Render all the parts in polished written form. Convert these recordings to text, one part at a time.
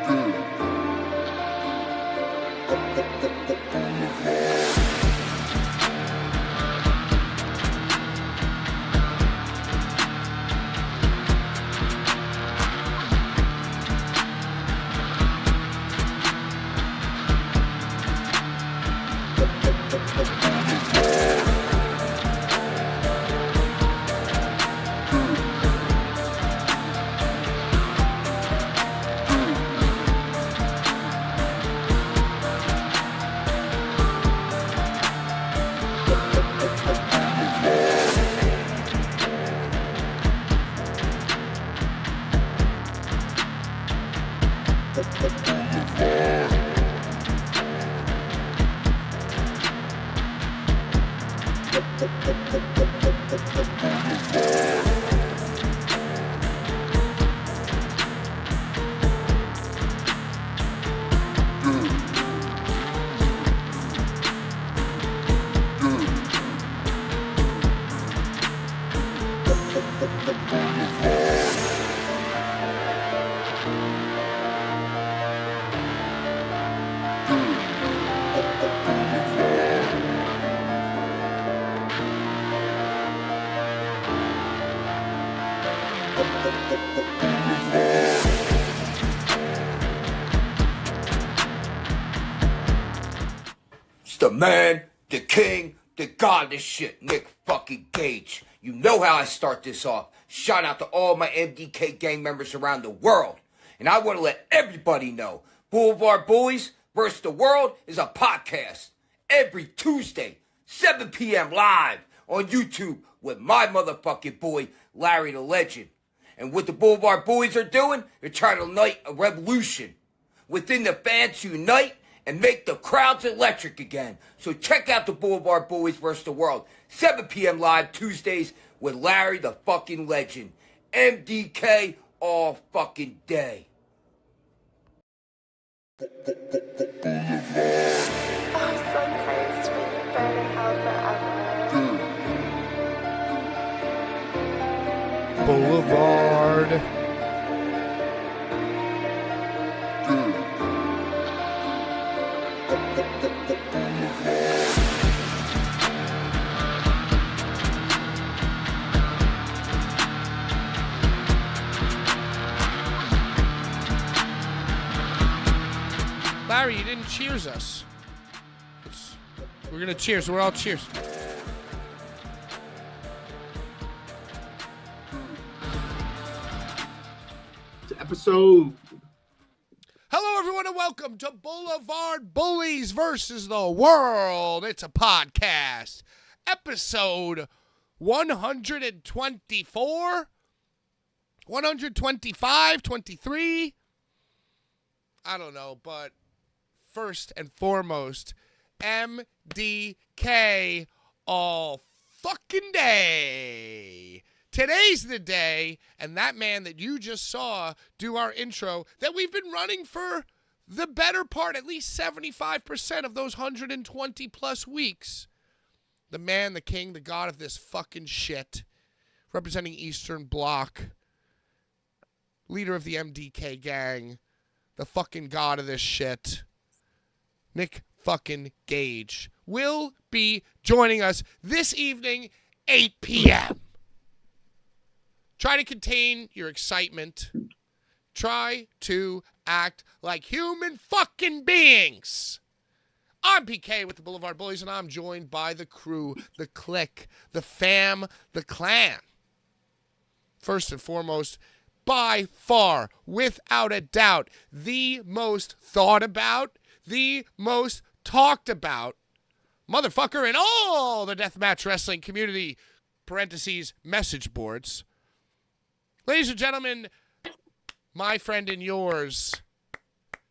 Mm. It's the man, the king, the god of this shit, Nick fucking Gage. You know how I start this off. Shout out to all my MDK gang members around the world. And I want to let everybody know, Blvd Bullies vs. the World is a podcast. Every Tuesday, 7 p.m. live on YouTube with my motherfucking boy, Larry the Legend. And what the Blvd Bullies are doing, they're trying to ignite a revolution. Within the fans to unite and make the crowds electric again. So check out the Blvd Bullies vs. the World. 7 p.m. live Tuesdays with Larry the fucking Legend. MDK all fucking day. Boulevard. Larry, you didn't cheers us. We're gonna cheers. We're all cheers. Episode. Hello, everyone, and welcome to Blvd Bullies versus the World. It's a podcast. Episode 124, 125, 23. I don't know, but first and foremost, MDK all fucking day. Today's the day, and that man that you just saw do our intro that we've been running for the better part, at least 75% of those 120 plus weeks. The man, the king, the god of this fucking shit, representing Eastern Bloc, leader of the MDK gang, the fucking god of this shit, Nick fucking Gage, will be joining us this evening, 8 p.m. Try to contain your excitement. Try to act like human fucking beings. I'm PK with the Blvd Bullies, and I'm joined by the crew, the clique, the fam, the clan. First and foremost, by far, without a doubt, the most thought about, the most talked about motherfucker in all the deathmatch wrestling community, parentheses, message boards. Ladies and gentlemen, my friend and yours,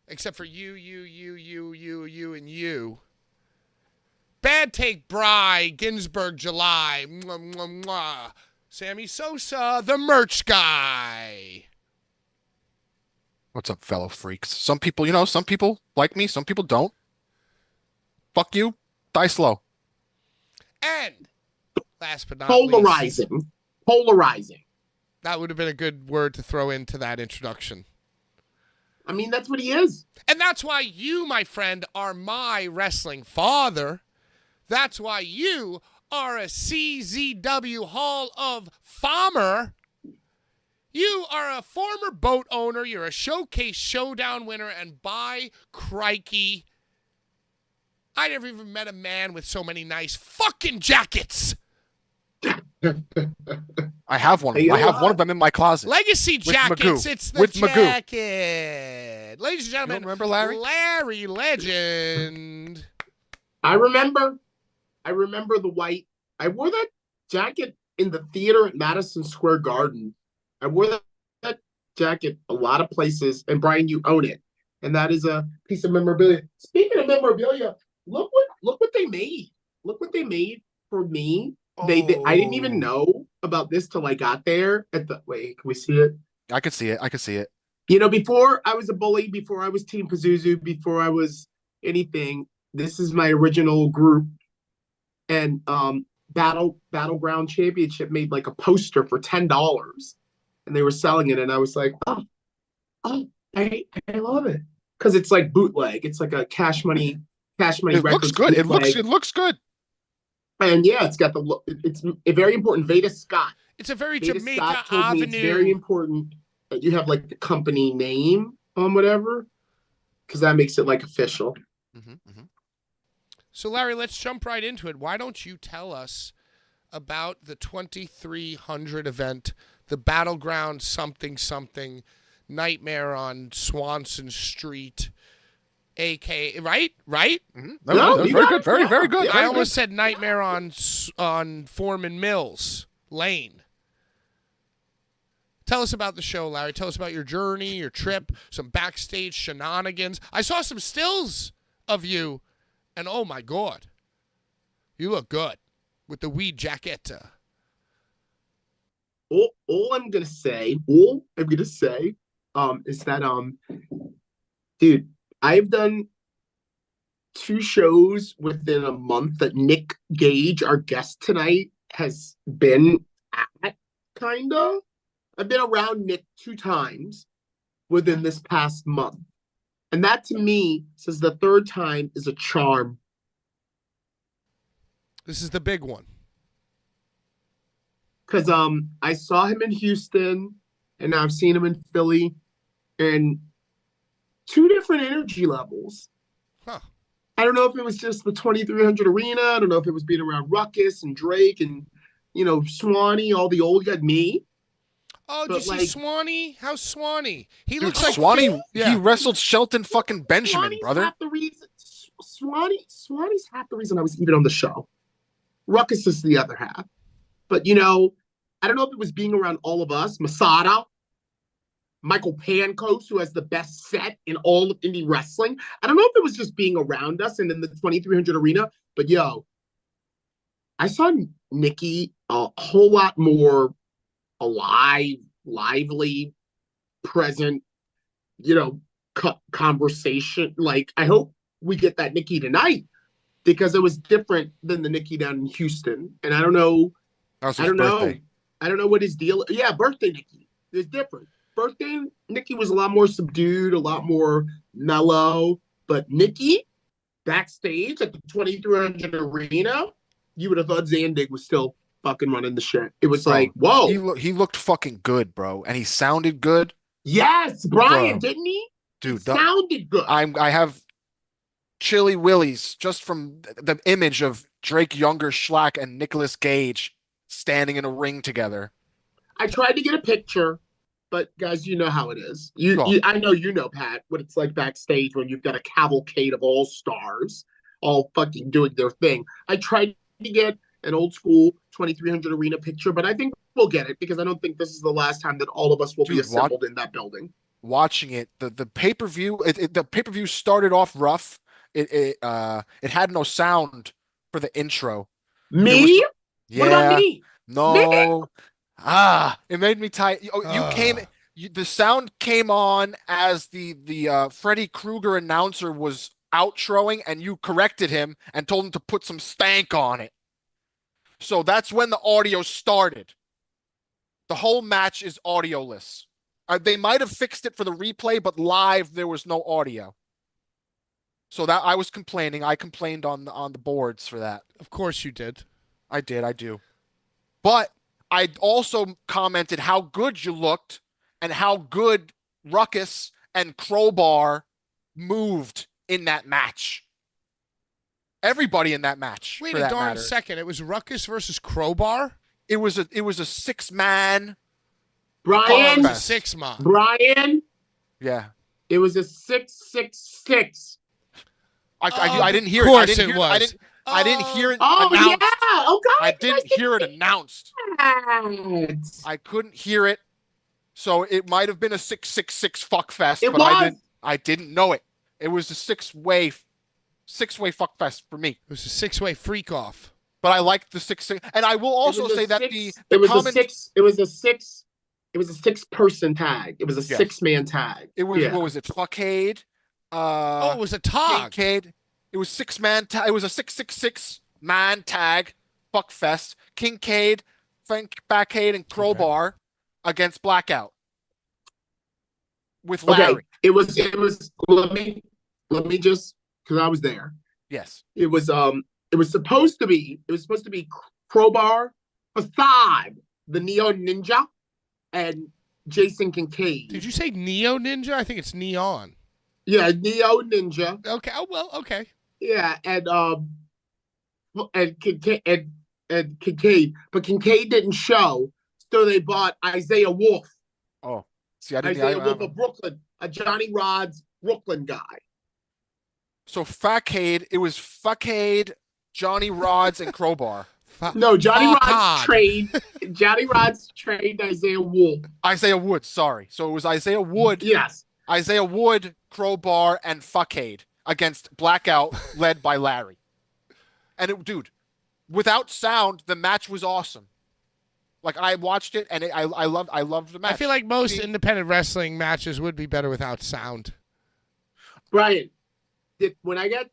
except for you, and you. Bad Take Bry, Ginsburg July, mwah, mwah, mwah. Sammy Sosa, the merch guy. What's up, fellow freaks? Some people, some people like me, some people don't. Fuck you. Die slow. And last but not Polarizing. least. Polarizing. That would have been a good word to throw into that introduction. I mean, that's what he is. And that's why you, my friend, are my wrestling father. That's why you are a CZW Hall of Famer. You are a former boat owner. You're a Showcase Showdown winner. And by crikey, I never even met a man with so many nice fucking jackets. I have one. I have one of them in my closet. Legacy jackets. It's the jacket. Ladies and gentlemen, you don't remember Larry? Larry Legend. I remember the white. I wore that jacket in the theater at Madison Square Garden. I wore that jacket a lot of places. And Brian, you own it. and that is a piece of memorabilia. Speaking of memorabilia, look what they made. Look what they made for me. They I didn't even know about this till I got there. Wait, can we see it? I could see it. I could see it. You know, before I was a bully, before I was Team Pazuzu, before I was anything, this is my original group. And Battleground Championship made like a poster for $10, and they were selling it, and I was like, oh, I love it because it's like bootleg. It's like a Cash Money It Records. looks good. Bootleg. It looks good. And yeah, it's got it's a very important. Veda Scott. It's a very Veda Jamaica Scott told Avenue. me it's very important that you have like the company name on whatever, because that makes it like official. So, Larry, let's jump right into it. Why don't you tell us about the 2300 event, the Battleground something Nightmare on Swanson Street, a.k.a. right? No, That's you very got good. it. Very, very good. Yeah. I almost said Nightmare on Foreman Mills Lane. Tell us about the show, Larry. Tell us about your journey, your trip, some backstage shenanigans. I saw some stills of you, and oh my God, you look good with the weed jacket. All I'm gonna say is that dude, I've done 2 shows within a month that Nick Gage, our guest tonight, has been at, kinda. I've been around Nick 2 times within this past month. And that to me says the 3rd time is a charm. This is the big one. Because I saw him in Houston, and now I've seen him in Philly, and 2 different energy levels. Huh. I don't know if it was just the 2300 arena. I don't know if it was being around Ruckus and Drake and, Swanee, all the old guys, me. Oh, did you see Swanee? How's Swanee? He Dude, looks like Swanee. Yeah. He wrestled Shelton fucking Benjamin, Swanee's brother. half the reason. Swanee's half the reason I was even on the show. Ruckus is the other half. But, I don't know if it was being around all of us. Masada, Michael Pancos, who has the best set in all of indie wrestling. I don't know if it was just being around us and in the 2300 arena. But, I saw Nikki a whole lot more alive, lively, present, conversation. Like, I hope we get that Nikki tonight, because it was different than the Nikki down in Houston. And I don't know. That was I his don't birthday. know. I don't know what his deal. Yeah, birthday Nikki is different. Birthday Nikki was a lot more subdued, a lot more mellow. But Nikki, backstage at the 2300 arena, you would have thought Zandig was still fucking running the shit. It was like, whoa. He looked fucking good, bro, and he sounded good. Yes, Brian, Bro. didn't he? Dude, It sounded good. I have chilly willies just from the image of Drake Younger Schlack and Nicolas Gage standing in a ring together. I tried to get a picture, but guys, you know how it is. Oh. I know Pat, what it's like backstage when you've got a cavalcade of all stars all fucking doing their thing. I tried to get an old school 2300 arena picture, but I think we'll get it, because I don't think this is the last time that all of us will be assembled in that building. Watching it, the pay-per-view, the pay-per-view started off rough. It had no sound for the intro. Me? Yeah. What about me? No. It made me tight. The sound came on as the Freddy Krueger announcer was outroing, and you corrected him and told him to put some stank on it. So that's when the audio started. The whole match is audioless. They might have fixed it for the replay, but live there was no audio. So that I was complaining. I complained on the boards for that. Of course you did. I do. But I also commented how good you looked and how good Ruckus and Crowbar moved in that match. Everybody in that match. Wait for a that darn matter. second. It was Ruckus versus Crowbar? It was a 6-man. Brian? It was a 6-man. Brian? Yeah. It was a 666. I didn't hear Of it. course it was. I didn't hear it Oh, announced. yeah. Oh, God. I didn't hear it announced. It I couldn't hear it. So it might have been a 666 fuck fest. was. But I didn't. I didn't know it. It was a six-way fuck fest for me. It was a 6-way freak off. But I liked the six, and I will also say that it was a 6-person tag. It was a Yes. 6-man tag. It was what was it? Fuckade. It was a tag. Kincade. It was 6-man tag. It was a 666 man tag. Fuck fest. Kincade, Frank Backade, and Crowbar against Blackout with Larry. Okay. It was. Let me just, because I was there. Yes. It was supposed to be Crowbar, Facade, the Neo Ninja, and Jason Kincaid. Did you say Neo Ninja? I think it's Neon. Yeah, Neo Ninja. Okay. Oh well. Okay. Yeah, and Kincaid, but Kincaid didn't show, so they bought Isaiah Wolf. Oh, see, I didn't. Isaiah Wolf of Brooklyn, a Johnny Rod's Brooklyn guy. So Fuckade, it was Fuckade, Johnny Rods, and Crowbar. No, Johnny Rod's trained Isaiah Wolf. Isaiah Wood, sorry. So it was Isaiah Wood. Yes. Isaiah Wood, Crowbar, and Fuckade against Blackout, led by Larry. And dude, without sound, the match was awesome. Like I watched it, and I loved the match. I feel like most independent wrestling matches would be better without sound. Brian, when I got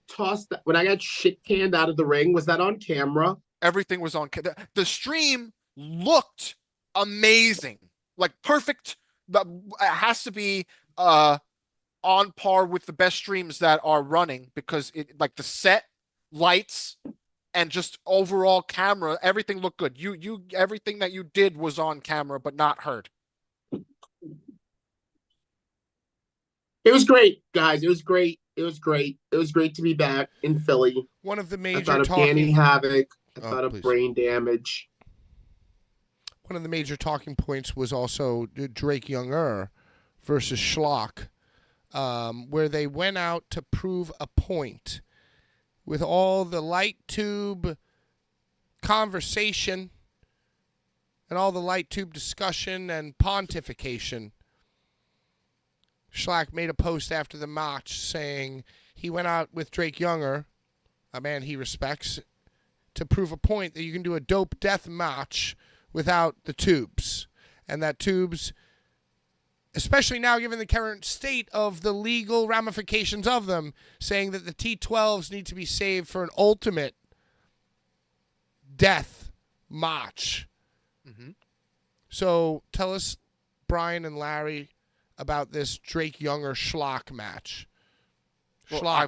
shit canned out of the ring, was that on camera? Everything was on. The stream looked amazing, like perfect. It has to be on par with the best streams that are running, because it, like, the set, lights, and just overall camera, everything looked good. You everything that you did was on camera but not heard. It was great, guys. It was great. It was great to be back in Philly. One of the major I thought of Danny Havoc. I thought of please. Brain Damage. One of the major talking points was also Drake Younger versus Schlock, where they went out to prove a point with all the light tube conversation and all the light tube discussion and pontification. Schlock made a post after the match saying he went out with Drake Younger, a man he respects, to prove a point that you can do a dope death match without the tubes. And that tubes, especially now given the current state of the legal ramifications of them, saying that the T12s need to be saved for an ultimate death match. Mm-hmm. So tell us, Brian and Larry, about this Drake Younger Schlock match. Well, I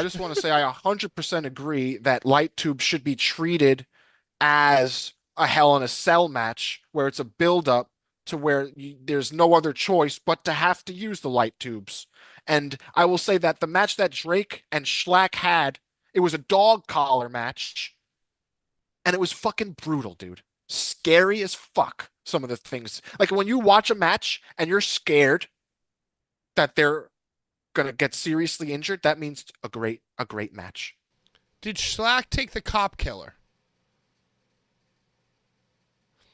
just want to say I 100% agree that light tube should be treated as a Hell in a Cell match, where it's a build-up to where there's no other choice but to have to use the light tubes. And I will say that the match that Drake and Schlack had, it was a dog collar match, and it was fucking brutal, dude. Scary as fuck, some of the things. Like, when you watch a match and you're scared that they're gonna get seriously injured, that means a great match. Did Schlack take the cop killer?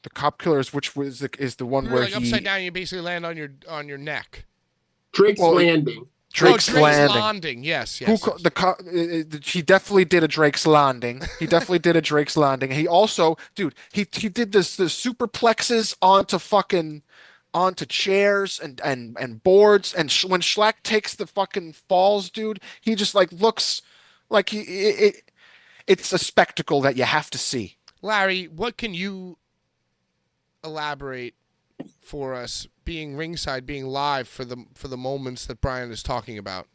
The cop killer is the one where like upside down, you basically land on your neck. Drake's Landing. Drake's Landing. Yes. He definitely did a Drake's Landing. He definitely did a Drake's Landing. He also, dude, he did the superplexes onto chairs and boards, and when Schlack takes the fucking falls, dude, he just like looks like it's a spectacle that you have to see. Larry, what can you elaborate for us, being ringside, being live, for the moments that Brian is talking about?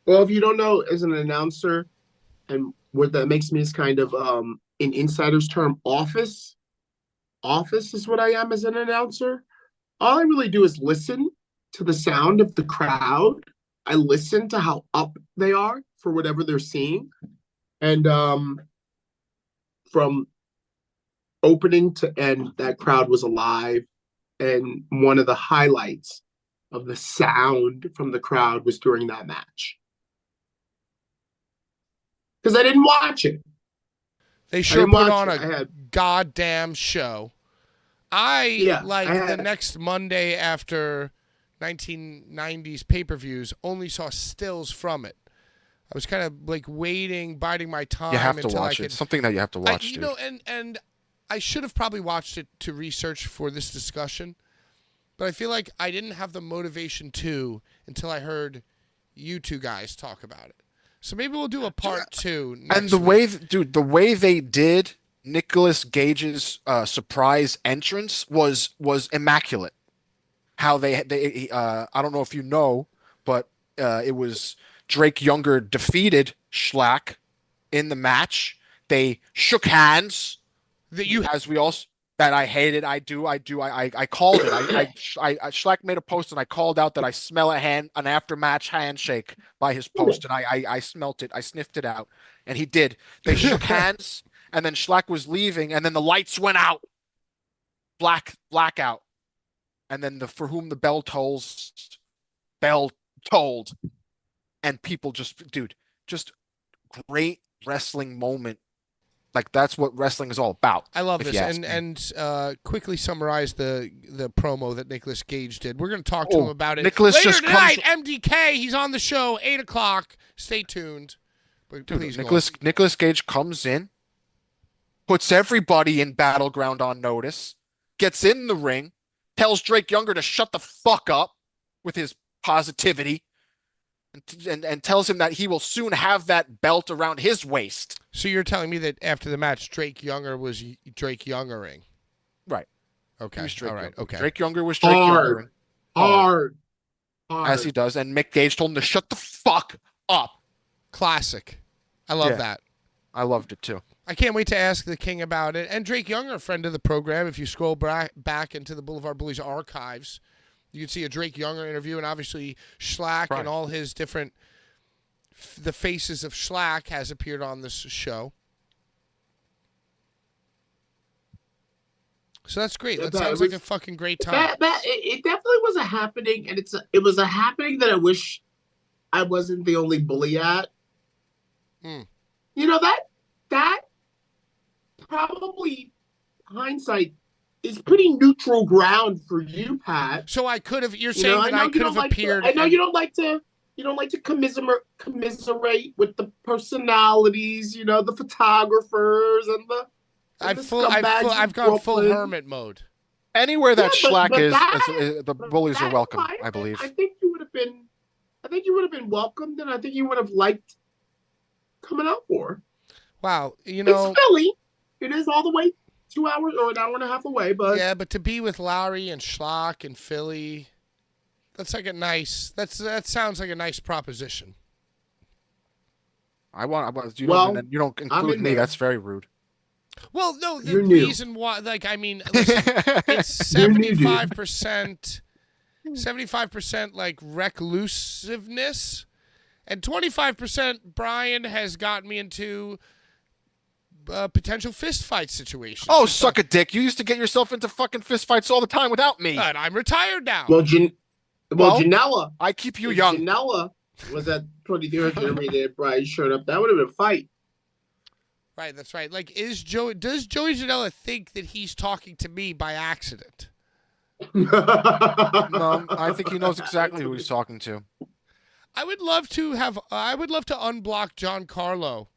Well, if you don't know, as an announcer, and what that makes me is kind of in insider's term, office is what I am as an announcer. All I really do is listen to the sound of the crowd. I listen to how up they are for whatever they're seeing. And from opening to end, that crowd was alive. And one of the highlights of the sound from the crowd was during that match. Because I didn't watch it. They sure put on a goddamn show. The next Monday after 1990s pay-per-views, only saw stills from it. I was kind of like waiting, biding my time. You have to until watch I it. It's something that you have to watch, dude. You know, and I should have probably watched it to research for this discussion, but I feel like I didn't have the motivation to until I heard you two guys talk about it. So maybe we'll do a part 2 next And the week. way, dude, the way they did Nicolas Gage's surprise entrance was immaculate. How they I don't know if you know, but it was Drake Younger defeated Schlack in the match. They shook hands. As we also that I hated. I called it. Schlack made a post and I called out that I smell an after-match handshake by his post, and I smelt it. I sniffed it out, and he did. They shook hands, and then Schlack was leaving, and then the lights went out. Blackout. And then for whom the bell tolls, bell tolled. And people just great wrestling moment. Like, that's what wrestling is all about. I love this. And quickly summarize the promo that Nicolas Gage did. We're going to talk to him about it later tonight. MDK, he's on the show, 8 o'clock. Stay tuned. But please, Nicolas Gage comes in, puts everybody in Battleground on notice, gets in the ring, tells Drake Younger to shut the fuck up with his positivity, and tells him that he will soon have that belt around his waist. So you're telling me that after the match, Drake Younger was Drake Youngering? Right. Okay. All right. Okay. Drake Younger was Drake Youngering. Hard. As he does. And Mick Gage told him to shut the fuck up. Classic. I love that. I loved it too. I can't wait to ask the King about it. And Drake Younger, a friend of the program, if you scroll back into the Blvd Bullies archives, you can see a Drake Younger interview, and obviously Schlack and all his different, the faces of Schlack has appeared on this show. So that's great. That sounds like a fucking great time. It definitely was a happening, and it was a happening that I wish I wasn't the only bully at. You know, that probably hindsight is pretty neutral ground for you, Pat. So I could have. You're saying that I could have appeared. I know you don't like to. You don't like to commiserate with the personalities. You know, the photographers and the. I've gone full hermit mode. Anywhere that Schlack is, the bullies are welcome. I believe. I think you would have been. I think you would have been welcomed, and I think you would have liked coming out for. Wow, you know, it's Philly. It is all the way 2 hours or an hour and a half away, but yeah, but to be with Lowry and Schlack and Philly, that's like a nice. That sounds like a nice proposition. You don't include me. That's very rude. Well, no, the reason why, like, I mean, listen, it's 75%, 75% like reclusiveness, and 25% Brian has gotten me into potential fist fight situations. Oh, suck a dick! You used to get yourself into fucking fist fights all the time without me. And I'm retired now. Well, Janela, I keep you young. Janela was at 23rd Germany that Brian showed up. That would have been a fight. Right, that's right. Like, does Joey Janela think that he's talking to me by accident? No, I think he knows exactly who he's talking to. I would love to unblock Giancarlo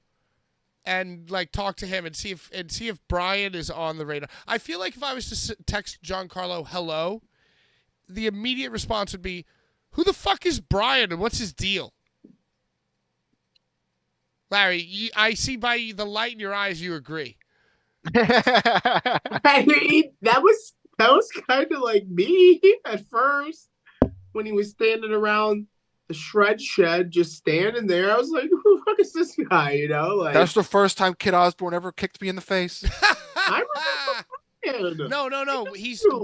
and like talk to him and see if Brian is on the radar. I feel like if I was to text Giancarlo hello, the immediate response would be, "Who the fuck is Brian and what's his deal?" Larry, I see by the light in your eyes you agree. I mean, that was kind of like me at first when he was standing around the shred shed, just standing there. I was like, "Who the fuck is this guy?" You know, like that's the first time Kid Osborne ever kicked me in the face. I remember. No.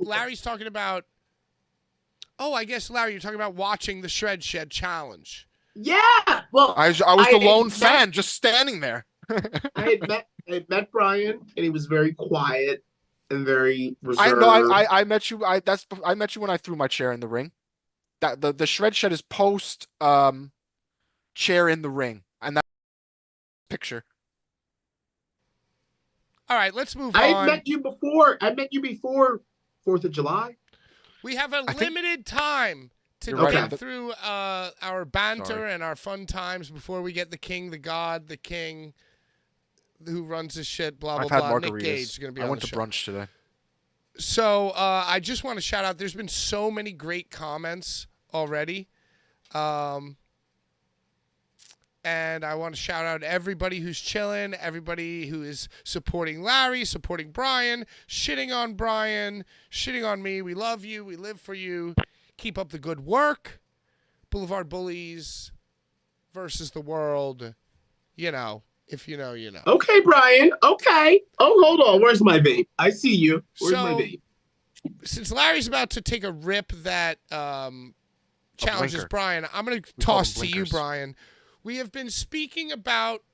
Larry's talking about. Oh, I guess Larry, you're talking about watching the shred shed challenge. Yeah, well, I was the lone fan just standing there. I had met Brian, and he was very quiet and very reserved. I know. I met you. I met you when I threw my chair in the ring. That the shred shed is post chair in the ring, and that picture. All right, let's move on. I met you before 4th of July. We have a limited time to You're right. get Okay. through our banter Sorry. and our fun times before we get the king, the god, the king who runs this shit, blah, blah, I've had blah. Nick margaritas. Gage is going to be I on went the to show. brunch today. So I just want to shout out. There's been so many great comments already. And I want to shout out everybody who's chilling, everybody who is supporting Larry, supporting Brian, shitting on me. We love you. We live for you. Keep up the good work. Blvd Bullies versus the world. You know, if you know, you know. Okay, Brian. Okay. Oh, hold on. Where's my vape? I see you. Where's my So- vape? Since Larry's about to take a rip that challenges blinker. Brian, I'm going to We call toss them to you, blinkers. Brian. We have been speaking about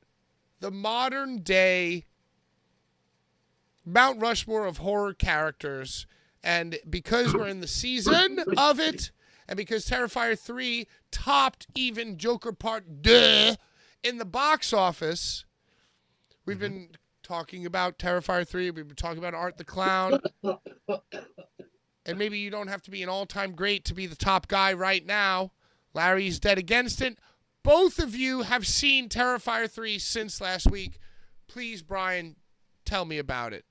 the modern day Mount Rushmore of horror characters, and because we're in the season of it, and because Terrifier 3 topped even Joker Part 2 in the box office, we've been talking about Terrifier 3, we've been talking about Art the Clown, and maybe you don't have to be an all-time great to be the top guy right now. Larry's dead against it. Both of you have seen Terrifier 3 since last week. Please, Brian, tell me about it.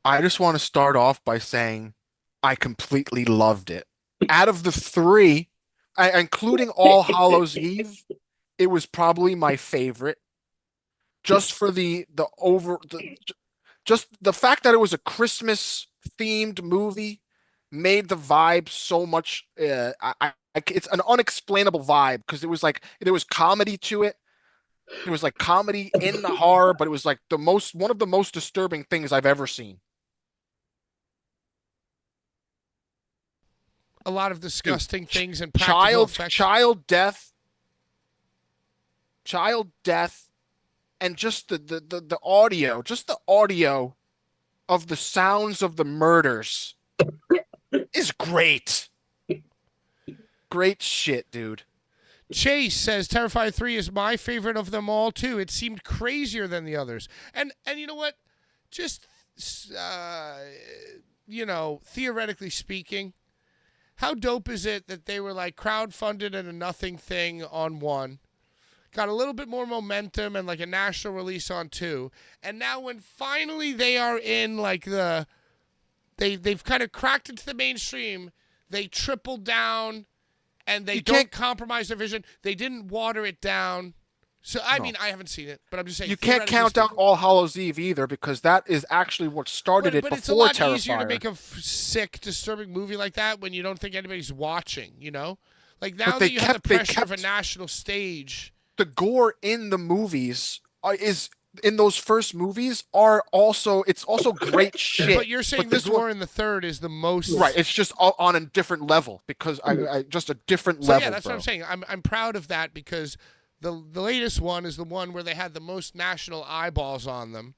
I just want to start off by saying I completely loved it. Out of the three, including All Hallows Eve, it was probably my favorite. Just for just the fact that it was a Christmas themed movie made the vibe so much. It's an unexplainable vibe because it was like there was comedy to it. It was like comedy in the horror, but it was like one of the most disturbing things I've ever seen. A lot of disgusting things and practical effects. Child death, and just the audio, just the audio of the sounds of the murders is great. Great shit, dude. Chase says Terrifier 3 is my favorite of them all, too. It seemed crazier than the others. And you know what? Just, theoretically speaking, how dope is it that they were like crowdfunded and a nothing thing on 1, got a little bit more momentum and like a national release on 2, and now when finally they are in like they've kind of cracked into the mainstream, they tripled down and they don't compromise their vision. They didn't water it down. So I mean, I haven't seen it, but I'm just saying You can't count out All Hallows Eve either because that is actually what started it but before it's a lot Terrifier. easier to make a sick, disturbing movie like that when you don't think anybody's watching, you know? Like now that you have the pressure of a national stage. The gore in the movies in those first movies it's also great shit. But you're saying this war in the third is the most right. It's just on a different level because I just a different level. Yeah, that's what I'm saying. I'm proud of that because the latest one is the one where they had the most national eyeballs on them.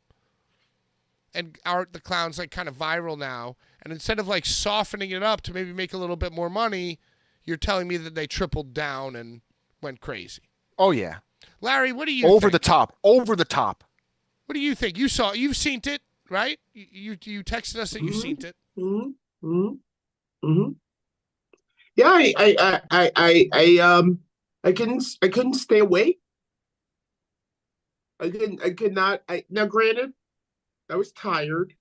And Art the Clown's like kind of viral now. And instead of like softening it up to maybe make a little bit more money, you're telling me that they tripled down and went crazy. Oh yeah. Larry, what do you Over think? the top. What do you think? You've seen it, right? You texted us that you've seen it. Yeah, I couldn't stay awake. I could not. Now, granted, I was tired.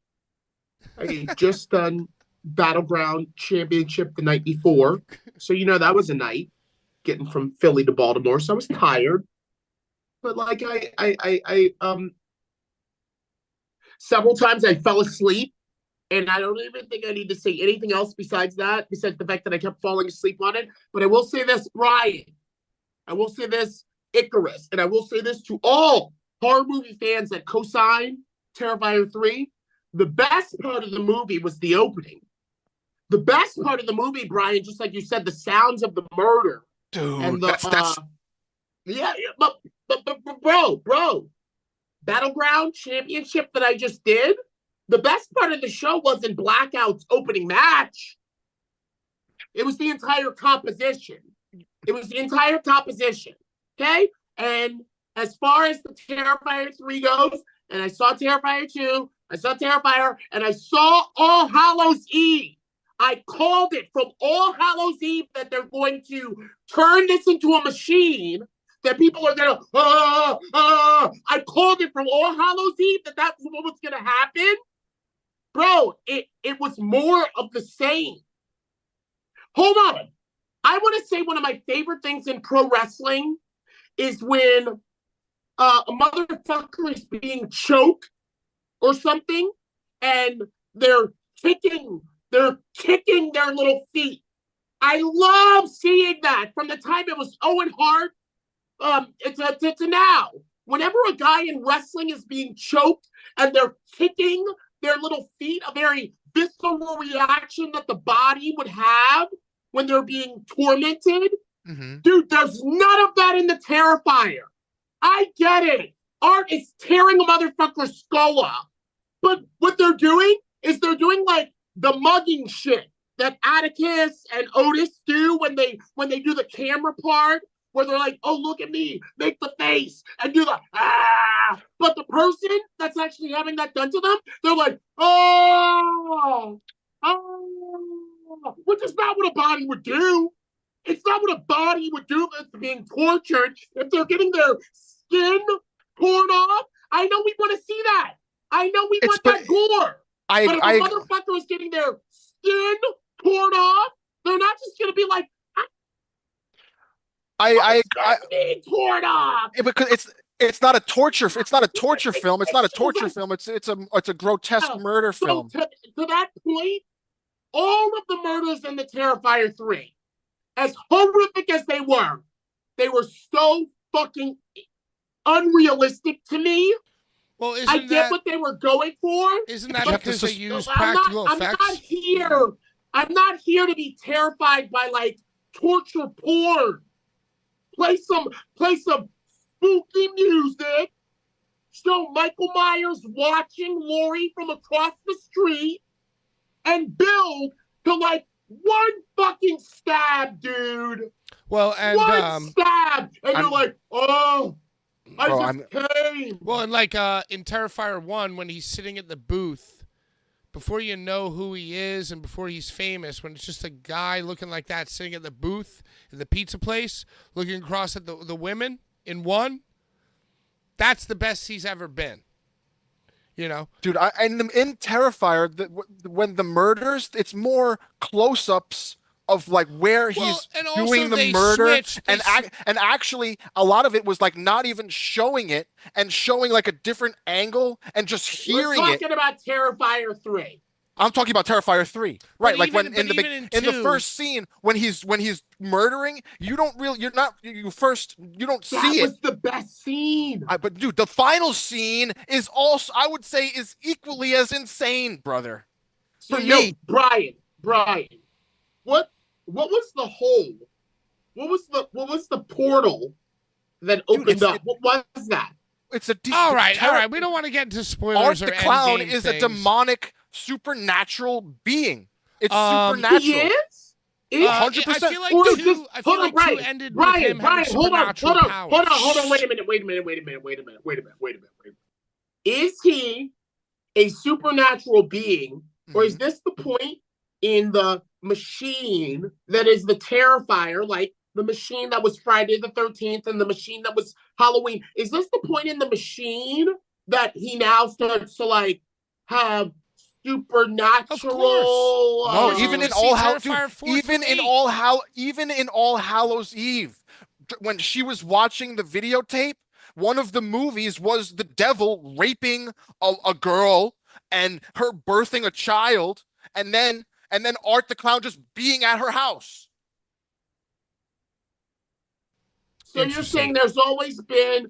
I had just done Battleground Championship the night before, so that was a night getting from Philly to Baltimore. So I was tired, but like several times I fell asleep, and I don't even think I need to say anything else besides the fact that I kept falling asleep on it. But I will say this, Brian. I will say this, Icarus, and I will say this to all horror movie fans that co-sign Terrifier 3. The best part of the movie was the opening. The best part of the movie, Brian, just like you said, the sounds of the murder. Dude, and that's but bro, Battleground Championship that I just did, the best part of the show wasn't Blackout's opening match. It was the entire composition. Okay? And as far as the Terrifier 3 goes, and I saw Terrifier 2, I saw Terrifier, and I saw All Hallows Eve. I called it from All Hallows Eve that they're going to turn this into a machine that people are gonna. I called it from All Hallows Eve that that's what was gonna happen, bro. It was more of the same. Hold on, I want to say one of my favorite things in pro wrestling is when a motherfucker is being choked or something, and they're kicking their little feet. I love seeing that from the time it was Owen Hart to now. Whenever a guy in wrestling is being choked and they're kicking their little feet, a very visceral reaction that the body would have when they're being tormented. Mm-hmm. Dude, there's none of that in the Terrifier. I get it. Art is tearing a motherfucker's skull off. But what they're doing is they're doing like the mugging shit that Atticus and Otis do when they do the camera part, where they're like, oh, look at me, make the face, and do the ah. But the person that's actually having that done to them, they're like, oh, which is not what a body would do. It's not what a body would do if it's being tortured. If they're getting their skin torn off, I know we want to see that. I know we want that gore. But if a motherfucker is getting their skin torn off, they're not just going to be like, being torn off. Because it's not a torture. It's not a torture film. It's not a torture film. It's a grotesque murder film. To that point, all of the murders in the Terrifier 3, as horrific as they were so fucking unrealistic to me. Well, I get what they were going for. Isn't that because they use practical effects? I'm not here to be terrified by like torture porn. Play some spooky music. Show Michael Myers watching Laurie from across the street, and build to like one fucking stab, dude. Well, and one stab, and you're like, oh. Came. Well, and like in Terrifier 1, when he's sitting at the booth, before you know who he is and before he's famous, when it's just a guy looking like that sitting at the booth in the pizza place, looking across at the women in 1, that's the best he's ever been. You know? Dude, in Terrifier, when the murders, it's more close-ups of like where he's doing the murder, and actually a lot of it was like not even showing it and showing like a different angle and just hearing it. We're talking about Terrifier 3. I'm talking about Terrifier 3, right? Like when in the first scene when he's murdering, you don't see it. That was the best scene. But dude, the final scene is also, I would say, is equally as insane, brother. For me, Brian, what was the hole? What was the portal that opened up? What was that? It's a all right. We don't want to get into spoilers. Art the Clown is a demonic, supernatural being. It's supernatural. He is? 100%. I feel like two ended with him having supernatural powers. Hold on. Wait a minute. Is he a supernatural being, or is this the point in the machine that is the Terrifier, like the machine that was Friday the 13th and the machine that was Halloween? Is this the point in the machine that he now starts to like have supernatural? No, even in All Hallows Eve, when she was watching the videotape, one of the movies was the devil raping a girl and her birthing a child, and then Art the Clown just being at her house. So you're saying there's always been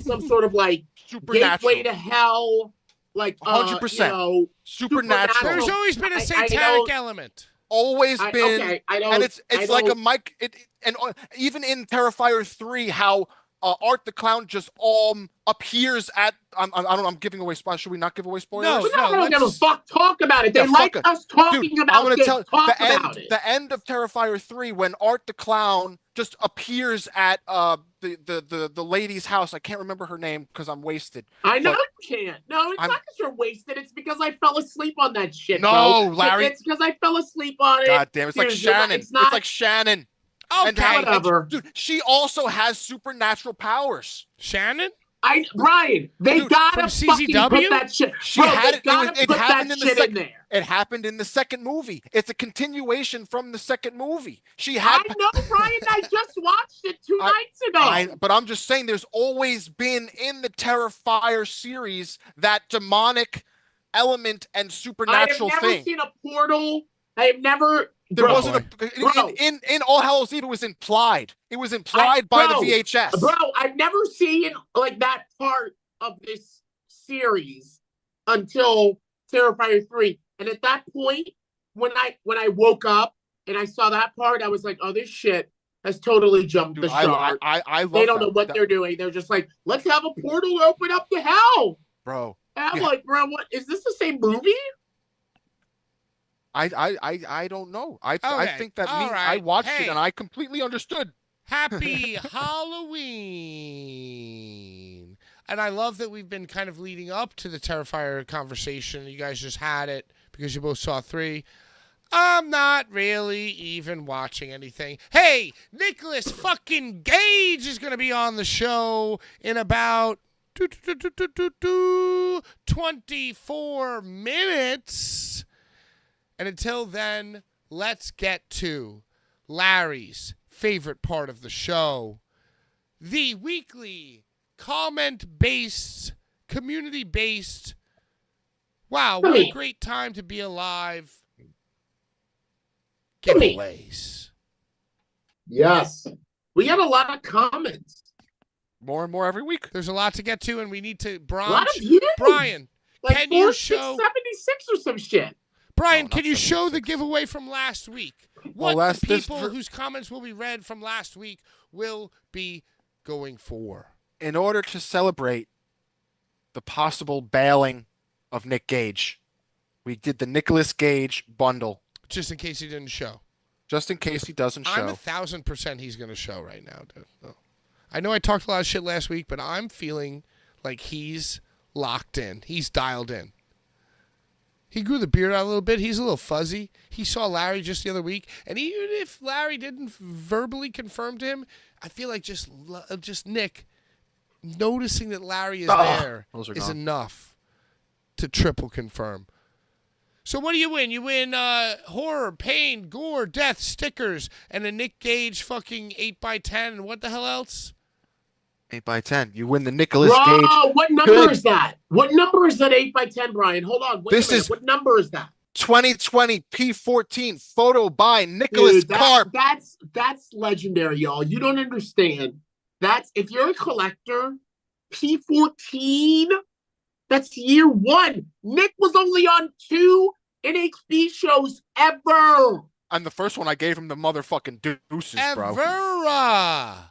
some sort of like gateway to hell, like 100% supernatural. There's always been a satanic element. Always been, and it's like a mic. And even in Terrifier 3, how Art the Clown just appears at. I'm giving away spoilers. Should we not give away spoilers? No. Don't give a fuck. Talk about it. They like us talking about it. The end of Terrifier 3, when Art the Clown just appears at the lady's house. I can't remember her name because I'm wasted. I know But you can't. No, it's I'm- not because you're wasted. It's because I fell asleep on that shit, No, bro. Larry. It's because I fell asleep on it. God damn, it's like Dude, you're not- Shannon. it's not- It's like Shannon. Okay. Whatever. Dude, she also has supernatural powers. Shannon? Brian, they Dude, gotta from fucking CZW? put that shit. She Bro, had they it. gotta It put happened that in the shit in second. there. It happened in the second movie. It's a continuation from the second movie. She I had. know, Brian. I just watched it 2 nights ago. But I'm just saying, there's always been in the Terrifier series that demonic element and supernatural I have never thing. seen a portal. I have never. There bro, wasn't Bro. in All Hallows Eve. It was implied. It was implied by the Bro, VHS. Bro, I've never seen like that part of this series until Terrifier 3. And at that point, when I woke up and I saw that part, I was like, oh, this shit has totally jumped Dude, the shark. I love They don't that. know what they're doing. They're just like, let's have a portal open up to hell. Bro. And I'm Yeah. like, bro, what is this the same movie? I don't know. I Okay, think that all I right. watched Hey. it and I completely understood. Happy Halloween. And I love that we've been kind of leading up to the Terrifier conversation. You guys just had it because you both saw 3. I'm not really even watching anything. Hey, Nicholas fucking Gage is going to be on the show in about 24 minutes. And until then, let's get to Larry's favorite part of the show, the weekly comment-based, community-based, wow, what a great time to be alive, giveaways. Yes. We got a lot of comments. More and more every week. There's a lot to get to, and we need to, A lot of Brian, views. Brian, Like can you 4676 or some shit. Brian, No, can not you show the 76. giveaway from last week? Well, What the this people ver- whose comments will be read from last week will be going for? In order to celebrate the possible bailing of Nick Gage, we did the Nicolas Gage bundle, Just in case he didn't show. just in case he doesn't I'm show. 1,000% he's going to show right now, dude. Oh. I know I talked a lot of shit last week, but I'm feeling like he's locked in. He's dialed in. He grew the beard out a little bit. He's a little fuzzy. He saw Larry just the other week, and even if Larry didn't verbally confirm to him, I feel like just Nick noticing that Larry is there those are is gone. enough to triple confirm. So what do you win? You win horror, pain, gore, death, stickers, and a Nick Gage fucking 8x10, and what the hell else? 8x10. You win the Nicolas Bro, Gage. what number Good. is that? What number is that 8x10, Brian? Hold on. Wait This a minute. is- What number is that? 2020 P14 photo by Nicholas Dude, Carp. that's legendary, y'all. You don't understand. That's if you're a collector, P14, that's year 1. Nick was only on 2 NHB shows ever. And the first one I gave him the motherfucking deuces, bro. Evera.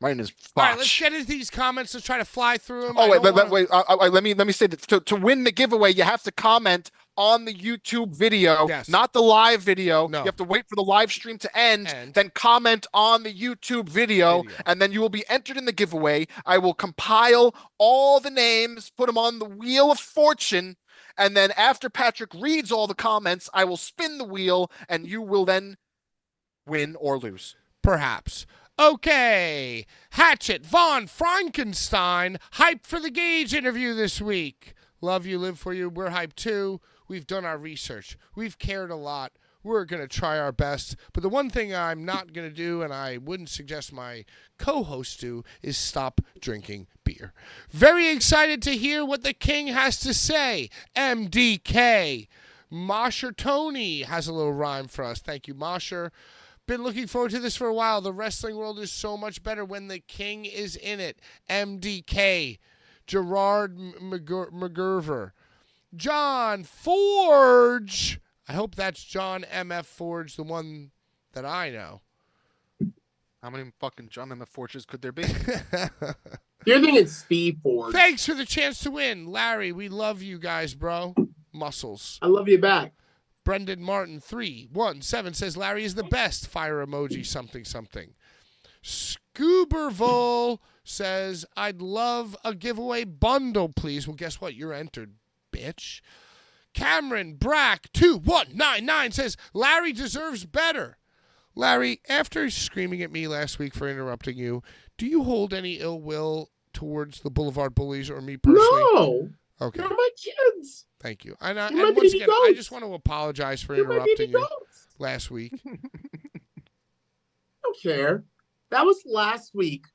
Right in his All right, botch. let's get into these comments. Let's try to fly through them. Oh wait. Let me say that to win the giveaway, you have to comment on the YouTube video, Yes. not the live video. No. You have to wait for the live stream to end, And- then comment on the YouTube video, and then you will be entered in the giveaway. I will compile all the names, put them on the wheel of fortune, and then after Patrick reads all the comments, I will spin the wheel, and you will then win or lose. Perhaps. Okay. Hatchet, Von Frankenstein, hyped for the Gage interview this week. Love you, live for you. We're hyped too. We've done our research. We've cared a lot. We're going to try our best. But the one thing I'm not going to do, and I wouldn't suggest my co-hosts do, is stop drinking beer. Very excited to hear what the king has to say. MDK. Mosher Tony has a little rhyme for us. Thank you, Mosher. Been looking forward to this for a while. The wrestling world is so much better when the king is in it. MDK. Gerard McGurver. John Forge. I hope that's John M.F. Forge, the one that I know. How many fucking John M. Forges could there be? You're thinking Steve Ford. Thanks for the chance to win. Larry, we love you guys, bro. Muscles. I love you back. Brendan Martin 317 says Larry is the best. Fire emoji something something. Scooberville says, I'd love a giveaway bundle, please. Well, guess what? You're entered, bitch. Cameron Brack 2199 says, Larry deserves better. Larry, after screaming at me last week for interrupting you, do you hold any ill will towards the Blvd Bullies or me personally? No. Okay. They're my kids. Thank you. And You're my once baby again, I goats. just want to apologize for You're my interrupting baby you goats. last week. I don't care. That was last week.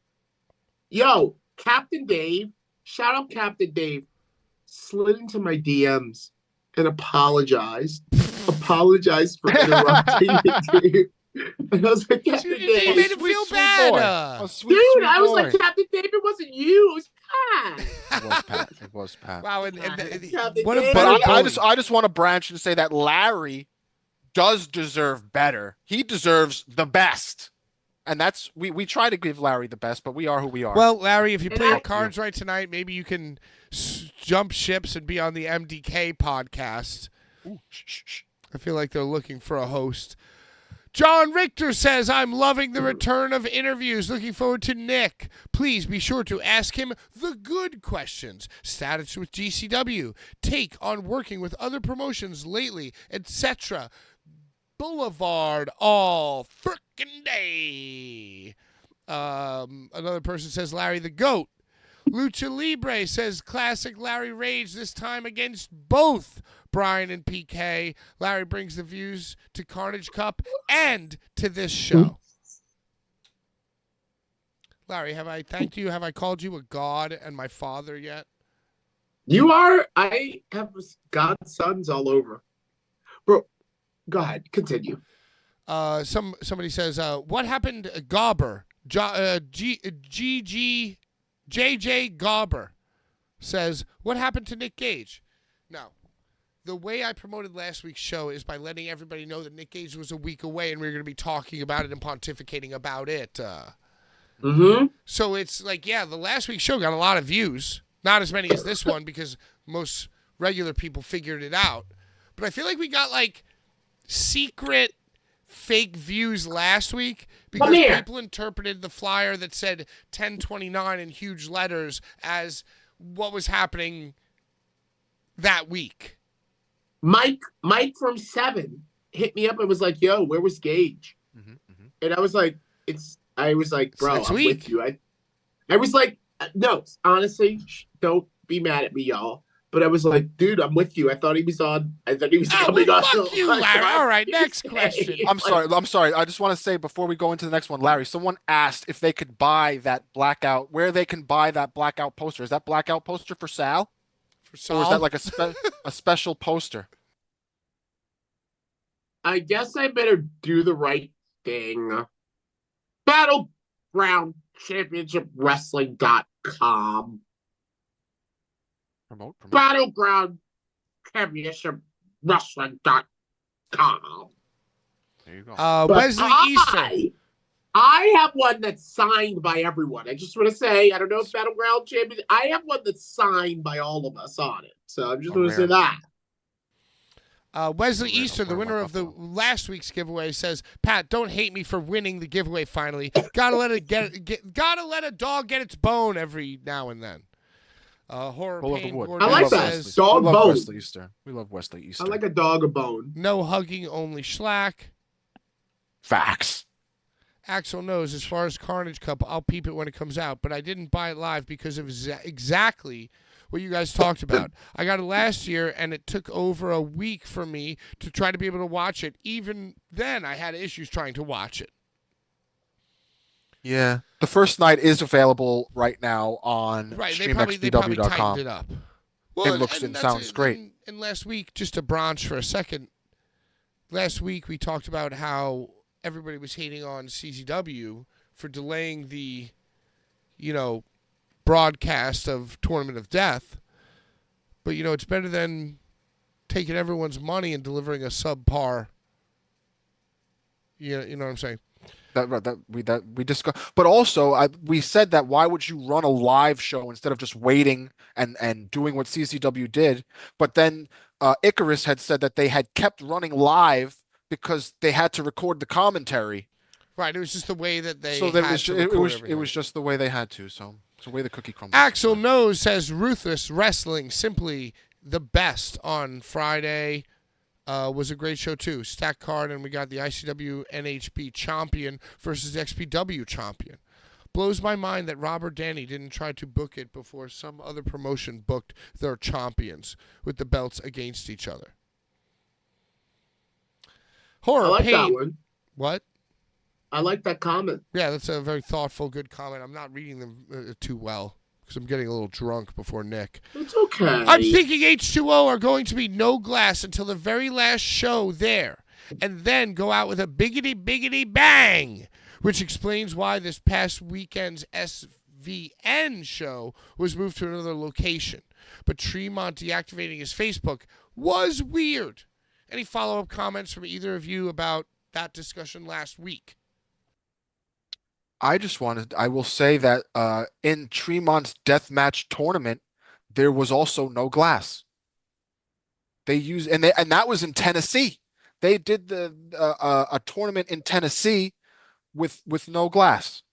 Yo, Captain Dave, shout out Captain Dave, slid into my DMs and apologized. Apologized for interrupting me, Dave. And I was like, Captain You Dave. made him feel bad. A sweet, Dude, sweet I was boy. like, Captain Dave, it wasn't you. It was Pat. It was Pat. It was Pat. Wow, Captain what a Dave. better But I bully. just want to branch and say that Larry does deserve better. He deserves the best. And that's we try to give Larry the best, but we are who we are. Well, Larry, if you And play your I- cards right tonight, maybe you can jump ships and be on the MDK podcast. Ooh, shh. I feel like they're looking for a host. John Richter says, I'm loving the return of interviews. Looking forward to Nick. Please be sure to ask him the good questions. Status with GCW. Take on working with other promotions lately, etc. Boulevard all frickin' day. Another person says, Larry the GOAT. Lucha Libre says, classic Larry Rage, this time against both Brian and PK. Larry brings the views to Carnage Cup and to this show. Larry, have I thanked you? Have I called you a god and my father yet? You are. I have God's sons all over. Bro, go ahead. Continue. Somebody says, what happened, Gobber? JJ Gobber says, what happened to Nick Gage? No. The way I promoted last week's show is by letting everybody know that Nick Gage was a week away and we were going to be talking about it and pontificating about it. So it's like, yeah, the last week's show got a lot of views. Not as many as this one because most regular people figured it out. But I feel like we got like secret fake views last week because people interpreted the flyer that said 1029 in huge letters as what was happening that week. Mike from 7 hit me up and was like, yo, where was Gage? And I was like, bro, next I'm week. with you. I was like, no, honestly, don't be mad at me, y'all. But I was like, dude, I'm with you. I thought he was coming on. Fuck you, Larry. All right, next question. I'm sorry. I just want to say before we go into the next one, Larry, someone asked if they could buy that blackout, where they can buy that blackout poster. Is that blackout poster for Sal? Or is that like a special poster? I guess I better do the right thing. Battleground Championship Wrestling.com. Promote. Battleground Championship Wrestling.com. There you go. But Wesley Easter. I have one that's signed by everyone. I just want to say, I don't know if Battleground Champion. I have one that's signed by all of us on it. So I'm just going to say that. Wesley Easter, the winner of the last week's giveaway, says, "Pat, don't hate me for winning the giveaway. Finally, gotta let a dog get its bone every now and then." Horror Pull up Pain the wood. Gordon I like that. says, Dog we love bone. Wesley Easter. We love Wesley Easter. I like a dog a bone. "No hugging, only Schlack." Facts. Axel knows, as far as Carnage Cup, I'll peep it when it comes out, but I didn't buy it live because of exactly what you guys talked about. I got it last year, and it took over a week for me to try to be able to watch it. Even then, I had issues trying to watch it. Yeah. The first night is available right now on Right, they probably tightened streamxdw.com. it up. It looks and sounds great. And last week, just to branch for a second, last week we talked about how everybody was hating on CZW for delaying the, broadcast of Tournament of Death. But, it's better than taking everyone's money and delivering a subpar. You know what I'm saying? That we discussed, but also we said that why would you run a live show instead of just waiting and doing what CCW did? But then Icarus had said that they had kept running live because they had to record the commentary. Right. It was just the way that they So there had was to it record was everything. it was just the way they had to. So it's the way the cookie crumbles. Axel Knows says Ruthless Wrestling simply the best on Friday. Was a great show too. Stack card, and we got the ICW NHP champion versus XPW champion. Blows my mind that Robert Danny didn't try to book it before some other promotion booked their champions with the belts against each other. Horror I like Pain. that one. What? I like that comment. Yeah, that's a very thoughtful, good comment. I'm not reading them too well because I'm getting a little drunk before Nick. It's okay. I'm thinking H2O are going to be no glass until the very last show there, and then go out with a biggity bang, which explains why this past weekend's SVN show was moved to another location. But Tremont deactivating his Facebook was weird. Any follow-up comments from either of you about that discussion last week? I will say that in Tremont's deathmatch tournament, there was also no glass. They used and that was in Tennessee. They did a tournament in Tennessee with no glass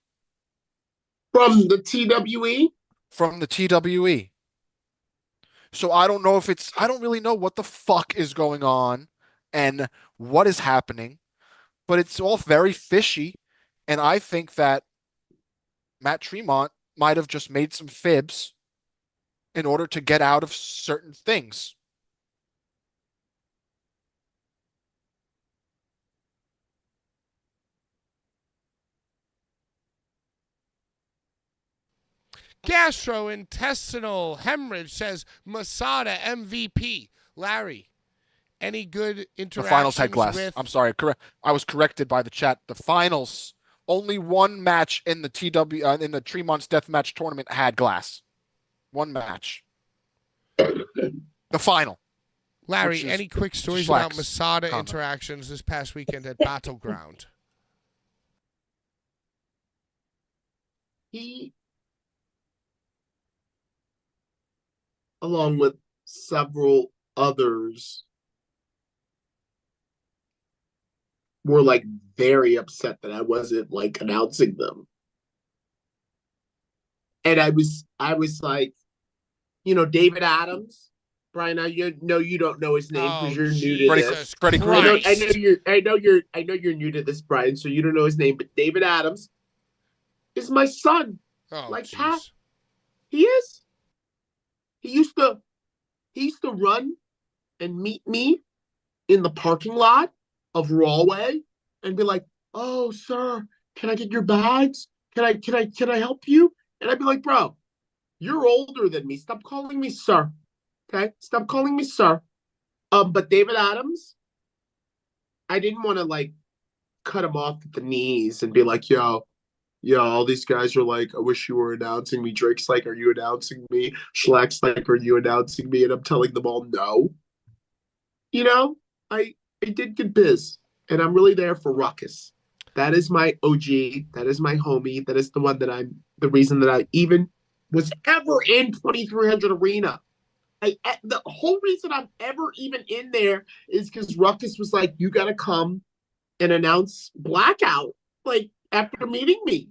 From the TWE? from the TWE. So I don't know if I don't really know what the fuck is going on and what is happening, but it's all very fishy. And I think that Matt Tremont might have just made some fibs in order to get out of certain things. Gastrointestinal hemorrhage says Masada MVP. Larry, any good interactions The finals had glass. with... I'm sorry. I was corrected by the chat. The finals, only one match in the in the Tremont's Deathmatch tournament had glass. One match. The final. Larry, any quick stories about Masada interactions this past weekend at Battleground? He, along with several others, were like very upset that I wasn't like announcing them. And I was like, David Adams. Brian, I know you don't know his name because you're new to this. Freddie Christ. I know you're new to this, Brian, so you don't know his name. But David Adams is my son. Pat. He is. He used to run and meet me in the parking lot of Rawway and be like, "Oh, sir, can I get your bags? Can I help you?" And I'd be like, "Bro, you're older than me. Stop calling me sir. Okay? Stop calling me sir." But David Adams, I didn't want to like cut him off at the knees and be like, yo, all these guys are like, "I wish you were announcing me." Drake's like, "Are you announcing me?" Schlack's like, "Are you announcing me?" And I'm telling them all no. I did good biz, and I'm really there for Ruckus. That is my OG. That is my homie. That is the reason that I even was ever in 2300 Arena. The whole reason I'm ever even in there is because Ruckus was like, "You got to come and announce Blackout," like, after meeting me.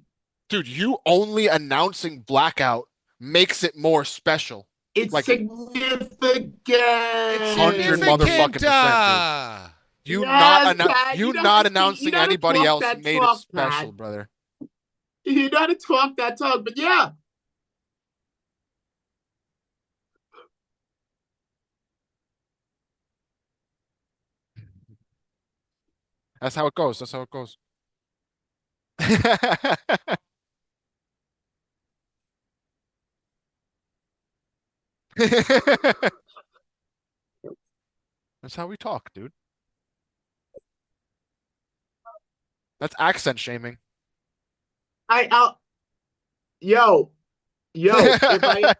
Dude, you only announcing Blackout makes it more special. It's like, significant. 100 motherfucking %, dude. You not announcing anybody else made it special, Pat. Brother. You know how to talk that talk, but yeah. That's how it goes. That's how it goes. That's how we talk, dude. That's accent shaming. Yo, if I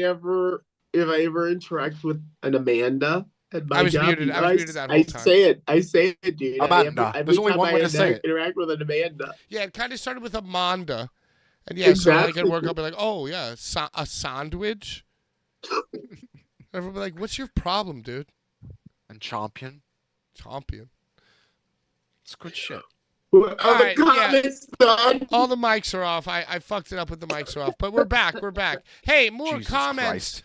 ever interact with an Amanda at my job, muted. I was muted that whole time. I say it, dude. Amanda. There's only one way to say it. Interact with an Amanda. Yeah, it kind of started with Amanda. And yeah, exactly. So like at work, I'll be like, "Oh yeah, a sandwich." Everyone be like, "What's your problem, dude?" And champion. Champion. It's good shit. Are All the right, yeah. comments done? All the mics are off. I fucked it up with the mics are off, but we're back. We're back. Hey, more Jesus comments. Christ.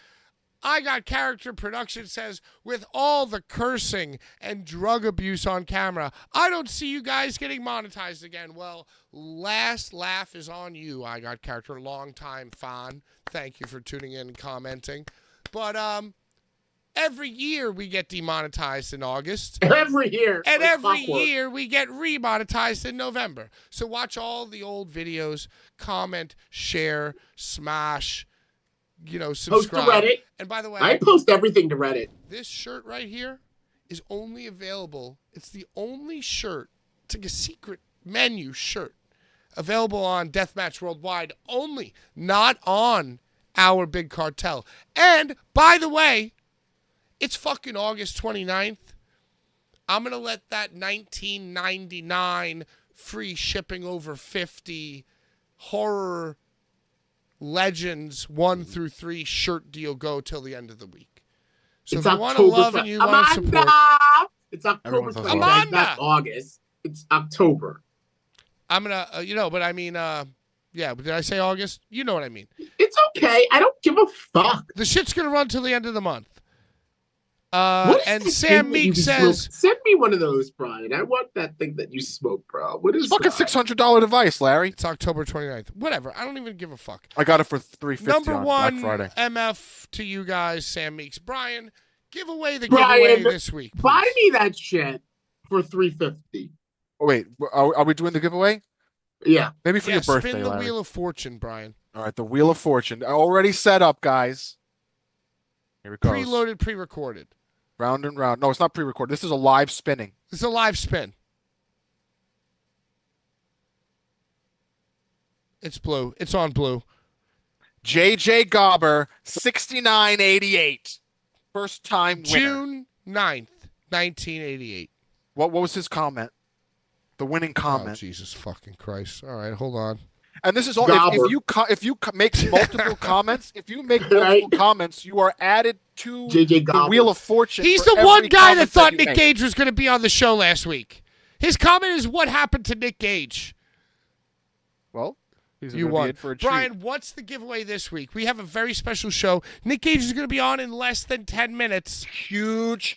I Got Character Production says, with all the cursing and drug abuse on camera, I don't see you guys getting monetized again. Well, last laugh is on you, I Got Character. Long-time fan. Thank you for tuning in and commenting. But every year we get demonetized in August. Every year. And like every clockwork. year we get remonetized in November. So watch all the old videos, comment, share, smash, Post to subscribe. Reddit. And by the way, I post everything to Reddit. this shirt right here is only available. It's the only shirt. It's like a secret menu shirt available on Deathmatch Worldwide only, not on our big cartel. And by the way, it's fucking August 29th. I'm going to let that $19.99 free shipping over 50 horror Legends 1 through 3 shirt deal go till the end of the week. So It's if you want to October love and you want to support, It's October Everyone's 29th. Amanda! Not August. It's October. I'm gonna, but I mean, yeah. But did I say August? You know what I mean. It's okay. I don't give a fuck. The shit's gonna run till the end of the month. What is And that Sam thing that you Meek smoke? says, Send me one of those, Brian. I want that thing that you smoke, bro. What is It's fucking that? $600 device, Larry. it's October 29th. Whatever. I don't even give a fuck. I got it for $350 Number on one Black Friday. MF to you guys, Sam Meeks. Brian, give away the Brian, giveaway this week. Buy please. me that shit for $350. Oh, wait, are we doing the giveaway? Yeah. Maybe for Yeah, your birthday, spin the Larry. Wheel of Fortune, Brian. All right, the Wheel of Fortune. Already set up, guys. Here it goes. Preloaded, pre-recorded. Round and round. No, it's not pre-recorded. This is a live spinning. This is a live spin. It's blue. It's on blue. JJ Gobber, 6988. First time winner. June 9th, 1988. What was his comment? The winning Oh, comment. Jesus fucking Christ. All right, hold on. And this is all. Gobber. If you make multiple comments, if you make multiple Right. comments, you are added to JJ the Gobber. Wheel of Fortune. He's for the every one guy that comment thought you Nick make. Gage was going to be on the show last week. His comment is, what happened to Nick Gage? Well, he's You gonna be won. in for a treat. Brian, what's the giveaway this week? We have a very special show. Nick Gage is going to be on in less than 10 minutes. Huge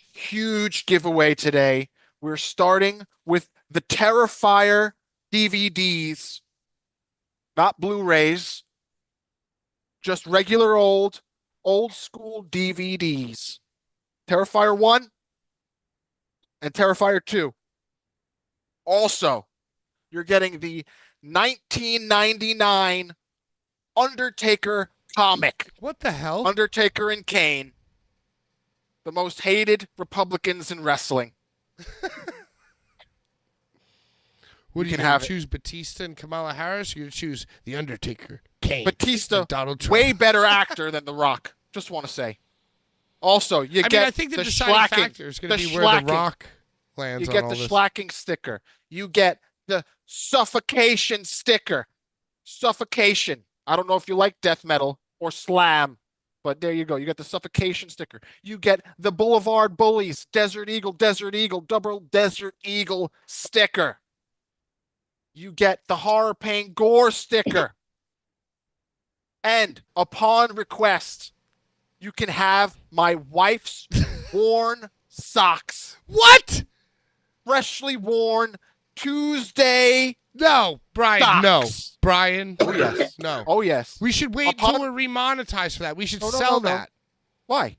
giveaway today. We're starting with the Terrifier DVDs, not Blu-rays, just regular old school DVDs. Terrifier 1 and Terrifier 2. Also, you're getting the 1999 Undertaker comic. What the hell? Undertaker and Kane, the most hated Republicans in wrestling. What You are you can going have to it. choose, Batista and Kamala Harris? Or you're going to choose The Undertaker, Kane, Batista, and Donald Trump? way better actor than The Rock. Just want to say. Also, you I get mean, I think the the deciding schlacking. factor is going to the be where The schlacking. Rock lands You on get all the this. schlacking sticker. You get the suffocation sticker. Suffocation. I don't know if you like death metal or slam, but there you go. You get the suffocation sticker. You get the Blvd Bullies, Desert Eagle, double Desert Eagle sticker. You get the Horror Pain Gore sticker. And upon request, you can have my wife's worn socks. What? Freshly worn Tuesday No, Brian, socks. no. Brian, Oh, yes. no. Oh, yes. We should wait Upon- till we're remonetized for that. We should No, no, sell no, no. that. Why?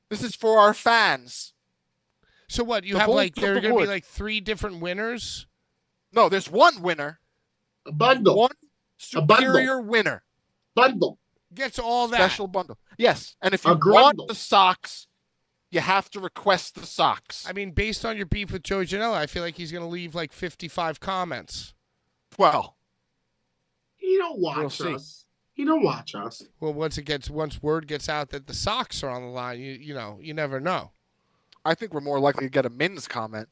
This is for our fans. So what? You The have Bulls like, of there are the going to be Wood. like 3 different winners? No, there's one winner. A bundle. One bundle. superior winner. Bundle. Gets all that. Special bundle. Yes. And if A you want grundle. the socks, you have to request the socks. I mean, based on your beef with Joey Janela, I feel like he's going to leave like 55 comments. Well, He don't We'll watch see. us. He don't watch us. Well, once word gets out that the socks are on the line, you never know. I think we're more likely to get a Min's comment.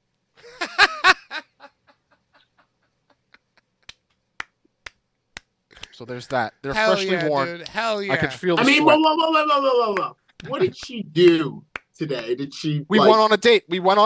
So there's that. They're Hell freshly yeah, worn. dude. Hell yeah. I could feel the I mean, sweat. whoa. What did she do today? Did she? We went on a date. We went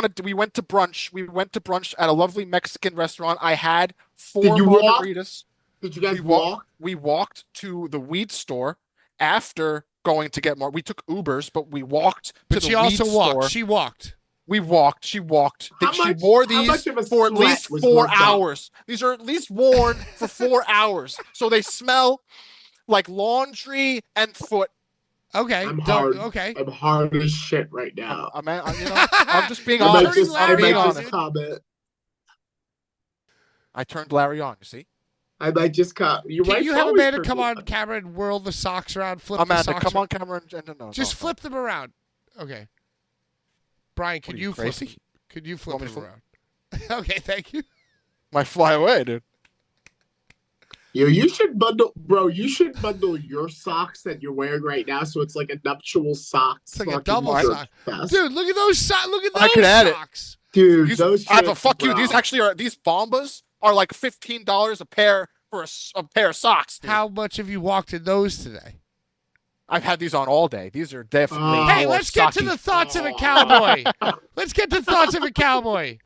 to brunch. We went to brunch at a lovely Mexican restaurant. I had 4 Did you walk? margaritas. Did you guys We walk? We walked to the weed store after going to get more. We took Ubers, but we walked But to the she weed also walked. store. She walked. We walked. She walked. How She wore how these much of a for at sweat least was 4 worked up? hours. These are at least worn for 4 hours, so they smell like laundry and foot. Okay. I'm hard. Okay. I'm hard as shit right now. I'm just being I might honest. just, I I'm being might just honest. comment. I turned Larry on. You see, I might just comment. You're Can right. you it's have always Amanda pretty come on good. camera and whirl the socks around, flip the Amanda, socks come around? on camera and no. Just flip them around. Okay. Brian, What could are you you, flip crazy? them? Could you flip Want me them to around? Okay, thank you. Might fly away, dude. Yo, you should bundle, bro. You should bundle your socks that you're wearing right now, so it's like a nuptial socks. It's like a fucking double shirt sock. fest. Dude, look at those socks. Look at those I could add it. socks. Dude, These, those. I have a shirts, fuck you. bro. These actually are. These Bombas are like $15 a pair for a pair of socks. Dude. How much have you walked in those today? I've had these on all day. These are definitely. Oh. Hey, more let's get to socky. the thoughts of a cowboy. Let's get to thoughts of a cowboy.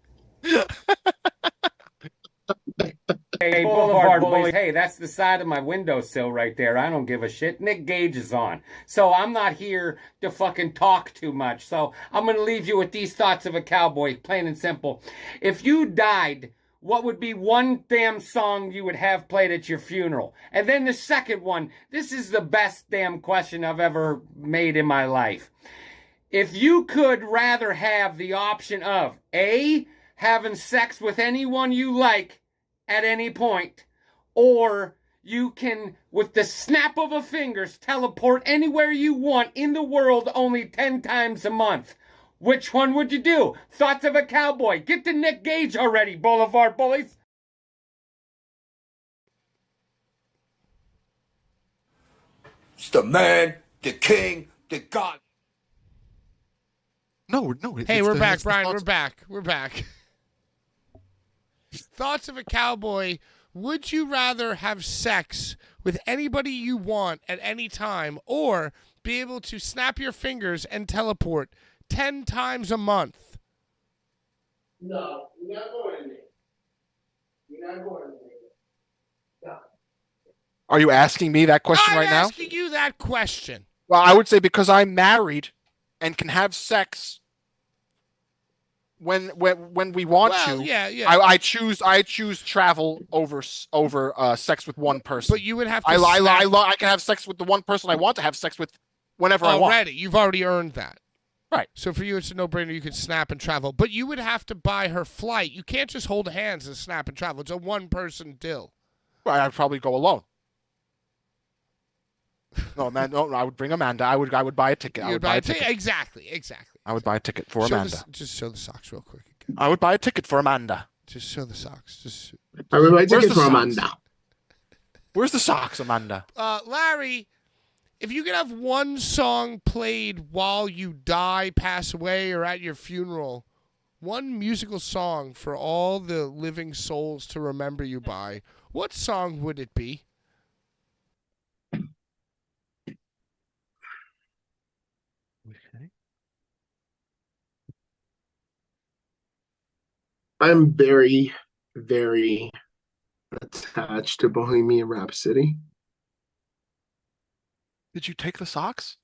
Hey, Blvd Bullies. Hey, that's the side of my windowsill right there. I don't give a shit. Nick Gage is on. So I'm not here to fucking talk too much. So I'm going to leave you with these thoughts of a cowboy, plain and simple. If you died, what would be one damn song you would have played at your funeral? And then the second one, this is the best damn question I've ever made in my life. If you could rather have the option of A, having sex with anyone you like at any point, or you can, with the snap of a fingers, teleport anywhere you want in the world only 10 times a month. Which one would you do? Thoughts of a cowboy. Get to Nick Gage already, Blvd Bullies. It's the man, the king, the god. No. Hey, we're back, Brian. We're back. We're back. Thoughts of a cowboy. Would you rather have sex with anybody you want at any time, or be able to snap your fingers and teleport 10 times a month? No, you're not going to me. You're not going to me. No. Are you asking me that question right now? I'm asking you that question. Well, I would say because I'm married and can have sex when we want to. Yeah. I choose travel over sex with one person. But you would have to. I can have sex with the one person I want to have sex with whenever I want. Already, you've already earned that. Right. So for you, it's a no-brainer. You could snap and travel, but you would have to buy her flight. You can't just hold hands and snap and travel. It's a one-person deal. Well, I'd probably go alone. No, man, no, I would bring Amanda. I would buy a ticket. I would buy a ticket. Exactly. I would buy a ticket for Amanda. Just show the socks real quick. Again. I would buy a ticket for Amanda. Just show the socks. Just. I would like to Where's get the from socks? Amanda. Where's the socks, Amanda? Larry, if you could have one song played while you die, pass away, or at your funeral, one musical song for all the living souls to remember you by, what song would it be? Okay. I'm very, very attached to Bohemian Rhapsody. Did you take the socks?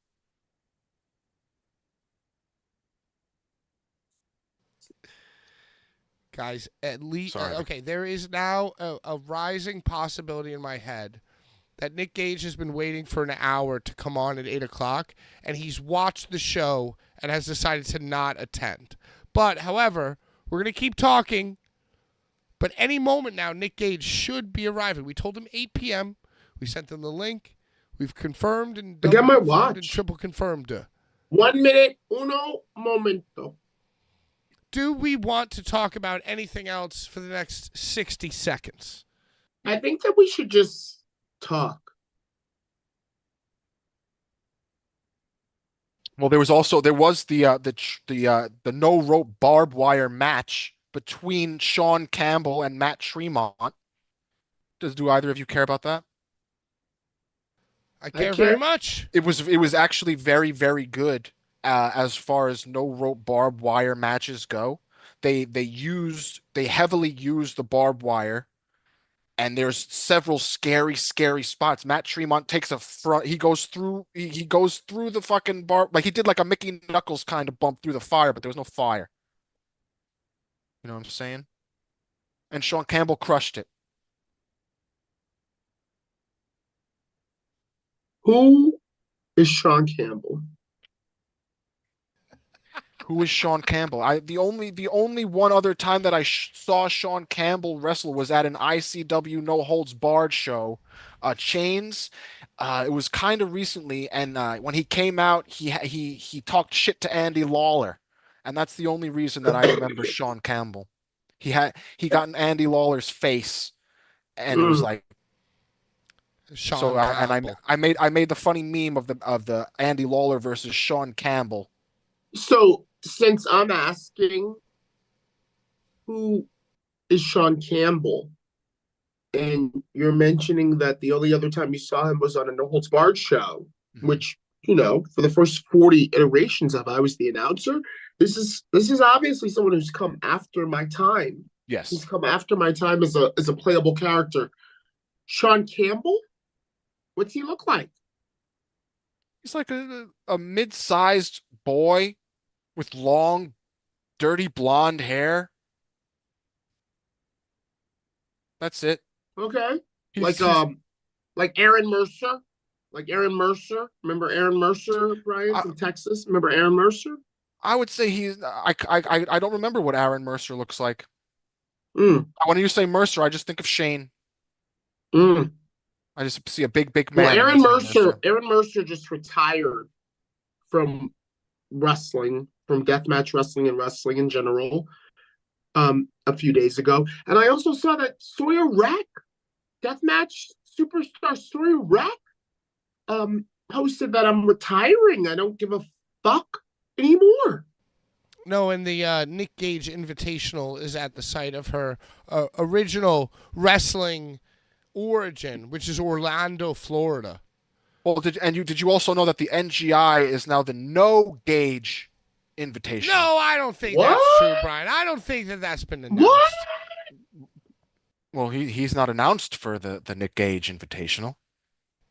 Guys, at least Sorry. okay. There is now a rising possibility in my head that Nick Gage has been waiting for an hour to come on at 8 o'clock, and he's watched the show and has decided to not attend. But, however, we're gonna keep talking. But any moment now, Nick Gage should be arriving. We told him 8 p.m. We sent him the link. We've confirmed and I got my double confirmed watch. and triple confirmed. 1 minute, uno momento. Do we want to talk about anything else for the next 60 seconds? I think that we should just talk. Well, there was the no rope barbed wire match between Sean Campbell and Matt Tremont. Do either of you care about that? I care care. very much. It was actually very, very good. as far as no rope barbed wire matches go. They heavily use the barbed wire, and there's several scary spots. Matt Tremont takes a front. He goes through. He goes through the fucking bar, like he did like a Mickey Knuckles kind of bump through the fire, but there was no fire. You know what I'm saying? And Sean Campbell crushed it. Who is Sean Campbell? Who is Sean Campbell? The only one other time that I saw Sean Campbell wrestle was at an ICW No Holds Barred show, Chains. It was kind of recently, and when he came out, he talked shit to Andy Lawler, and that's the only reason that I remember Sean Campbell. He got in Andy Lawler's face, and it was like. Sean So Campbell. I made the funny meme of the Andy Lawler versus Sean Campbell. So since I'm asking, who is Sean Campbell, and you're mentioning that the only other time you saw him was on a No Holds Barred show, which, you know, for the first 40 iterations of I was the announcer. This is obviously someone who's come after my time. Yes. He's come after my time as a playable character. Sean Campbell? What's he look like? He's like a mid-sized boy with long, dirty blonde hair. That's it. Okay. He's- Like Aaron Mercer? Like Aaron Mercer? Remember Aaron Mercer, Brian, from Texas? Remember Aaron Mercer? I would say I don't remember what Aaron Mercer looks like. Mm. When you say Mercer, I just think of Shane. Mm. I just see a big man. Well, Mercer. Aaron Mercer just retired from wrestling, from deathmatch wrestling and wrestling in general, a few days ago. And I also saw that Sawyer Wreck, deathmatch superstar Sawyer Wreck, posted that I'm retiring. I don't give a fuck anymore. No, and the Nick Gage Invitational is at the site of her original wrestling origin, which is Orlando, Florida. Well, did you also know that the NGI is now the No Gage Invitational? No, I don't think What? that's true, Brian. I don't think that's been announced. What? Well, he's not announced for the Nick Gage Invitational.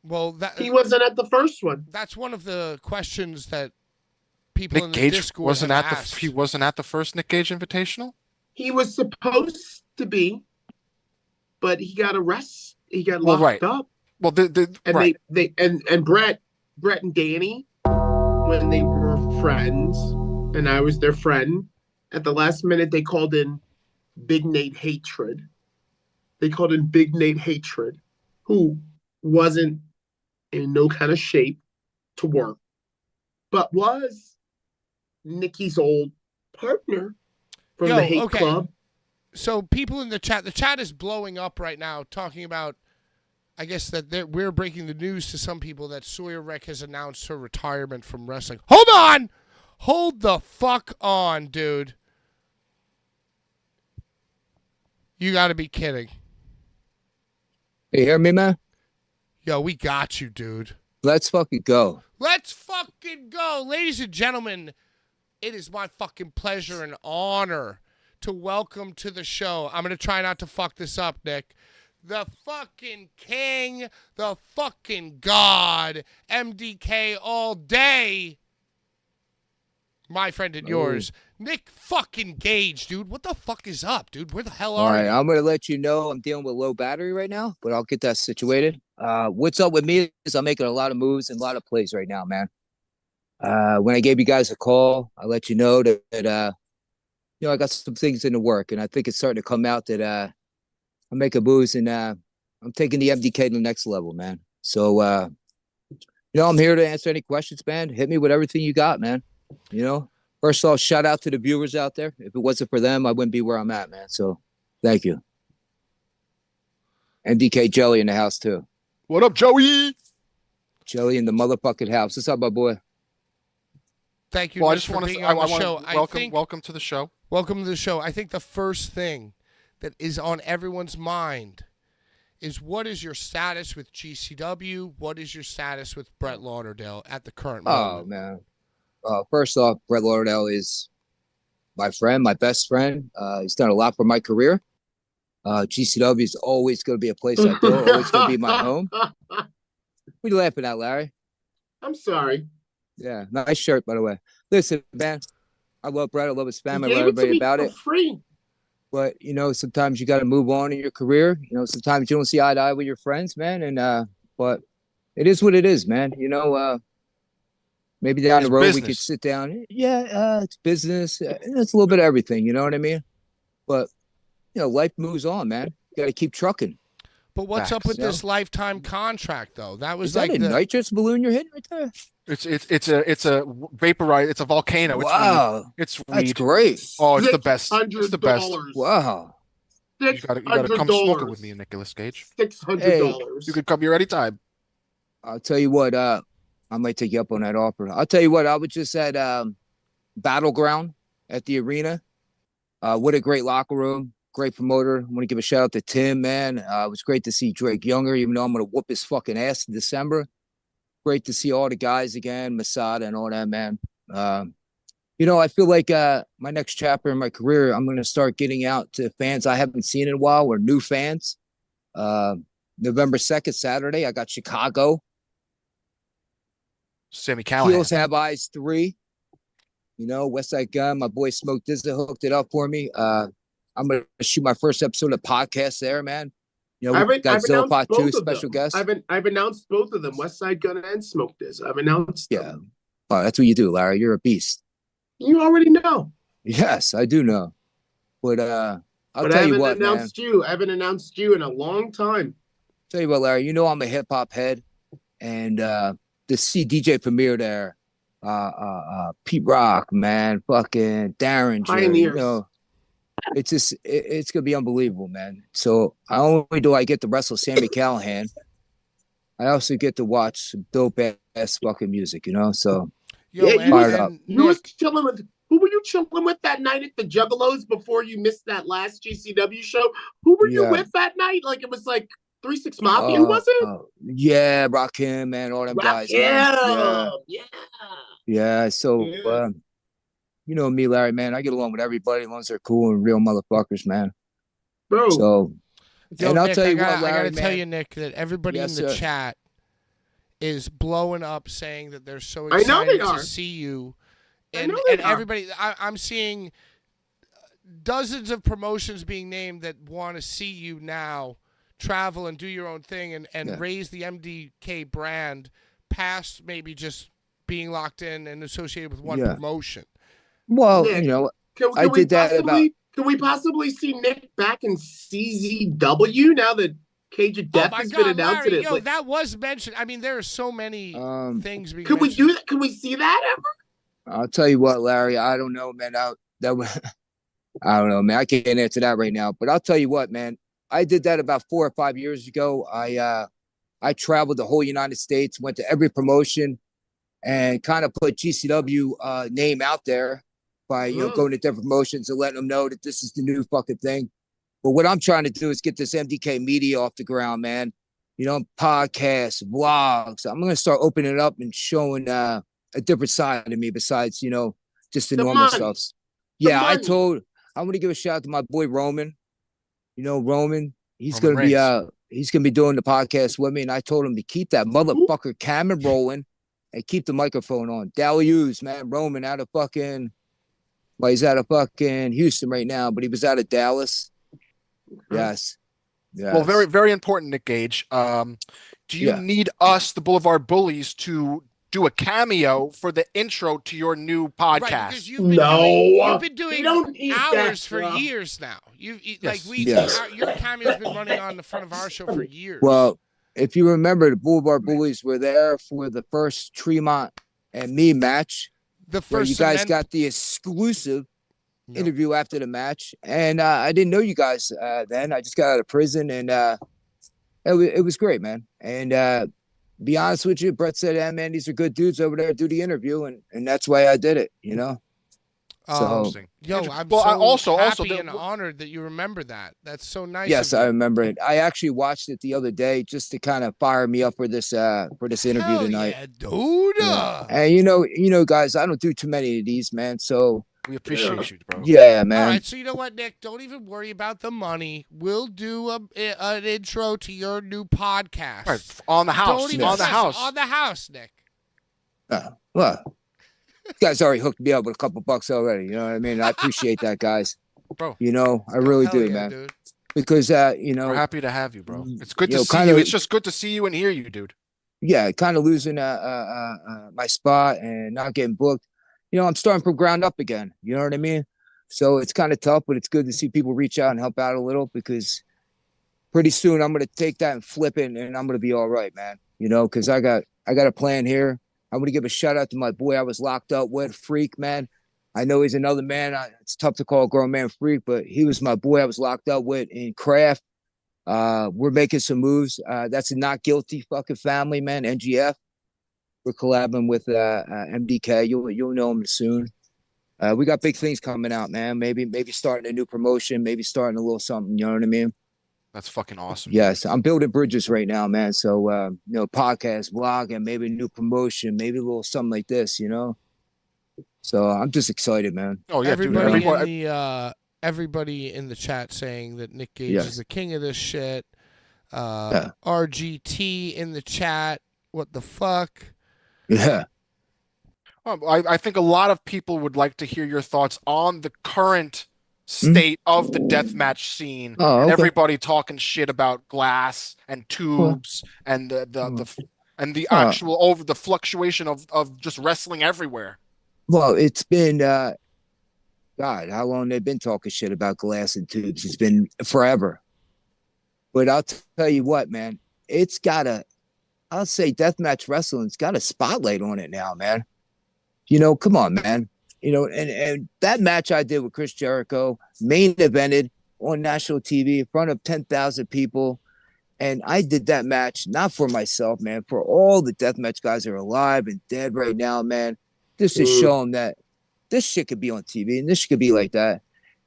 Well, He wasn't at the first one. that's one of the questions that people Nick in the Gage Discord wasn't have at asked. he wasn't at the first Nick Gage Invitational. He was supposed to be, but he got arrested. He got Well, locked right. up. Well, And right. and Brett and Danny, when they were friends, and I was their friend, at the last minute they called in Big Nate Hatred. They called in Big Nate Hatred, who wasn't in no kind of shape to work, but was Nikki's old partner from the Hate Club. So people in the chat is blowing up right now, talking about, I guess that we're breaking the news to some people that Sawyer Wreck has announced her retirement from wrestling. Hold on! Hold the fuck on, dude. You gotta be kidding. You hear me, man? Yo, we got you, dude. Let's fucking go. Let's fucking go. Ladies and gentlemen, it is my fucking pleasure and honor to welcome to the show. I'm going to try not to fuck this up, Nick. The fucking king, the fucking god, MDK all day. My friend and yours, Nick fucking Gage, dude. What the fuck is up, dude? Where the hell All are right, you? I'm going to let you know I'm dealing with low battery right now, but I'll get that situated. What's up with me is I'm making a lot of moves and a lot of plays right now, man. When I gave you guys a call, I let you know that you know, I got some things in the work, and I think it's starting to come out that I'm making moves, and I'm taking the MDK to the next level, man. So, you know, I'm here to answer any questions, man. Hit me with everything you got, man. You know, first of all, shout out to the viewers out there. If it wasn't for them, I wouldn't be where I'm at, man. So, thank you. MDK Jelly in the house, too. What up, Joey? Jelly in the motherfucking house. What's up, my boy? Thank you, Well, I Nick, just for want being to on the show. welcome to the show. Welcome to the show. I think the first thing that is on everyone's mind is, what is your status with GCW? What is your status with Brett Lauderdale at the current moment? Oh, man. First off, Brett Lauderdale is my friend, my best friend. He's done a lot for my career. GCW is always going to be a place I go, always going to be my home. What are you laughing at, Larry? I'm sorry. Yeah, nice shirt, by the way. Listen, man, I love Brett. I love his family. I You love gave it to everybody me about for it. free. But, sometimes you got to move on in your career. Sometimes you don't see eye to eye with your friends, man. But it is what it is, man. Maybe down It's the road we business. could sit down. Yeah, it's business. It's a little bit of everything. You know what I mean? But, life moves on, man. You got to keep trucking. But what's up with this lifetime contract, though? That was Is that a nitrous balloon you're hitting right there? It's a vaporize. It's a volcano. Wow. It's weed. That's great. Oh, it's the best. It's the best. $600. Wow. You gotta come smoke it with me, Nicolas Gage. $600. You can come here anytime. I'll tell you what, I might take you up on that offer. I'll tell you what, I was just at Battleground at the arena. What a great locker room. Great promoter. I want to give a shout out to Tim, man. It was great to see Drake Younger, even though I'm going to whoop his fucking ass in December. Great to see all the guys again, Masada and all that, man. I feel like my next chapter in my career, I'm going to start getting out to fans I haven't seen in a while or new fans. November 2nd, Saturday, I got Chicago. Sammy Callahan. Heels Have Eyes 3. West Side Gun, my boy Smoke Dizza hooked it up for me. I'm going to shoot my first episode of podcast there, man. We got Zilla Pot 2 special guests. I've announced both of them, West Side Gun and Smoke Diz. I've announced them. Oh, that's what you do, Larry. You're a beast. You already know. Yes, I do know. But I'll tell you what, man. I haven't announced you in a long time. Tell you what, Larry, I'm a hip hop head. And to see DJ Premier there, Pete Rock, man, fucking Darren, Pioneers. It's gonna be unbelievable, man. So not only do I get to wrestle Sammy Callahan, I also get to watch some dope ass fucking music, So Yo, yeah, you was chilling with. Who were you chilling with that night at the Juggalos before you missed that last GCW show? Who were you with that night? Like it was like 3-6 Mafia. Who was it? Yeah, Rakim, man, all them guys. Man. Yeah. So. Me, Larry, man, I get along with everybody as long as they're cool and real motherfuckers, man. Bro. So, and I'll Nick, tell you what, Larry, I gotta man. tell you, Nick, that everybody in the chat is blowing up saying that they're so I know they excited are. to see you. I And know they are. everybody, I'm seeing dozens of promotions being named that want to see you now travel and do your own thing and raise the MDK brand past maybe just being locked in and associated with one promotion. Well, Nick, I did that about. Can we possibly see Nick back in CZW now that Cage of Death has been announced? Larry, that was mentioned. I mean, there are so many things being Could we mentioned. do that? Can we see that ever? I'll tell you what, Larry. I don't know, man. I don't know, man. I can't answer that right now. But I'll tell you what, man. I did that about 4 or 5 years ago. I traveled the whole United States, went to every promotion, and kind of put GCW name out there by going to different promotions and letting them know that this is the new fucking thing. But what I'm trying to do is get this MDK media off the ground, man. Podcasts, vlogs. I'm gonna start opening it up and showing a different side of me besides just the normal stuff. Yeah, I'm gonna give a shout out to my boy Roman. Roman. He's gonna be doing the podcast with me, and I told him to keep that motherfucker camera rolling and keep the microphone on. Dallius, man, Roman out of fucking. Well, he's out of fucking Houston right now, but he was out of Dallas. Yes. Well, very, very important, Nick Gage. Do you need us, the Blvd Bullies, to do a cameo for the intro to your new podcast? Right, because you've been doing hours for years now. Your cameo's been running on the front of our show for years. Well, if you remember, the Blvd Bullies were there for the first Tremont and me match. Where you guys got the exclusive interview after the match, and I didn't know you guys then. I just got out of prison, and it was great, man. And be honest with you, Brett said, man, these are good dudes over there. Do the interview, and that's why I did it. So Yo, I'm Well, so happy the- and honored that you remember that. That's so nice. yes, of I you. remember it. I actually watched it the other day just to kind of fire me up for this interview Hell tonight. yeah, dude. Yeah. And guys, I don't do too many of these, man. So we appreciate you, bro. yeah, man. All right, so you know what, Nick? Don't even worry about the money. We'll do an intro to your new podcast. Right, on the house. Don't even On the stress- house. On the house, Nick. Well, you guys already hooked me up with a couple bucks already. You know what I mean? I appreciate that, guys. Bro. You know, I really Hell do, yeah, man. dude. Because We're happy to have you, bro. It's good to see kinda, you. It's just good to see you and hear you, dude. Yeah, kind of losing my spot and not getting booked. You know, I'm starting from ground up again. You know what I mean? So it's kind of tough, but it's good to see people reach out and help out a little because pretty soon I'm gonna take that and flip it, and I'm gonna be all right, man. You know, because I got a plan here. I'm gonna give a shout out to my boy I was locked up with, Freak, man. I know he's another man. It's tough to call a grown man Freak, but he was my boy I was locked up with in Craft. We're making some moves. That's a Not Guilty fucking family, man. NGF. We're collabing with MDK. You'll know him soon. We got big things coming out, man. Maybe starting a new promotion, maybe starting a little something. You know what I mean? That's fucking awesome. Yes, I'm building bridges right now, man. So podcast, vlog, and maybe a new promotion, maybe a little something like this, you know. So I'm just excited, man. Oh yeah, Everybody in the chat saying that Nick Gage Yes. is the king of this shit. RGT in the chat. What the fuck? Yeah. I think a lot of people would like to hear your thoughts on the current state of the deathmatch scene. Oh, And okay. everybody talking shit about glass and tubes and the actual over the fluctuation of just wrestling everywhere. Well, it's been God, how long they've been talking shit about glass and tubes? It's been forever. But I'll tell you what, man, I'll say deathmatch wrestling's got a spotlight on it now, man. You know, come on, man. You know, and that match I did with Chris Jericho, main evented on national TV in front of 10,000 people. And I did that match not for myself, man, for all the deathmatch guys that are alive and dead right now, man. Just to show them that this shit could be on TV and this shit could be like that.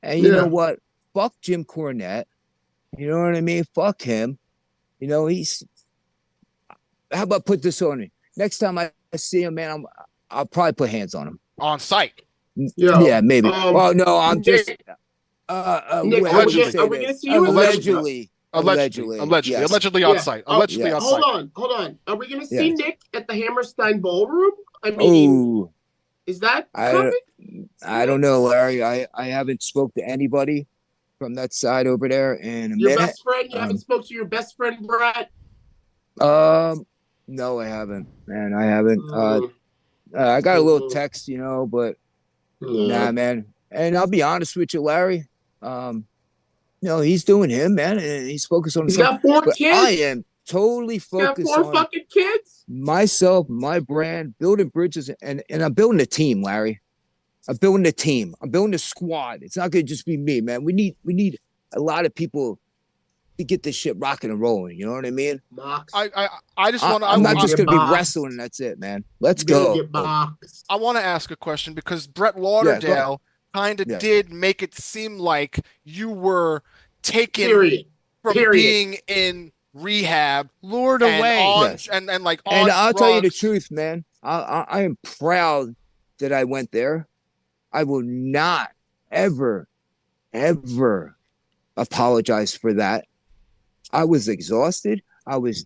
And you know what? Fuck Jim Cornette. You know what I mean? Fuck him. You know, how about put this on me? Next time I see him, man, I'll probably put hands on him. On site. Yeah, maybe. Oh no, I'm just Nick, are we gonna see you? Allegedly. Allegedly Yes. on site. Allegedly on site. Hold on. Are we gonna see Nick at the Hammerstein Ballroom? I mean, is that coming? I don't know, Larry. I haven't spoke to anybody from that side over there in a Your minute. best friend? You haven't spoke to your best friend, Brett? No, I haven't, man. I haven't. I got a little text, you know, but nah, man. And I'll be honest with you, Larry. He's doing him, man, and he's focused on He's himself. got 4 But kids. I am totally focused got 4 on fucking kids. myself, my brand, building bridges, and I'm building a team, Larry. I'm building a team. I'm building a squad. It's not gonna just be me, man. We need a lot of people to get this shit rocking and rolling. You know what I mean? Mox. I just want to. I'm not just get gonna be boxed. wrestling and that's it, man. Let's You're gonna go. get boxed. I want to ask a question because Brett Lauderdale kind of did make it seem like you were taken Period. from being in rehab, lured and away. on, and like on And I'll tell you the drugs. truth, man. I am proud that I went there. I will not ever apologize for that. I was exhausted. I was,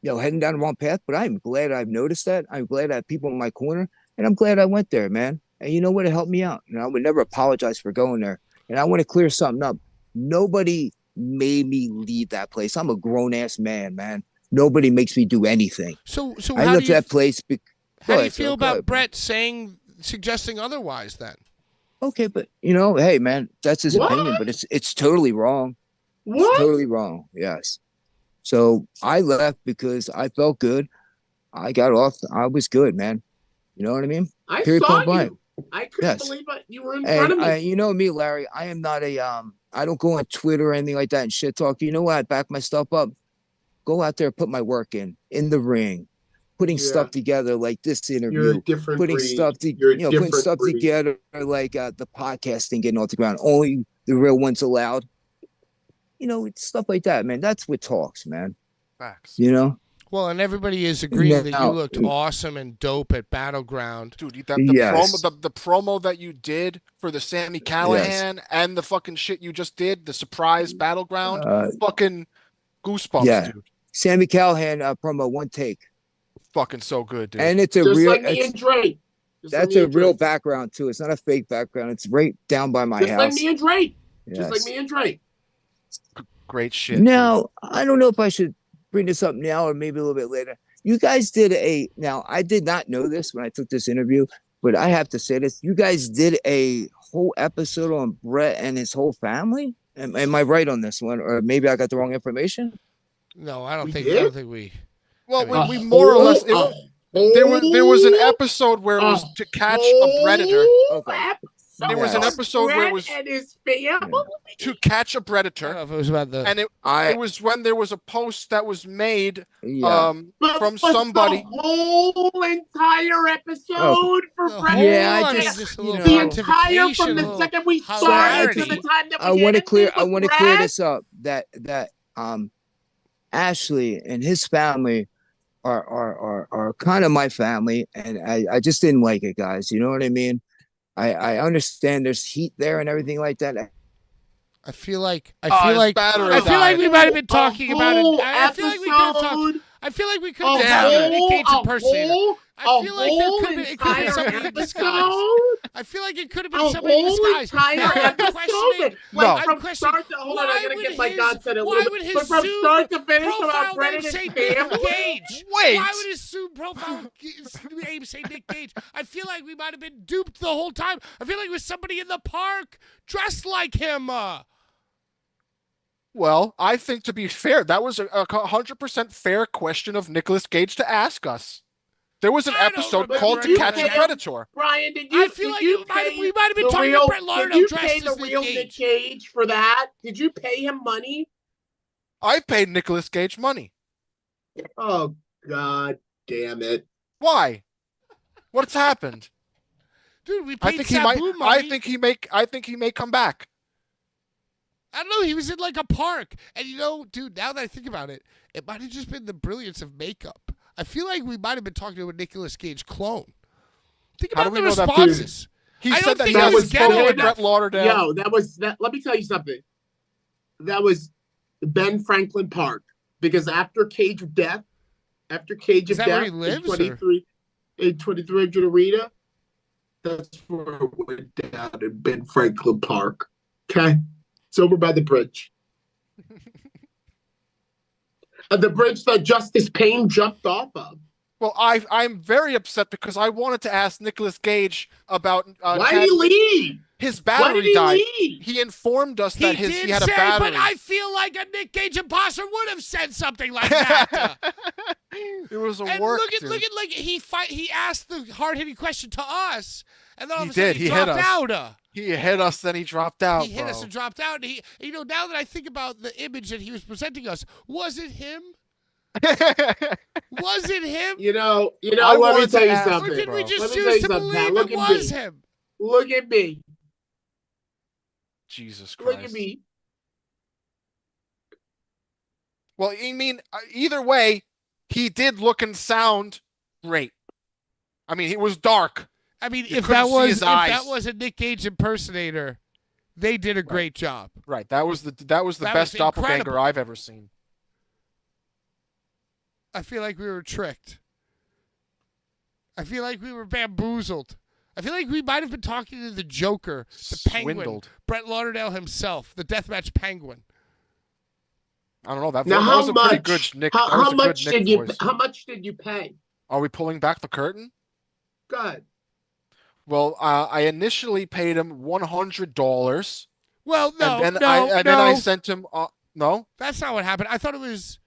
heading down the wrong path, but I'm glad I've noticed that. I'm glad I have people in my corner, and I'm glad I went there, man. And you know what? It helped me out. I would never apologize for going there. And I want to clear something up. Nobody made me leave that place. I'm a grown ass man, man. Nobody makes me do anything. So I how left do you that place. how do you feel about Brett suggesting otherwise then? Okay, but hey, man, that's his opinion, but it's totally wrong. What? It's totally wrong. Yes. So I left because I felt good. I got off. I was good, man. You know what I mean? I Period, saw point blank. you. I couldn't Yes. believe it. You were in front of me. And you know me, Larry. I am not I don't go on Twitter or anything like that and shit talk. You know what? I back my stuff up. Go out there, put my work in the ring. putting Yeah. stuff together like this You're a interview, different putting breed. stuff You're a putting different stuff breed. together like the podcasting getting off the ground. Only the real ones allowed. It's stuff like that, man. That's what talks, man. Facts. Well, and everybody is agreeing that you Now- looked awesome and dope at Battleground. Dude, the Yes. promo that you did for the Sammy Callahan and the fucking shit you just did, the surprise Battleground, fucking goosebumps, Yeah. dude. Sammy Callahan promo, one take, Fucking so good, dude. and it's a Just real. like me and Drake. Just like That's me a and real Drake. background too. It's not a fake background. It's right down by my Just house. like me and Drake. Yes. Just like me and Drake. Great shit. dude. Now, I don't know if I should bring this up now or maybe a little bit later. You guys did now I did not know this when I took this interview, but I have to say this. You guys did a whole episode on Brett and his whole family. Am I right on this one? Or maybe I got the wrong information? No, I don't We think. did? I don't think we. Well, I mean, we more or less. There was an episode where it was to catch a predator. Okay. There was an episode where it was and his family. to catch a I don't predator, know if it was about the. and it was when there was a post that was made Yeah. from somebody. The whole entire episode for The Brandon. Yeah, I whole- just- just a you little know. The entire pontification, from a the little second we started hilarity. to the time that we I want to ended clear. with I want to Brad. clear this up. That Ashley and his family are kind of my family, and I just didn't like it, guys. You know what I mean? I understand there's heat there and everything like that. I feel like. his I feel like battery we might have been talking about it. whole I feel like we could have talked. episode, I feel like we could a have talked about Nick whole, Cage impersonator. I feel like there whole could have it could have been entire somebody in disguise. episode. I feel like it could have A been somebody in whole disguise. entire Now, I'm episode. questioning. No. Like I'm from questioning. start to hold on, why I gotta would get my his- godson a why little would bit. his But from Zoom start to finish profile about name Brennan say and Nick family. Gage? Wait. Why would his Zoom profile name say Nick Gage? I feel like we might have been duped the whole time. I feel like it was somebody in the park dressed like him. Well, I think to be fair, that was a 100% fair question of Nicolas Cage to ask us. There was an I don't episode remember called To you Catch a pay- Predator. Brian, did you? I feel did like you we might have been the talking real, to Brett Did Lauderdale you dressed pay as the Nick real Nick Cage. Cage for that? Did you pay him money? I paid Nicolas Cage money. Oh God damn it! Why? What's happened? Dude, we I paid think he might. Sabu money. I think he may come back. I don't know. He was in like a park. And dude, now that I think about it, it might have just been the brilliance of makeup. I feel like we might have been talking to a Nicolas Cage clone. Think How about do we the know that? responses. He I said don't that think he that was was spoken ghetto with enough. Brett Lauderdale. Yo, that was that. Let me tell you something. That was Ben Franklin Park because after Cage of Death, Is that where he lives, or- in 2300 Arena, that's where it went down in Ben Franklin Park. Okay, it's over by the bridge. The bridge that Justice Payne jumped off of. Well, I'm very upset because I wanted to ask Nicolas Cage about Why did he leave? his Why battery did he died. leave? He informed us that did he had a say, battery. but I feel like a Nick Cage imposter would have said something like that. It was a And work. look at dude. like he asked the hard hitting question to us, and then all He of a sudden did. he He hit dropped us. out. He hit us, then he dropped out. He hit us bro. and dropped out. And now that I think about the image that he was presenting us, was it him? Was it him? You know. I Let me wanted to tell you ask- Or something. did we bro. just Let me tell choose you to something, believe Look it at was me. him? Look at me. Jesus Look Christ. at me. Well, I mean, either way, he did look and sound great. I mean, it was dark. I mean, You if couldn't that see was his eyes. a Nick Cage impersonator, they did a great job. Right. That was the That best was doppelganger incredible. I've ever seen. I feel like we were tricked. I feel like we were bamboozled. I feel like we might have been talking to the Joker, the Penguin, Swindled. Brett Lauderdale himself, the Deathmatch Penguin. I don't know. That, Now, that how was a pretty much? good Nick. How, that was how a much good Nick did you? voice. How much did you pay? Are we pulling back the curtain? Good. Well, I initially paid him $100. Well, no, and then no, then no. I sent him. No, That's not what happened. I thought it was.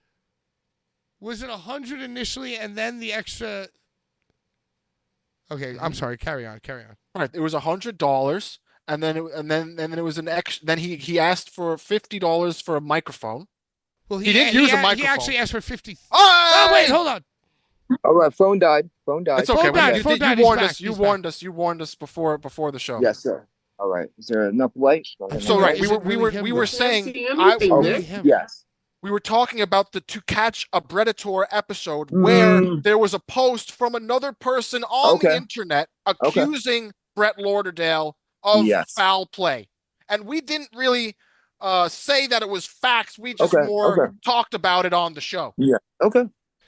Was it 100 initially and then the extra? Okay, I'm sorry. Carry on. right. It was $100, and then it was an extra. Then he asked for $50 for a microphone. Well, He didn't use a He microphone. actually asked for 50. Oh, Oh wait, hold on. All right, phone died. Phone died. It's okay. Phone died, You, phone you died, he's warned back, us. You he's warned us. You warned us before the show. Yes, sir. All right. Is there enough light? So Is right, it really him, we were though? saying Can't see anything, Oh, Nick. him. yes. we were talking about the To Catch a Predator episode where there was a post from another person on the Okay. internet Okay. accusing Brett Lauderdale of Yes. foul play, and we didn't really say that it was facts. We just Okay. more Okay. talked about it on the show. Yeah. Okay.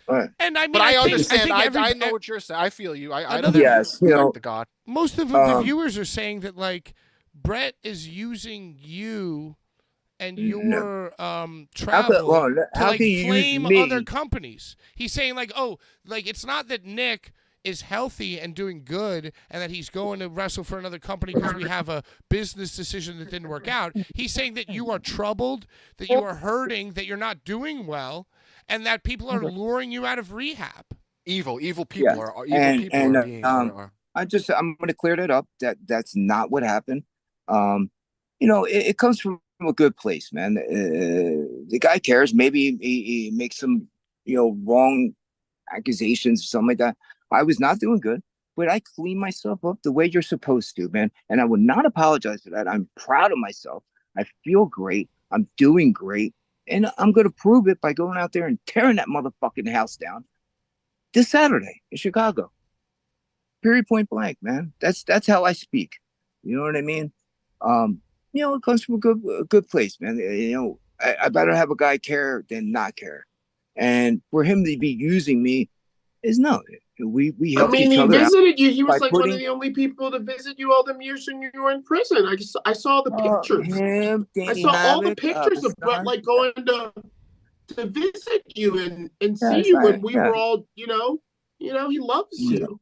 All right. And I mean, But I think, understand. I think I know what you're saying. I feel you. I don't Another- Yes. You know, the God. most of the viewers are saying that like Brett is using you and your travel to how like can you flame use me? other companies. He's saying like, oh, like it's not that Nick is healthy and doing good and that he's going to wrestle for another company because we have a business decision that didn't work out. He's saying that you are troubled, that you are hurting, that you're not doing well, and that people are luring you out of rehab. Evil people Yes. are And- evil people and, are being. Are- I'm going to clear that up. That's not what happened. You know, it comes from a good place, man. The guy cares. Maybe he makes some, you know, wrong accusations or something like that. I was not doing good, but I cleaned myself up the way you're supposed to, man. And I will not apologize for that. I'm proud of myself. I feel great. I'm doing great. And I'm going to prove it by going out there and tearing that motherfucking house down this Saturday in Chicago. Period, point blank, man. That's how I speak. You know what I mean? You know, it comes from a good place, man. You know, I better have a guy care than not care. And for him to be using me is no. We I helped mean, each he other out. visited you. He was by like one of putting- the only people to visit you all them years when you were in prison. I saw the pictures. Him, I Danny saw all the Havoc, pictures of Brett Hassan. like going to visit you and see Yes, you when we yeah. were all, you know, he loves you.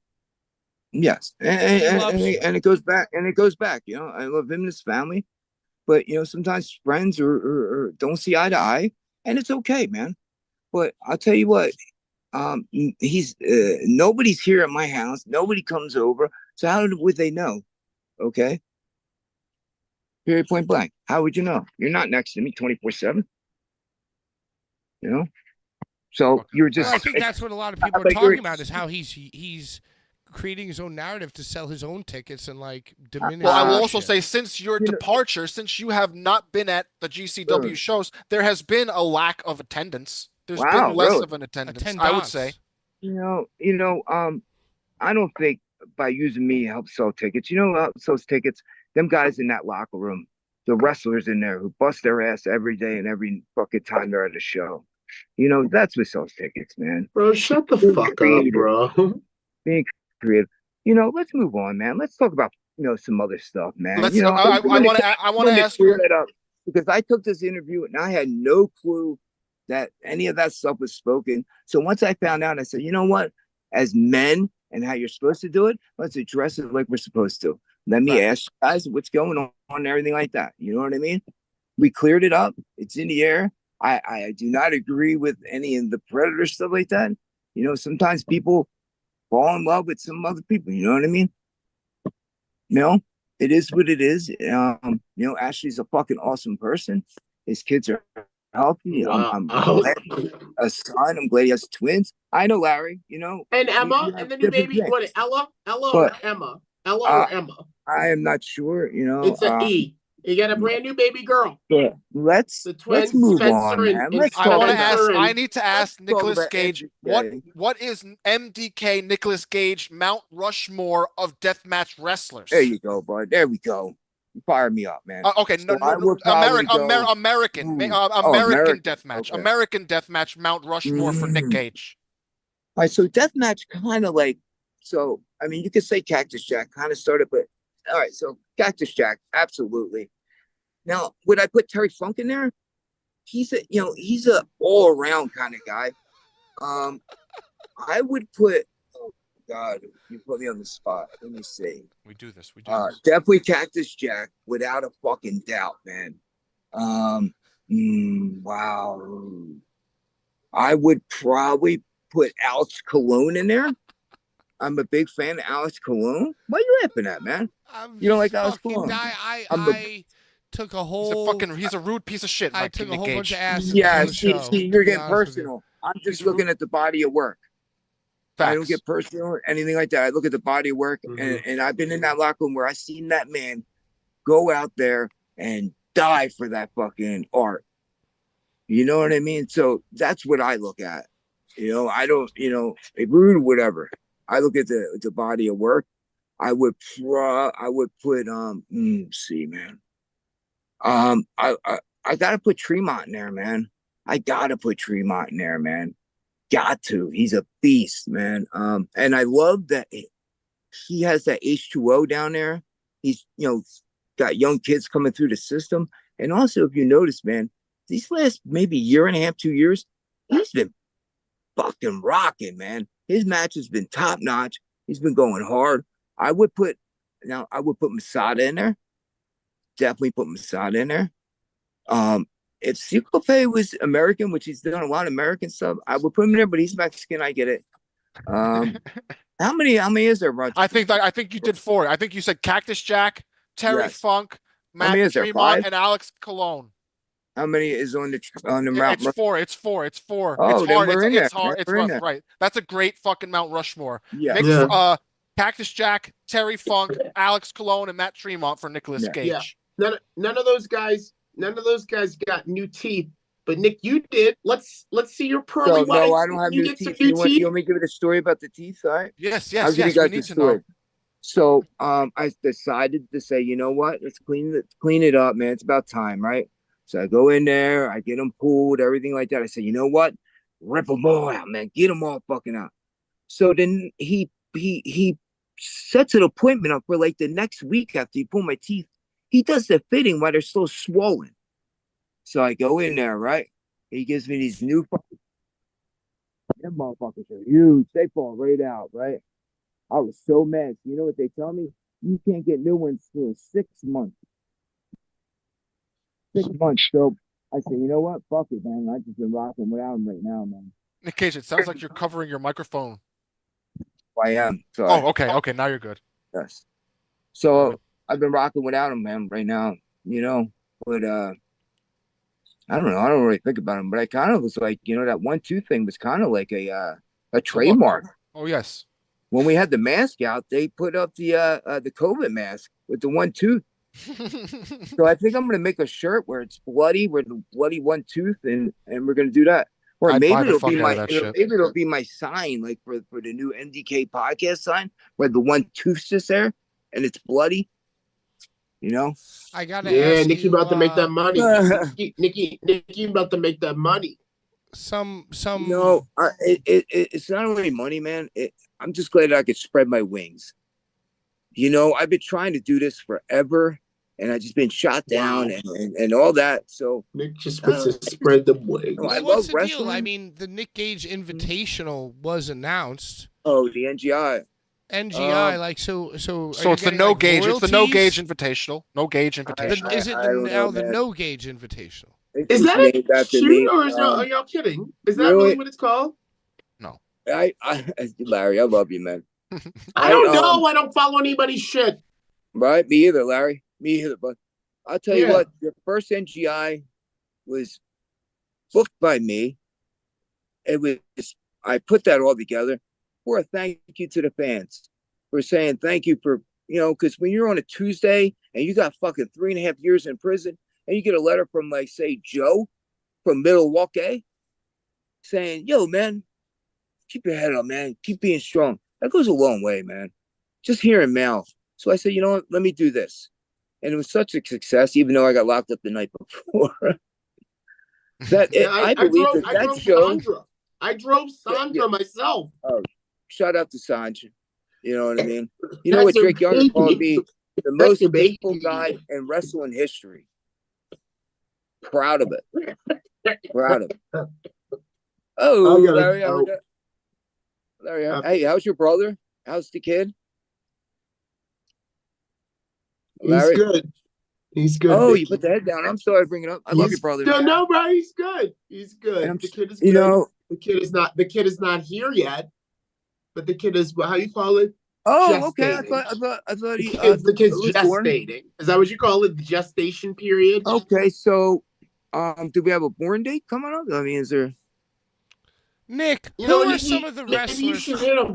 Yes, and it goes back, You know, I love him and his family, but you know, sometimes friends or don't see eye to eye, and it's okay, man. But I'll tell you what, he's nobody's here at my house. Nobody comes over, so how would they know? Okay, period, point blank. How would you know? You're not next to me 24/7. You know, so you're just. Well, I think that's what a lot of people are But talking about is how he's creating his own narrative to sell his own tickets and like diminish. Well, I will that also shit. say, since your You know- departure, since you have not been at the GCW shows, there has been a lack of attendance. There's Wow, been less really? of an attendance, Attendance. I would say. I don't think by using me helps sell tickets. You know who helps sells tickets? Them guys in that locker room, the wrestlers in there who bust their ass every day and every fucking time they're at a show. You know, that's what sells tickets, man. Bro, shut the Being fuck up, creative. bro. Being creative. You know, let's move on, man. Let's talk about, you know, some other stuff, man. Let's. You know, I want to ask clear you. that up because I took this interview and I had no clue that any of that stuff was spoken. So once I found out, I said, you know what? As men and how you're supposed to do it, let's address it like we're supposed to. Let me ask you guys what's going on and everything like that. You know what I mean? We cleared it up. It's in the air. I do not agree with any of the predator stuff like that. You know, sometimes people fall in love with some other people. You know what I mean? You know, it is what it is. You know, Ashley's a fucking awesome person. His kids are healthy. I'm glad a son. I'm glad he has twins. I know Larry. You know, And Emma, you have and the new different baby, what, things. Ella or But, Emma? Ella or Emma? I am not sure. You know, It's an E. You got a brand new baby girl. but let's The twins, move Spencer on, man. and Let's I talk want to about ask. and- I need to ask let's talk Nicolas about Gage. MDK. What is MDK Nicolas Gage Mount Rushmore of deathmatch wrestlers? There you go, bud. There we go. You fire me up, man. Okay, So I would probably American, go- American, Ooh. American American. deathmatch, Okay. American deathmatch, Mount Rushmore for Nick Mm. Gage. All right, so deathmatch kind of like, so I mean, you could say Cactus Jack kind of started, but all right, so Cactus Jack, absolutely. Now, would I put Terry Funk in there? He's a all around kind of guy. I would put. Oh God, you put me on the spot. Let me see. We do this. We do Definitely Cactus Jack, without a fucking doubt, man. Wow. I would probably put Alex Cologne in there. I'm a big fan of Alex Cologne. Why you laughing at, man? You don't like Alex fucking Cologne? I took a whole. He's a rude piece of shit. I Mike took a Nick whole bunch Gage. of acid. Yeah, before the show, see, to you're be getting honest with you. personal. I'm just looking at the body of work. I don't Facts. get personal or anything like that. I look at the body of work, Mhm. and I've been in that locker room where I seen that man go out there and die for that fucking art. You know what I mean? So that's what I look at. I don't, rude or whatever. I look at the body of work. I would put see, man. I gotta put Tremont in there, man. I gotta put Tremont in there, man. Got to. He's a beast, man. And I love that he has that H2O down there. He's, got young kids coming through the system. And also, if you notice, man, these last maybe year and a half, 2 years, he's been fucking rocking, man. His match has been top notch. He's been going hard. I would put Masada in there. Definitely put Masada in there. If Ciclope was American, which he's done a lot of American stuff, I would put him in there, but he's Mexican. I get it. How many is there, Roger? I think you did 4. I think you said Cactus Jack, Terry Yes. Funk, How many Matt is there, Tremont, 5? and Alex Cologne. How many is on the Mount? It's 4. It's 4. It's 4. Oh, It's then hard. we're in there, It's hard. man. It's We're in rough. there. Right. That's a great fucking Mount Rushmore. Yeah. Nick, Yeah. Cactus Jack, Terry Funk, Alex Cologne, and Matt Tremont for Nicolas Yeah. Gage. Yeah. None of those guys got new teeth. But Nick, you did. Let's see your pearly So, whites. no, I don't have you new get some teeth. new You want teeth? me to give it a story about the teeth? All right. Yes. I'll give you We guys need the to story. know. So I decided to say, you know what? Let's clean it up, man. It's about time, right? So I go in there, I get them pulled, everything like that. I say, you know what? Rip them all out, man. Get them all fucking out. So then he sets an appointment up for like the next week after he pulled my teeth. He does the fitting while they're still swollen. So I go in there, right? He gives me these new fucking. Them motherfuckers are huge. They fall right out, right? I was so mad. You know what they tell me? You can't get new ones for 6 months. 6 months. So I said, you know what? Fuck it, man. I just been rocking without them right now, man. Nick Cage, it sounds like you're covering your microphone. I am. Sorry. Oh, okay. Okay. Now you're good. Yes. So I've been rocking without them, man, right now. But I don't know. I don't really think about them, but I kind of was like, that 1-2 thing was kind of like a trademark. Oh, yes. When we had the mask out, they put up the COVID mask with the 1 tooth. So I think I'm gonna make a shirt where it's bloody, where the bloody 1 tooth, and we're gonna do that. Or I'd maybe buy the it'll fuck be out of that shit. maybe it'll be my sign, like for the new MDK podcast sign, where the 1 tooth's just there and it's bloody. I gotta Yeah, ask Nicky you, about to make that money. Uh, Nicky about to make that money. some it's not only money, man. I'm just glad I could spread my wings. I've been trying to do this forever, and I've just been shot down and all that. So Nick just wants to spread the wings. I Well, love what's the deal? wrestling. I mean, the Nick Gage Invitational was announced. Oh, the NGI. NGI, like so. So are you it's the getting, no like, gauge. It's the no royalties? gauge invitational. No gauge invitational. Is it I don't know, the man. no Gage Invitational? It's Is just that a named after shoot, me. or are y'all kidding? Is that really what it's called? Larry, I love you, man. I don't know. I don't follow anybody's shit. Right? Me either, Larry. Me either. But I'll tell you Yeah. what, the first NGI was booked by me. It was, I put that all together for a thank you to the fans for saying thank you for, because when you're on a Tuesday and you got fucking 3.5 years in prison and you get a letter from, like, say, Joe from Milwaukee saying, yo, man, keep your head up, man. Keep being strong. That goes a long way, man. Just hearing mail. So I said, you know what? Let me do this. And it was such a success, even though I got locked up the night before. I believe that show. Sandra. I drove Sandra myself. Oh, shout out to Sandra. You know what I mean? You know what Drake Younger called me? The most difficult guy in wrestling history. Proud of it. Proud of it. Oh, Larry, hey, how's your brother? How's the kid? Larry? He's good. He's good. Oh, Nicky. you put the head down. I'm sorry to bring it up. I love your brother. No, man. no, bro, he's good. He's good. And The kid is good. You know, the kid is not here yet, but the kid is, how you call it? oh, okay. Gestating. I thought he The kid's was born. gestating. Is that what you call it? The gestation period? Okay, so do we have a born date coming up? I mean, is there? Nick, You who know, are some of the maybe you wrestlers? should hit him.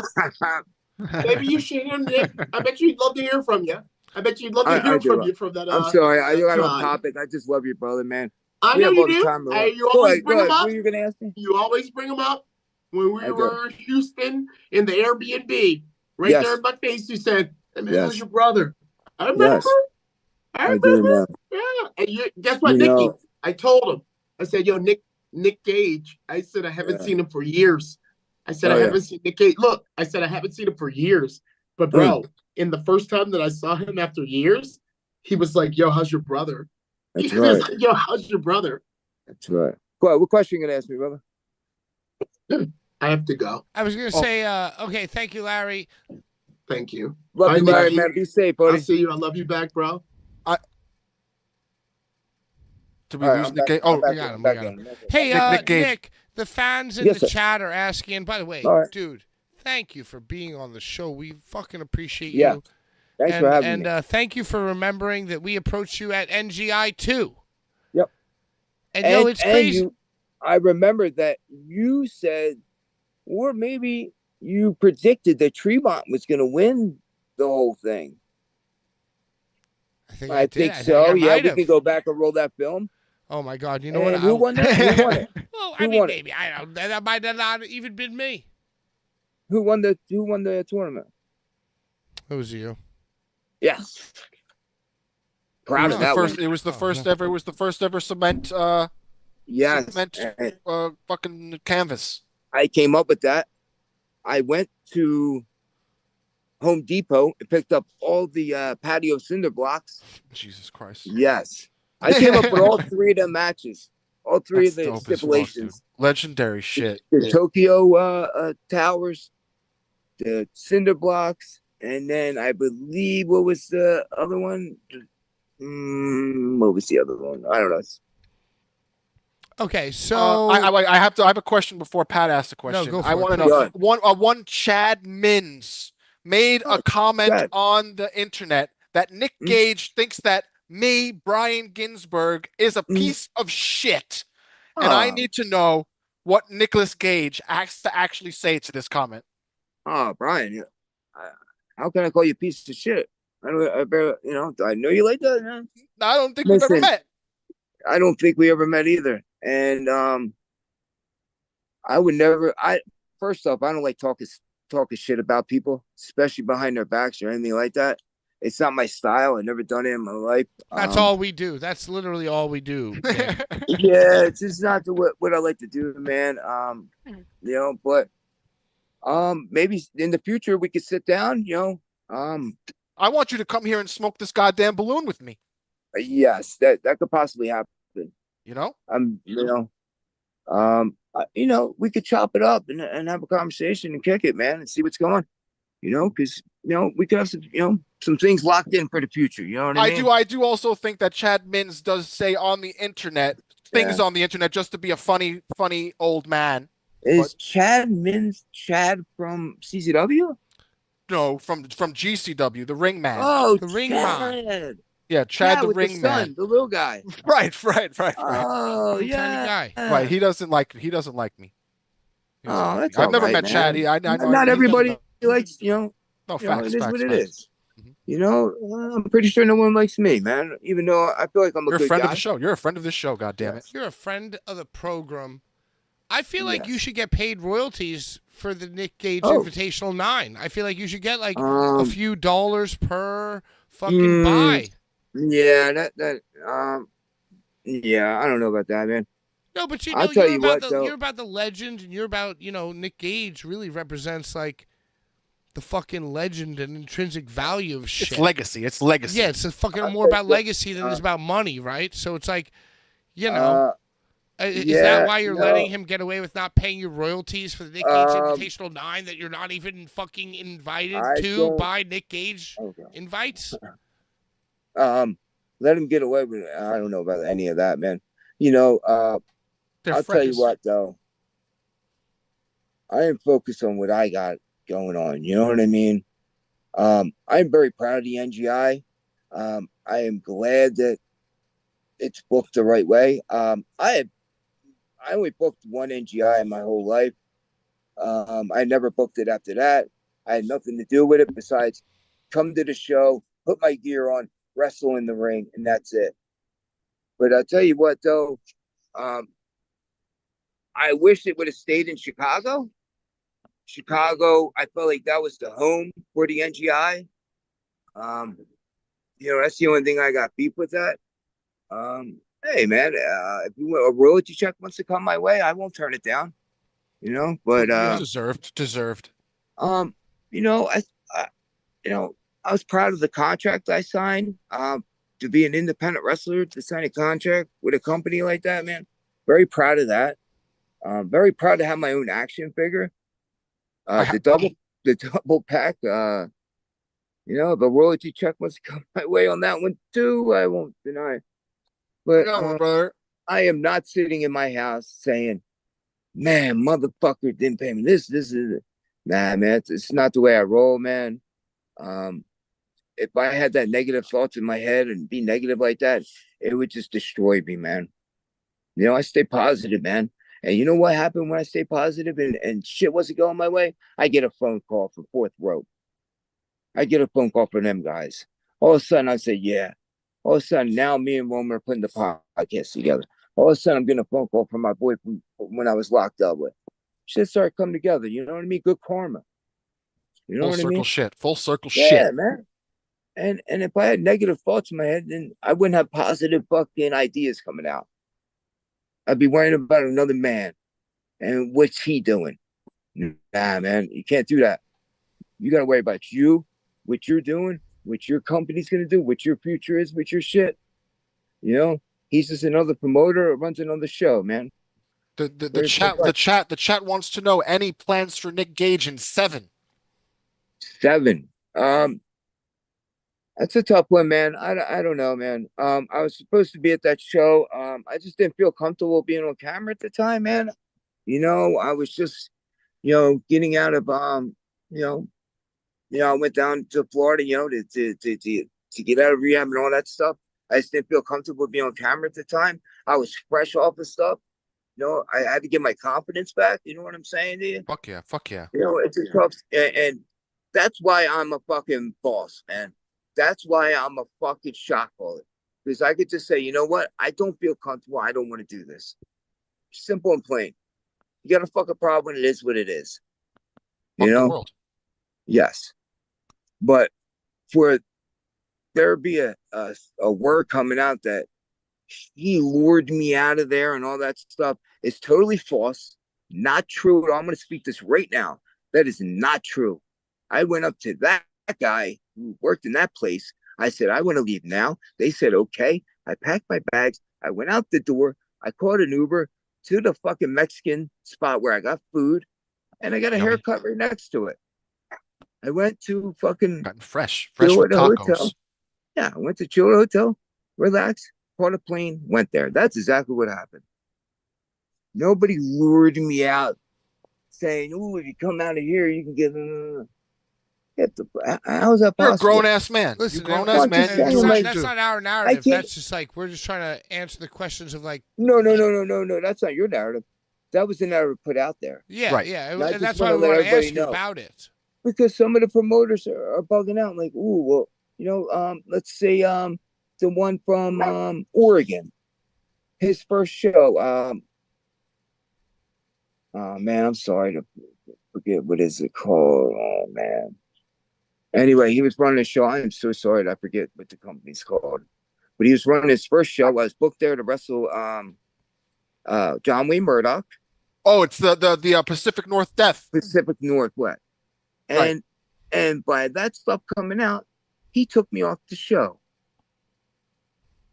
Maybe you should hit him, Nick. I bet you'd love to hear from you. I bet you'd love to I hear from do. you from that. I'm sorry. I That got off time. topic. I just love you, brother, man. I We know have you all the do. time in the world. You always bring them What up. were you gonna ask me? You always bring them up. When we I do. were in Houston in the Airbnb, right Yes. there in my face, you said, "Hey man, Yes. how's your brother?" I remember. Yes. I I do remember. remember. Yeah. And guess what, You Nikki? know, I told him. I said, "Yo, Nick Gage." I said, "I haven't Yeah. seen him for years." I said, Oh, "I yeah. haven't seen Nick Gage." Look, I said, "I haven't seen him for years." But bro, in the first time that I saw him after years, he was like, "Yo, how's your brother?" That's He was right. like, "Yo, how's your brother?" That's right. What question you gonna ask me, brother? I have to go. I was going to say, okay, thank you, Larry. Thank you. Love Bye, you, Larry, Nikki. man. Be safe, I'll buddy. see you. I love you back, bro. Did we All right, lose I'm Nick back- Gage? I'm Oh, back we got in, him, back we got in. Hey, Nick Gage. Nick, the fans in Yes, the sir. chat are asking, by the way, All right. dude, thank you for being on the show. We fucking appreciate Yeah. you. Thanks and for having me. thank you for remembering that we approached you at NGI too. Yep. And yo, it's crazy. I remember that you said, or maybe you predicted that Tremont was going to win the whole thing. I think I I did. think I so. think I Yeah, might we have. can go back and roll that film. Oh my God! You know And what? who won that? Who won it? Well, Who I mean, won it? maybe I don't. That might have not even been me. Who won the tournament? It was you. Yes. Proud of that one. It was the first ever. It was the first ever cement. Yes. Cement. Fucking canvas. I came up with that. I went to Home Depot and picked up all the patio cinder blocks. Jesus Christ. Yes. I came up with all three of the matches. All three That's of the dope as fuck, stipulations. dude. Legendary shit. The Tokyo towers, the cinder blocks, and then I believe what was the other one? What was the other one? I don't know. Okay, so I have a question before Pat asks the question. go for I it, want to please. know one Chad Mins made a comment Chad. on the internet that Nick Gage thinks that me, Brian Ginsburg, is a piece of shit. And I need to know what Nicolas Gage has to actually say to this comment. Oh, Brian, how can I call you a piece of shit? I know you like that. Man. I don't think we've ever met. I don't think we ever met either. And I would never. First off, I don't like talking shit about people, especially behind their backs or anything like that. It's not my style. I've never done it in my life. That's all we do. That's literally all we do. Yeah, it's just not what I like to do, man. But maybe in the future we could sit down. I want you to come here and smoke this goddamn balloon with me. Yes, that could possibly happen. We could chop it up and have a conversation and kick it, man, and see what's going. Because we could have some things locked in for the future. You know what I mean? I do also think that Chad Mins does say on the internet things on the internet just to be a funny old man. Is Chad Mins Chad from CCW? No, from GCW, the Ring Man. Oh, the Ring Man. Yeah, Chad the Ring Man, the little guy. Right. Oh, yeah, tiny guy. Right. He doesn't like me. That's I've never right, met man. Chad. Not everybody likes, No, facts. it is what it is. Mhm. I'm pretty sure no one likes me, man. Even though I feel like I'm a You're good a friend guy. of the show. You're a friend of this show. God damn it. You're a friend of the program. I feel like you should get paid royalties for the Nick Gage Invitational 9. I feel like you should get like a few dollars per fucking buy. Yeah, yeah, I don't know about that, man. No, but I'll tell you what, you're about the legend, and you're about, Nick Gage really represents like the fucking legend and intrinsic value of shit. It's legacy. It's legacy. Yeah, it's fucking more about legacy than it's about money, right? So it's like, is that why you're letting him get away with not paying you royalties for the Nick Gage Invitational 9 that you're not even fucking invited to by Nick Gage invites? Let him get away with it. I don't know about any of that, man. I'll tell you what, though. I am focused on what I got going on. You know what I mean? I'm very proud of the NGI. I am glad that it's booked the right way. I only booked one NGI in my whole life, I never booked it after that. I had nothing to do with it besides come to the show, put my gear on, wrestle in the ring, and that's it. But I'll tell you what, though, um, I wish it would have stayed in Chicago. Chicago, I felt like that was the home for the NGI. That's the only thing I got beef with that. Hey man, if you want a royalty check wants to come my way, I won't turn it down. But Deserved. um, I I was proud of the contract I signed. To be an independent wrestler, to sign a contract with a company like that, man. Very proud of that. Very proud to have my own action figure. The double pack. The royalty check must come my way on that one too. I won't deny. But brother. I am not sitting in my house saying, "Man, motherfucker didn't pay me this. This is nah, man. It's not the way I roll, man." If I had that negative thoughts in my head and be negative like that, it would just destroy me, man. I stay positive, man. And you know what happened when I stay positive and shit wasn't going my way? I get a phone call from Fourth Row. I get a phone call from them guys. All of a sudden, I say, yeah. All of a sudden, now me and Roman are putting the podcast together. All of a sudden, I'm getting a phone call from my boy from when I was locked up with. Shit started coming together. You know what I mean? Good karma. You know Full what I circle mean? shit. Full circle Yeah, shit. man. And if I had negative thoughts in my head, then I wouldn't have positive fucking ideas coming out. I'd be worrying about another man and what's he doing. Nah, man, you can't do that. You got to worry about you, what you're doing, what your company's going to do, what your future is, with your shit. He's just another promoter or runs another show, man. The chat wants to know any plans for Nick Gage in 7. 7. That's a tough one, man. I don't know, man. I was supposed to be at that show. I just didn't feel comfortable being on camera at the time, man. I was just, getting out of I went down to Florida, to get out of rehab and all that stuff. I just didn't feel comfortable being on camera at the time. I was fresh off of stuff. I had to get my confidence back. You know what I'm saying to you? Fuck yeah. It's a tough, and that's why I'm a fucking boss, man. That's why I'm a fucking shot caller. Because I could just say, you know what? I don't feel comfortable. I don't want to do this. Simple and plain. You got a fucking problem. It is what it is. Fuck the world. Yes. But for there be a word coming out that he lured me out of there and all that stuff, it's totally false. Not true. I'm going to speak this right now. That is not true. I went up to that guy who worked in that place. I said, I want to leave now. They said, okay. I packed my bags. I went out the door. I called an Uber to the fucking Mexican spot where I got food, and I got a haircut right next to it. I went to fucking fresh with tacos. Hotel. Yeah, I went to chill at a hotel, relax, caught a plane, went there. That's exactly what happened. Nobody lured me out saying, "Ooh, if you come out of here, you can get how's that possible?" You're a grown-ass man. Listen, grown-ass man. That's not our narrative. That's just like we're just trying to answer the questions of like. No. That's not your narrative. That was the narrative put out there. Yeah, right. yeah, and and that's why we want to ask you about it. Because some of the promoters are bugging out, like, ooh, well, let's say the one from Oregon, his first show. Oh man, I'm sorry to forget what is it called. Oh man. Anyway, he was running a show. I am so sorry that I forget what the company's called. But he was running his first show. I was booked there to wrestle John Wayne Murdoch. Oh, it's the Pacific Northwest. Pacific Northwest. And by that stuff coming out, he took me off the show.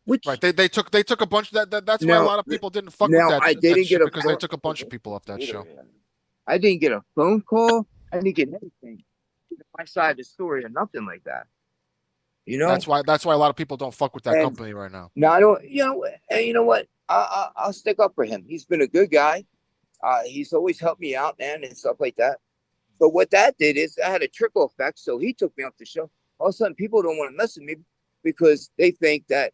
Which they took a bunch of that. That's why a lot of people didn't fuck with that. I didn't get because they took a bunch of people off that show. I didn't get a phone call. I didn't get anything. My side of the story or nothing like that. That's why a lot of people don't fuck with that company right now. No, I don't. And you know what? I'll stick up for him. He's been a good guy. He's always helped me out, man, and stuff like that. But what that did is I had a trickle effect. So he took me off the show. All of a sudden, people don't want to mess with me because they think that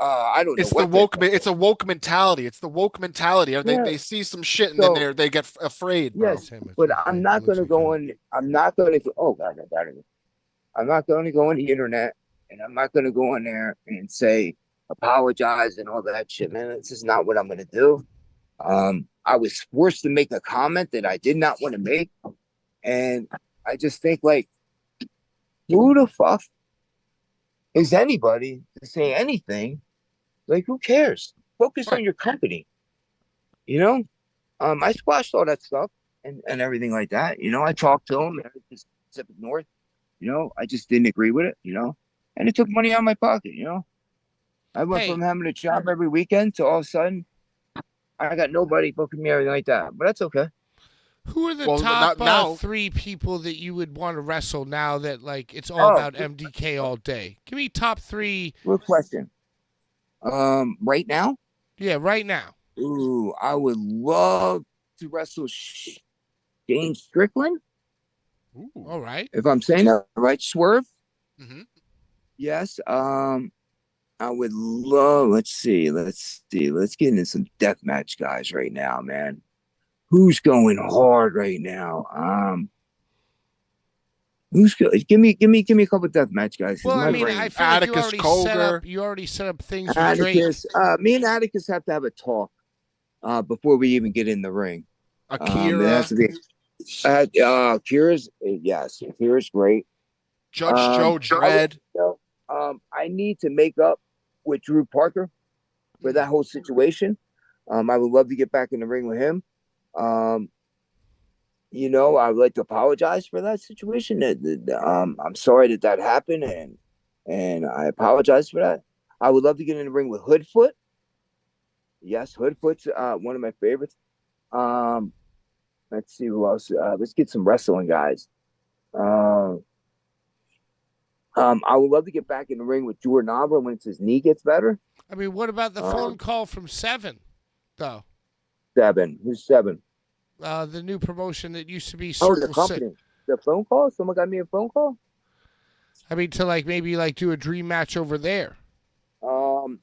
I don't know It's the what woke. It's a woke mentality. It's the woke mentality. Yeah. They see some shit and So- then they get afraid, bro. Yes, but I'm not going to go on. I'm not going to. Oh God, I got it. I'm not going to go on the internet, and I'm not going to go on there and say apologize and all that shit, man. This is not what I'm going to do. I was forced to make a comment that I did not want to make, and I just think like, who the fuck is anybody to say anything? Like, who cares? Focus on your company. You know, I squashed all that stuff and everything like that. You know, I talked to him, Pacific North. You know, I just didn't agree with it. You know, and it took money out of my pocket. You know, I went from having a job every weekend to all of a sudden I got nobody booking me or anything like that. But that's okay. Who are the top 3 people that you would want to wrestle now that like it's all about MDK all day? Give me top 3. Good question. Right now? Yeah, right now. Ooh, I would love to wrestle James Strickland. Ooh. All right. If I'm saying that right, Swerve. Mm-hmm. Yes. I would love. Let's see. Let's get into some deathmatch guys right now, man. Who's going hard right now? Who's good? Give me a couple of deathmatch guys. Well, I mean, I feel like you already set up things with Drake. Me and Atticus have to have a talk before we even get in the ring. Akira. It has to be. Akira's Akira's great. Judge Joe Dredd. I need to make up with Drew Parker for that whole situation. I would love to get back in the ring with him. You know, I would like to apologize for that situation. I'm sorry that happened, and I apologize for that. I would love to get in the ring with Hoodfoot. Yes, Hoodfoot's one of my favorites. Let's see who else. Let's get some wrestling guys. I would love to get back in the ring with Jordan Albert once his knee gets better. I mean, what about the phone call from Seven, though? Seven. Who's Seven? The new promotion that used to be Circle the company. The phone call? Someone got me a phone call? I mean, to like maybe like do a dream match over there. Who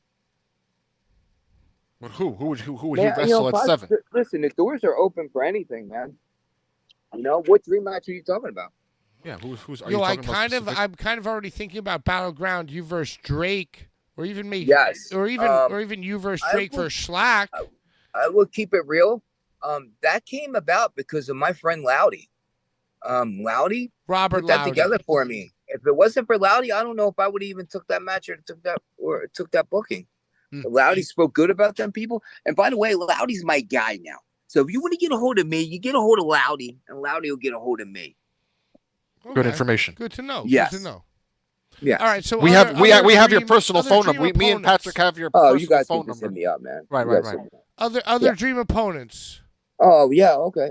would he wrestle at 7? Listen, the doors are open for anything, man. You know, what dream match are you talking about? Yeah, who's are you talking about? I'm kind of already thinking about Battleground, you versus Drake, or even maybe or even you versus Drake versus Schlack. I will keep it real. That came about because of my friend Loudy. Loudy Robert put that Loudy. together for me. If it wasn't for Loudy, I don't know if I would even took that match or took that booking. Loudy spoke good about them people. And by the way, Loudy's my guy now. So if you want to get a hold of me, you get a hold of Loudy, and Loudy will get a hold of me. Okay. Good information. Good to know. Yes. Good to know. Yeah. All right. So we have your personal phone number. Me and Patrick have your personal you guys phone can just number. hit me up, man. Right. Other dream opponents. Oh yeah, okay.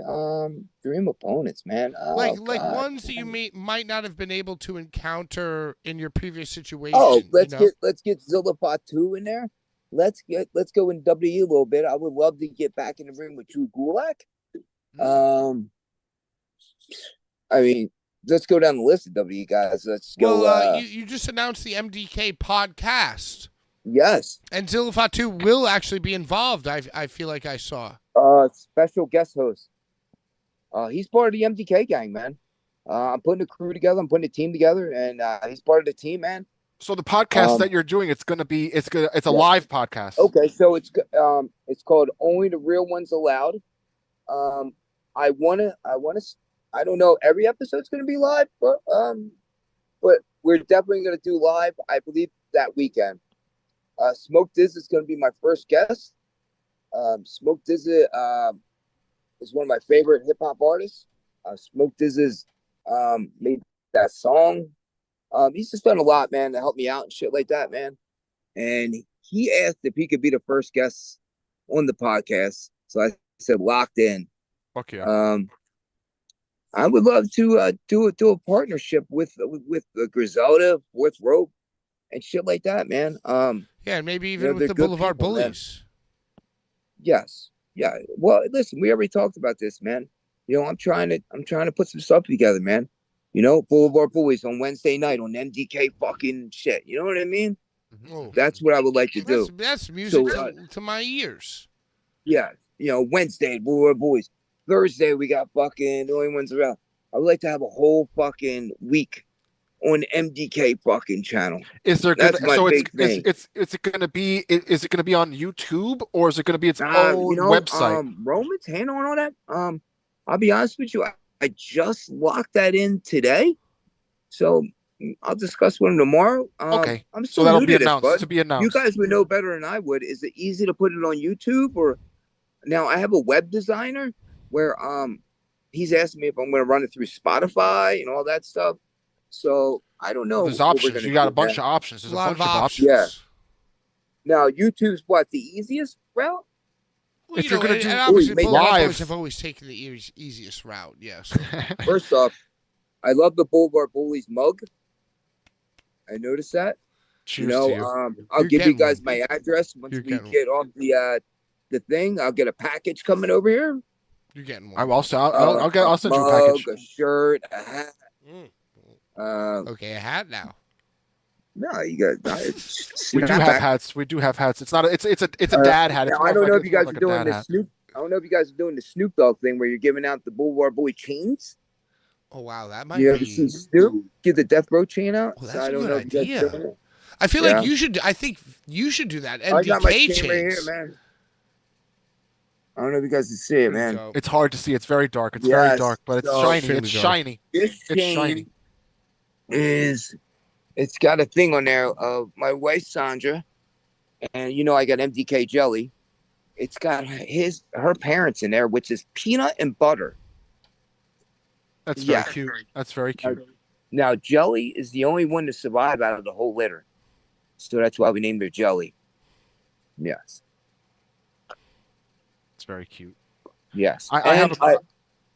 Dream opponents, man. Like ones that you might not have been able to encounter in your previous situation. Oh, let's get Zilla Fatu in there. Let's go in WWE a little bit. I would love to get back in the ring with Drew Gulak. I mean, let's go down the list of WWE guys. Let's go. Well, you just announced the MDK podcast. Yes. And Zilla Fatu will actually be involved. I feel like I saw. Special guest host. He's part of the MDK gang, man. I'm putting a crew together. I'm putting a team together, and he's part of the team, man. So the podcast that you're doing, it's a live podcast. Okay, so it's called Only the Real Ones Allowed. I don't know every episode's gonna be live, but we're definitely gonna do live. I believe that weekend. Smoke Diz is gonna be my first guest. Smoke Diz is one of my favorite hip hop artists. Smoke Diz is made that song. He's just done a lot, man, to help me out and shit like that, man. And he asked if he could be the first guest on the podcast. So I said locked in. Fuck yeah. I would love to do a partnership with Griselda, Fourth Rope, and shit like that, man. Yeah, maybe even with the Blvd Bullies. Man. Yes. Yeah. Well, listen, we already talked about this, man. You know, I'm trying to put some stuff together, man. You know, Blvd Bullies on Wednesday night on MDK fucking shit. You know what I mean? Oh, That's what I would like to do. that's music So, to my ears. Yeah, Wednesday, Blvd Bullies. Thursday, we got fucking the only ones around. I would like to have a whole fucking week on MDK fucking channel. Is there That's gonna my so big thing. is it gonna be on YouTube or is it gonna be its own website? Roman's handling all that. I'll be honest with you, I just locked that in today, so I'll discuss with him tomorrow. Okay, I'm so still that'll new be to this, announced. bud. To be You announced. guys would know better than I would. Is it easy to put it on YouTube or now I have a web designer where he's asking me if I'm going to run it through Spotify and all that stuff. So I don't know. There's what we're options. gonna You got do, a bunch man. of options. There's A lot bunch of of options. Yeah. Now YouTube's what the easiest route. Well, If you're gonna do obviously Boulevard live- Bullies have always taken the easiest route. Yes. First off, I love the Blvd Bullies mug. I noticed that. Cheers to you. I'll You're give you getting guys one. my address once You're we getting get off the thing. I'll get a package coming over here. You're getting one. I'm also I'll send you a mug, package. a shirt, a hat. Mm. Okay, a hat now. No, you got. We do have hats. We do have hats. It's not. It's a dad hat. It's Now, I don't know if you guys like are doing the Snoop. I don't know if you guys are doing the Snoop Dogg thing where you're giving out the Blvd Bully chains. Oh wow, that might You ever be. see Snoop give the Death Row chain out? Oh, So that's I a don't good know if you guys idea. are doing it. I feel Yeah. like you should. I think you should do that. I got my MDK chain right here, chains. man. I don't know if you guys can see it, man. Go. It's hard to see. It's very dark. It's very Yes, dark, but it's so- shiny. Extremely It's dark. shiny. This It's chain shiny. it's got a thing on there of my wife Sandra, and I got MDK jelly. It's got her parents in there, which is peanut and butter. That's very Yeah. cute. That's very cute. Now Jelly is the only one to survive out of the whole litter, so that's why we named her Jelly. Yes, It's very cute. yes. I have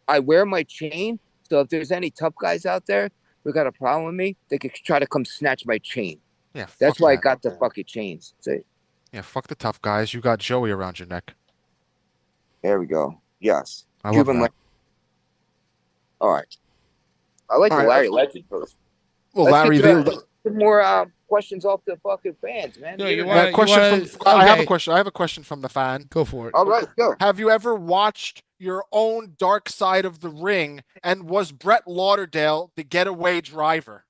I wear my chain, so if there's any tough guys out there who got a problem with me, they could try to come snatch my chain. Yeah. That's fuck why I that. got the fucking chains. See, Yeah. Fuck the tough guys. You got Joey around your neck. there we go. Yes, I love Cuban that. link. All right. I like All the right, Larry Legend post. Well, Let's Larry, get to some more questions off the fucking fans, man. No, you The wanna- that question wanna- from, I have a okay. question. I have a question from the fan. Go for it. All right, go. Have you ever watched your own Dark Side of the Ring? And was Brett Lauderdale the getaway driver?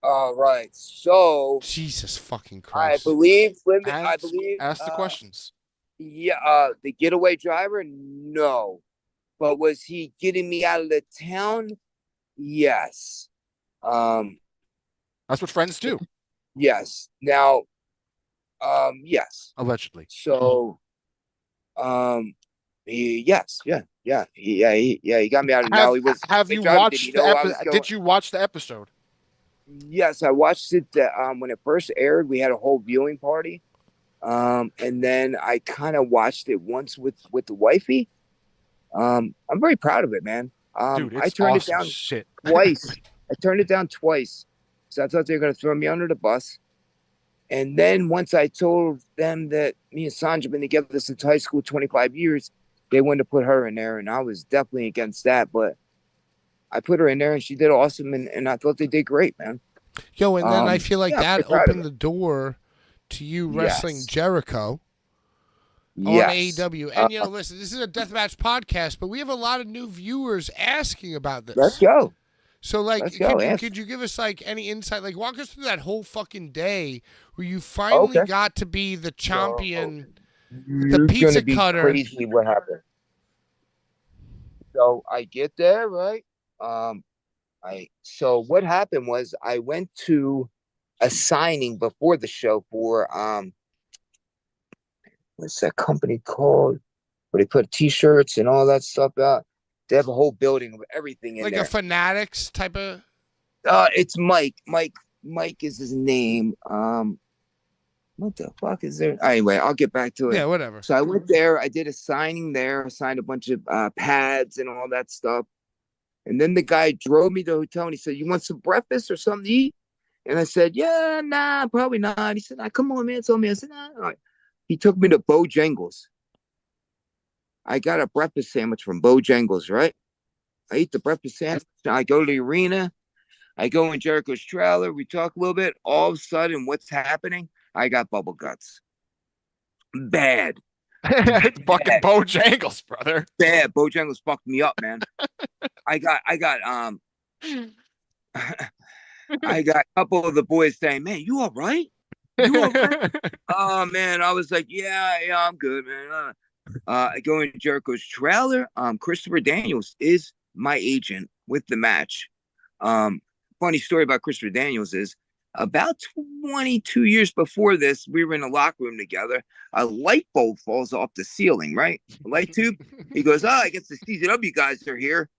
All right. So Jesus fucking I Christ. believe. Ask the questions. Yeah. The getaway driver. No, but was he getting me out of the town? Yes. That's what friends do, Yes. Now. Yes. allegedly. So. Yes. Yeah. He got me out of. Now he was. Have the you driver. watched the I was episode? going- Did you watch the episode? Yes, I watched it. When it first aired, we had a whole viewing party, and then I kind of watched it once with the wifey. I'm very proud of it, man. Dude, it's I turned awesome it down shit. twice. I turned it down twice, so I thought they were gonna throw me under the bus. And then once I told them that me and Sandra been together since high school, 25 years, they wanted to put her in there, and I was definitely against that, but I put her in there and she did awesome, and I thought they did great, man. Yo, and then I feel like yeah, that I'm proud of opened the door to you wrestling Yes. Jericho on Yes. AEW. And listen, this is a deathmatch podcast, but we have a lot of new viewers asking about this. Let's go. So, like, Let's go, could you give us like any insight? Like, walk us through that whole fucking day where you finally Okay. got to be the champion. You're pizza gonna be cutter. crazy what happened. So I get there, right? So what happened was I went to a signing before the show for what's that company called? Where they put t-shirts and all that stuff out. They have a whole building of everything in Like there. a Fanatics type of. It's Mike. Mike is his name. What the fuck is there? Anyway, I'll get back to it. Yeah, whatever. So I went there. I did a signing there. I signed a bunch of pads and all that stuff. And then the guy drove me to the hotel and he said, "You want some breakfast or something to eat?" And I said, "Yeah, nah, probably not." He said, "Nah, come on, man." Told me. I said, "Nah." All right. He took me to Bojangles. I got a breakfast sandwich from Bojangles, right? I eat the breakfast sandwich. I go to the arena. I go in Jericho's trailer. We talk a little bit. All of a sudden, what's happening? I got bubble guts. Bad. Fucking Bojangles, brother. Bad. Bojangles fucked me up, man. I got I got a couple of the boys saying, "Man, you all right? You all right?" Oh man, I was like, "Yeah, I'm good, man." I go in Jericho's trailer. Christopher Daniels is my agent with the match. Funny story about Christopher Daniels is about 22 years before this, we were in a locker room together. A light bulb falls off the ceiling, right? A light tube. He goes, "Oh, I guess the CZW guys are here."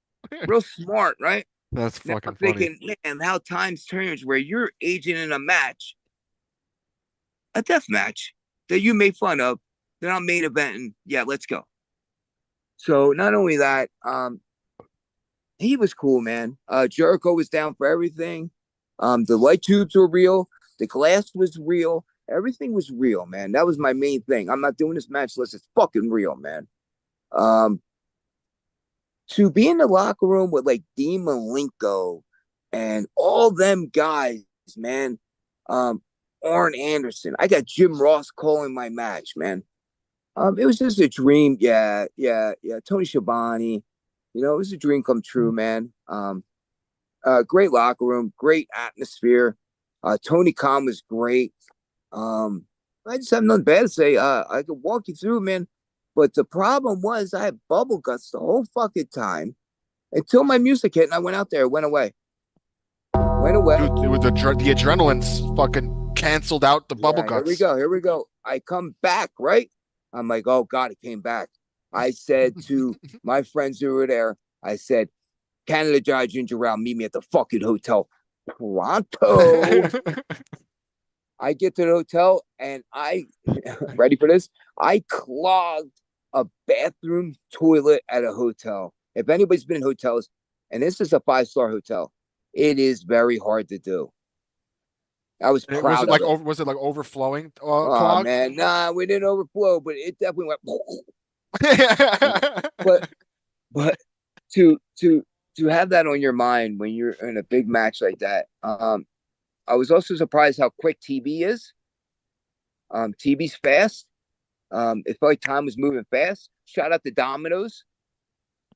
Real smart, right? That's Now fucking I'm funny. thinking, man, how times turns where you're agent in a match, a death match that you made fun of, then I'm main eventing. Yeah, let's go. So not only that, he was cool, man. Jericho was down for everything. The light tubes were real. The glass was real. Everything was real, man. That was my main thing. I'm not doing this match unless it's fucking real, man. To be in the locker room with like Dean Malenko and all them guys, man. Arn Anderson. I got Jim Ross calling my match, man. It was just a dream. Yeah. Tony Schiavone. You know, it was a dream come true, man. Great locker room, great atmosphere. Tony Khan was great. I just have nothing bad to say. I could walk you through, man. But the problem was I had bubble guts the whole fucking time until my music hit and I went out there. It went away. Dude, with the adrenaline's fucking canceled out the bubble guts. Here we go. I come back, right? I'm like, oh God, it came back. I said to my friends who were there, I said, Canada Dry Ginger Ale, meet me at the fucking hotel. Pronto. I get to the hotel and ready for this? I clogged a bathroom toilet at a hotel. If anybody's been in hotels, and this is a 5-star hotel, it is very hard to do. I was proud was it like of it. was it like overflowing? Oh Clog? man, nah, we didn't overflow, but it definitely went. but to have that on your mind when you're in a big match like that, I was also surprised how quick TV is. TV's fast. It felt like time was moving fast. Shout out to Domino's.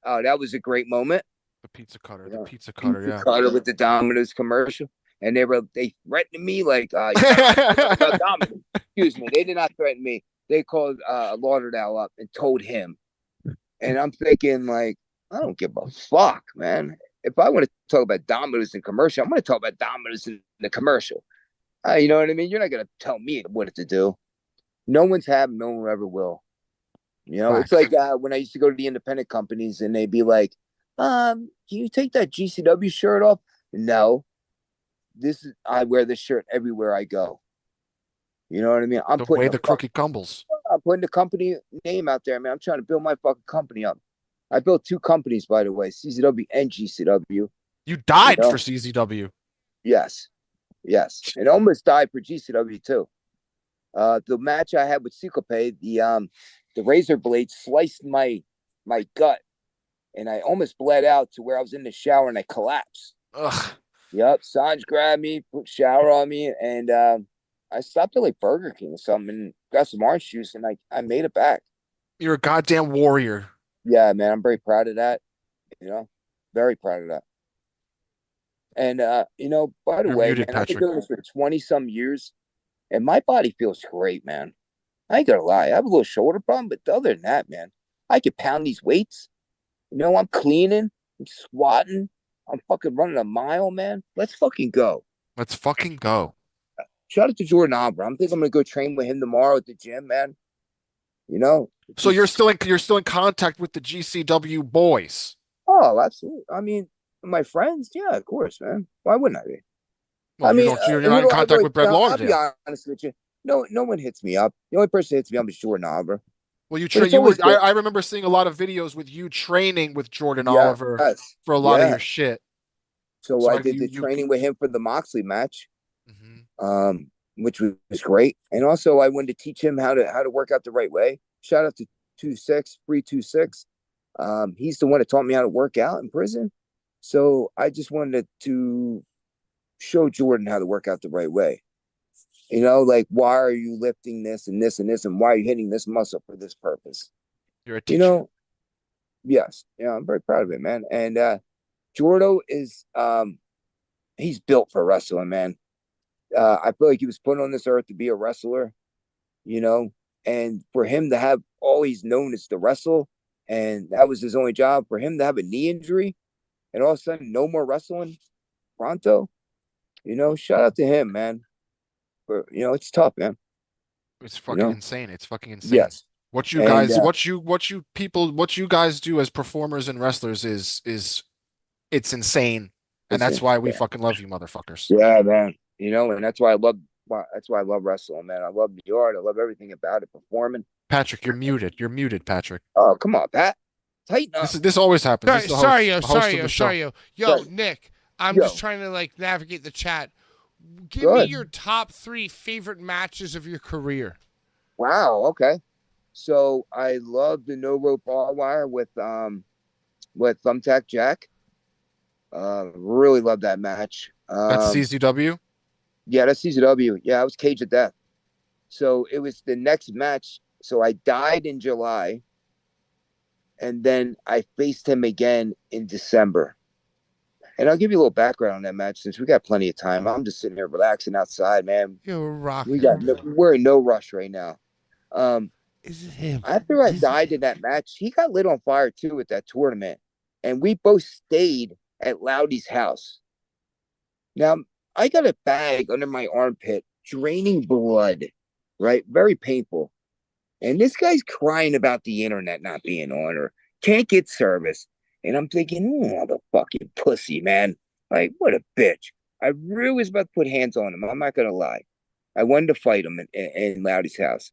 Oh, that was a great moment. The pizza cutter, Pizza cutter with the Domino's commercial. And they threatened me like about Domino's. Excuse me, they did not threaten me. They called Lauderdale up and told him. And I'm thinking like, I don't give a fuck, man. If I want to talk about Domino's in commercial, I'm going to talk about Domino's in the commercial. You know what I mean? You're not going to tell me what to do. No one's have, no one ever will. You know, It's like when I used to go to the independent companies and they'd be like, can you take that GCW shirt off? No. I wear this shirt everywhere I go. You know what I mean? I'm putting the crookie cumbles. I'm putting the company name out there, man. I'm trying to build my fucking company up. I built 2 companies, by the way, CZW and GCW. You died for CZW. Yes. And almost died for GCW too. The match I had with Cyclope, the razor blade sliced my gut, and I almost bled out to where I was in the shower and I collapsed. Ugh. Yep, Sanj grabbed me, put shower on me, and I stopped at like Burger King or something and got some orange juice, and I made it back. You're a goddamn warrior. Yeah, man, I'm very proud of that. You know, very proud of that. And by the way, man, I've been doing this for 20-some years, and my body feels great, man. I ain't gonna lie, I have a little shoulder problem, but other than that, man, I can pound these weights. You know, I'm cleaning, I'm squatting, I'm fucking running a mile, man. Let's fucking go. Let's fucking go. Shout out to Jordan Albert. I'm thinking I'm gonna go train with him tomorrow at the gym, man. You know. So you're still in contact with the GCW boys? Oh, absolutely. I mean, my friends, yeah, of course, man. Why wouldn't I be? Well, you're not in contact with Brett Lauderdale. I'll be honest with you. No one hits me up. The only person that hits me up is Jordan Oliver. Well, I remember seeing a lot of videos with you training with Jordan Oliver for a lot of your shit. So I did the training with him for the Moxley match, which was great. And also I wanted to teach him how to work out the right way. Shout out to 326. He's the one that taught me how to work out in prison. So I just wanted to show Jordan how to work out the right way. You know, like, why are you lifting this and this and this, and why are you hitting this muscle for this purpose? You're a You teacher. know, yes, I'm very proud of it, man. And Jordo is he's built for wrestling, man. I feel like he was put on this earth to be a wrestler, you know, and for him to have all he's known is to wrestle, and that was his only job. For him to have a knee injury and all of a sudden no more wrestling pronto, shout out to him, man. But it's tough, man. It's You fucking know? insane. It's fucking insane. Yes. What you And guys, what you guys do as performers and wrestlers is it's insane, and that's why we fucking love you, motherfuckers. yeah, man. And that's why I love wrestling, man. I love the art. I love everything about it. Performing. Patrick, you're muted. You're muted, Patrick. Oh, come on, Pat. Tighten up. This always happens. This is the Sorry, host. yo, Nick. I'm Yo. just trying to like navigate the chat. Give Go me ahead. your top 3 favorite matches of your career. Wow. Okay. So I love the no rope barbed wire with Thumbtack Jack. Really love that match. That's CZW. Yeah, that's CZW. Yeah, I was Cage of Death. So it was the next match. So I died in July, and then I faced him again in December. And I'll give you a little background on that match since we got plenty of time. I'm just sitting here relaxing outside, man. You're rocking. We're in no rush right now. Is it him? After I died in that match, he got lit on fire too at that tournament, and we both stayed at Loudy's house. Now I got a bag under my armpit, draining blood, right? Very painful. And this guy's crying about the internet not being on or can't get service. And I'm thinking, oh, the fucking pussy, man. Like, what a bitch. I really was about to put hands on him. I'm not going to lie. I wanted to fight him in Loudy's house.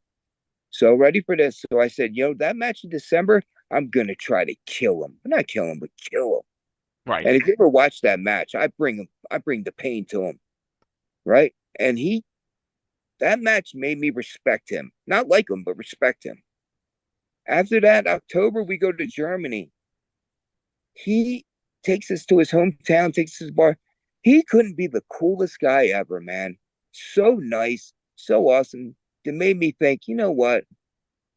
So ready for this. So I said, that match in December, I'm going to try to kill him. Not kill him, but kill him. Right. And if you ever watch that match, I bring the pain to him. Right. And that match made me respect him. Not like him, but respect him. After that, October, we go to Germany. He takes us to his hometown, takes us to his bar. He couldn't be the coolest guy ever, man. So nice, so awesome. It made me think, you know what?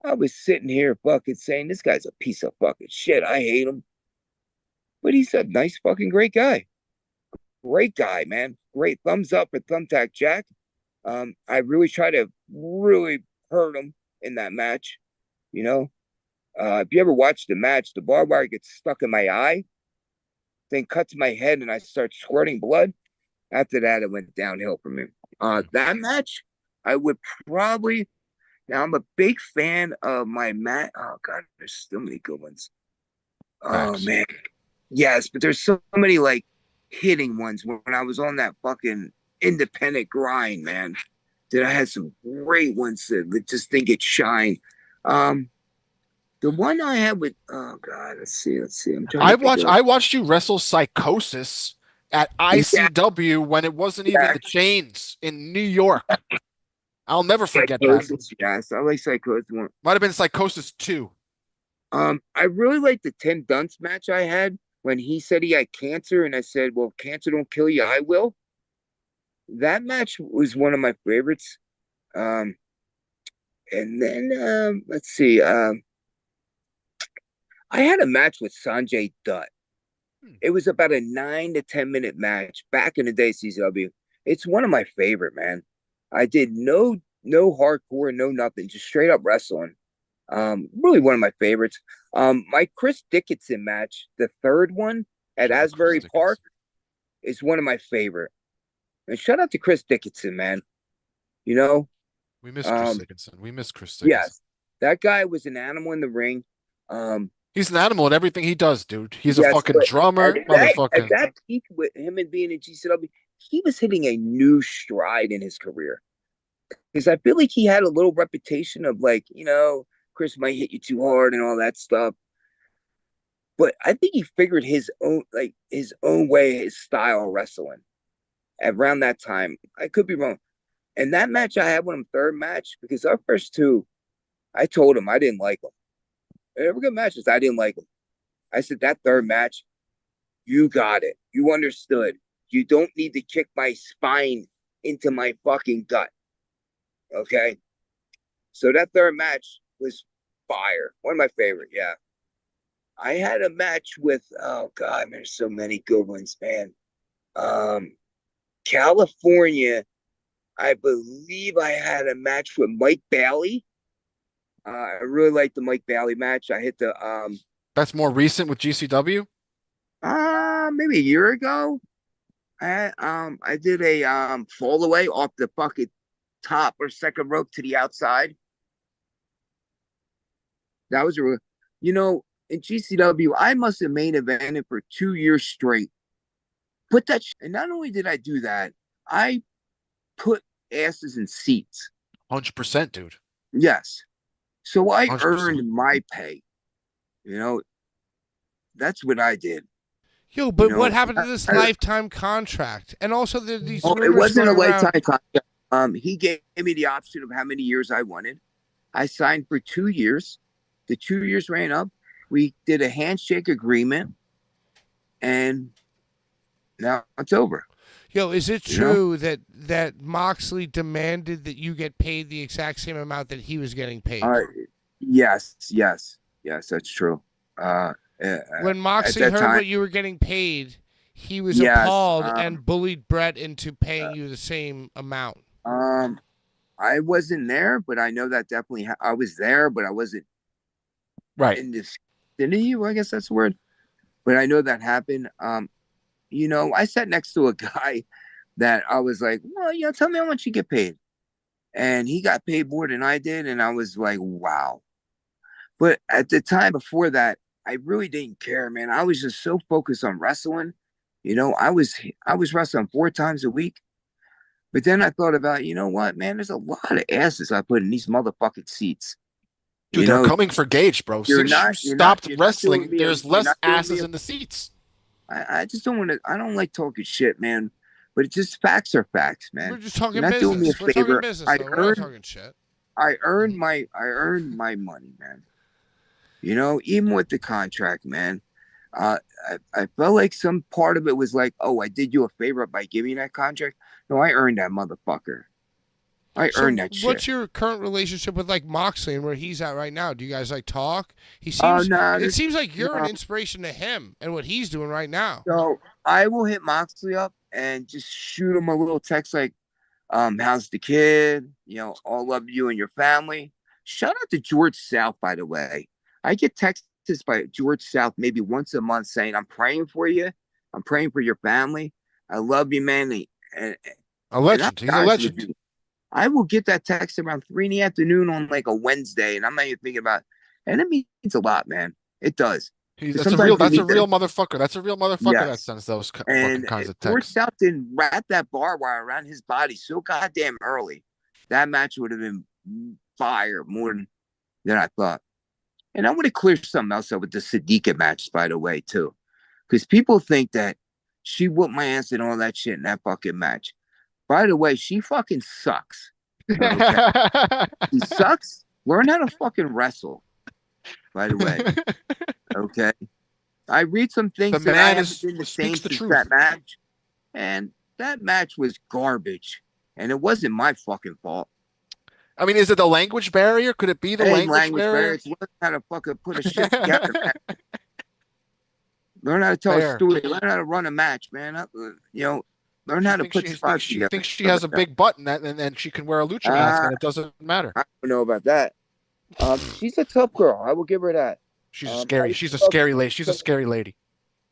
I was sitting here fucking saying, this guy's a piece of fucking shit. I hate him. But he's a nice fucking great guy. Great guy, man. Great thumbs up for Thumbtack Jack. I really try to really hurt him in that match. If you ever watch the match, the barbed wire gets stuck in my eye, then cuts my head, and I start squirting blood. After that, it went downhill for me. That match, I would probably. Now I'm a big fan of my mat. Oh God, there's so many good ones. Oh man, yes, but there's so many like hitting ones when I was on that fucking independent grind, man. That I had some great ones that just didn't get shine. The one I had with let's see. I watched you wrestle Psychosis at ICW when it wasn't even the chains in New York. I'll never forget Psychosis, that. Yes, I like Psychosis one. Might have been Psychosis 2. I really liked the Tim Dunce match I had when he said he had cancer, and I said, "Well, if cancer don't kill you, I will." That match was one of my favorites. And then let's see. I had a match with Sanjay Dutt. It was about a 9 to 10 minute match back in the day, CCW. It's one of my favorite, man. I did no hardcore, no nothing, just straight up wrestling. Really one of my favorites. My Chris Dickinson match, the third one at Asbury Park, is one of my favorite. And shout out to Chris Dickinson, man. We miss Chris Dickinson. We miss Chris Dickinson. Yes, that guy was an animal in the ring. He's an animal at everything he does, dude. He's a fucking drummer, motherfucking. At that peak with him and being in GCW, he was hitting a new stride in his career. Because I feel like he had a little reputation of like, Chris might hit you too hard and all that stuff. But I think he figured his own way, his style of wrestling around that time. I could be wrong. And that match I had with him, third match, because our first two, I told him I didn't like them. They were good matches. I didn't like them. I said, that third match, you got it. You understood. You don't need to kick my spine into my fucking gut. Okay. So that third match was fire. One of my favorite. Yeah. I had a match with, oh God, man, there's so many good ones, man. California, I believe I had a match with Mike Bailey. I really liked the Mike Bailey match. I hit the That's more recent with GCW. maybe a year ago. I did a fall away off the fucking top or second rope to the outside. That was in GCW, I must have main evented for 2 years straight. And not only did I do that, I put asses in seats. 100%, dude. Yes. So I 100%. earned my pay. That's what I did. Yo, but what happened to this lifetime contract? And also these it wasn't a lifetime contract. He gave me the option of how many years I wanted. I signed for 2 years. The 2 years ran up. We did a handshake agreement, and now it's over. Yo, is it true that Moxley demanded that you get paid the exact same amount that he was getting paid? Yes, that's true. When Moxley heard what you were getting paid, he was appalled and bullied Brett into paying you the same amount. I wasn't there, but I know that definitely. I was there, but I wasn't in this vicinity. I guess that's the word. But I know that happened. I sat next to a guy that I was like, well, tell me how much you get paid. And he got paid more than I did. And I was like, wow. But at the time before that, I really didn't care, man. I was just so focused on wrestling. I was wrestling 4 times a week. But then I thought about, you know what, man, there's a lot of asses I put in these motherfucking seats. Dude, they're coming for Gage, bro. Since you stopped wrestling, there's less asses in the seats. I just don't want to. I don't like talking shit, man. But it's just facts are facts, man. We're just talking You're not doing me a business. We're favor. talking business. We're not talking shit. I earned my money, man. Even with the contract, man. I felt like some part of it was like, oh, I did you a favor by giving you that contract. No, I earned that motherfucker. I earned that shit. What's your current relationship with Moxley and where he's at right now? Do you guys talk? He seems. It seems like you're an inspiration to him and what he's doing right now. So I will hit Moxley up and just shoot him a little text like, how's the kid? All love you and your family. Shout out to George South, by the way. I get texts by George South maybe once a month saying, I'm praying for you. I'm praying for your family. I love you, man. A legend. He's a legend. I will get that text around 3 PM on like a Wednesday, and I'm not even thinking about it. And it means a lot, man. It does. That's a real motherfucker. That's a real motherfucker that sends those fucking kinds of texts. George South didn't wrap that barbed wire around his body so goddamn early. That match would have been fire more than I thought. And I want to clear something else up with the Sadiqa match, by the way, too. Because people think that she whooped my ass and all that shit in that fucking match. By the way, she fucking sucks. Okay? She sucks. Learn how to fucking wrestle. By the way. Okay. I read some things that I haven't been the same since that match. And that match was garbage. And it wasn't my fucking fault. I mean, is it the language barrier? Could it be the language barrier? It's learn how to fucking put a shit together, man. Learn how to tell a story. Learn how to run a match, man. Learn how to put spots together. She thinks she has a big butt and then she can wear a lucha mask and it doesn't matter. I don't know about that. She's a tough girl. I will give her that. She's scary. She's a scary lady. She's a scary lady.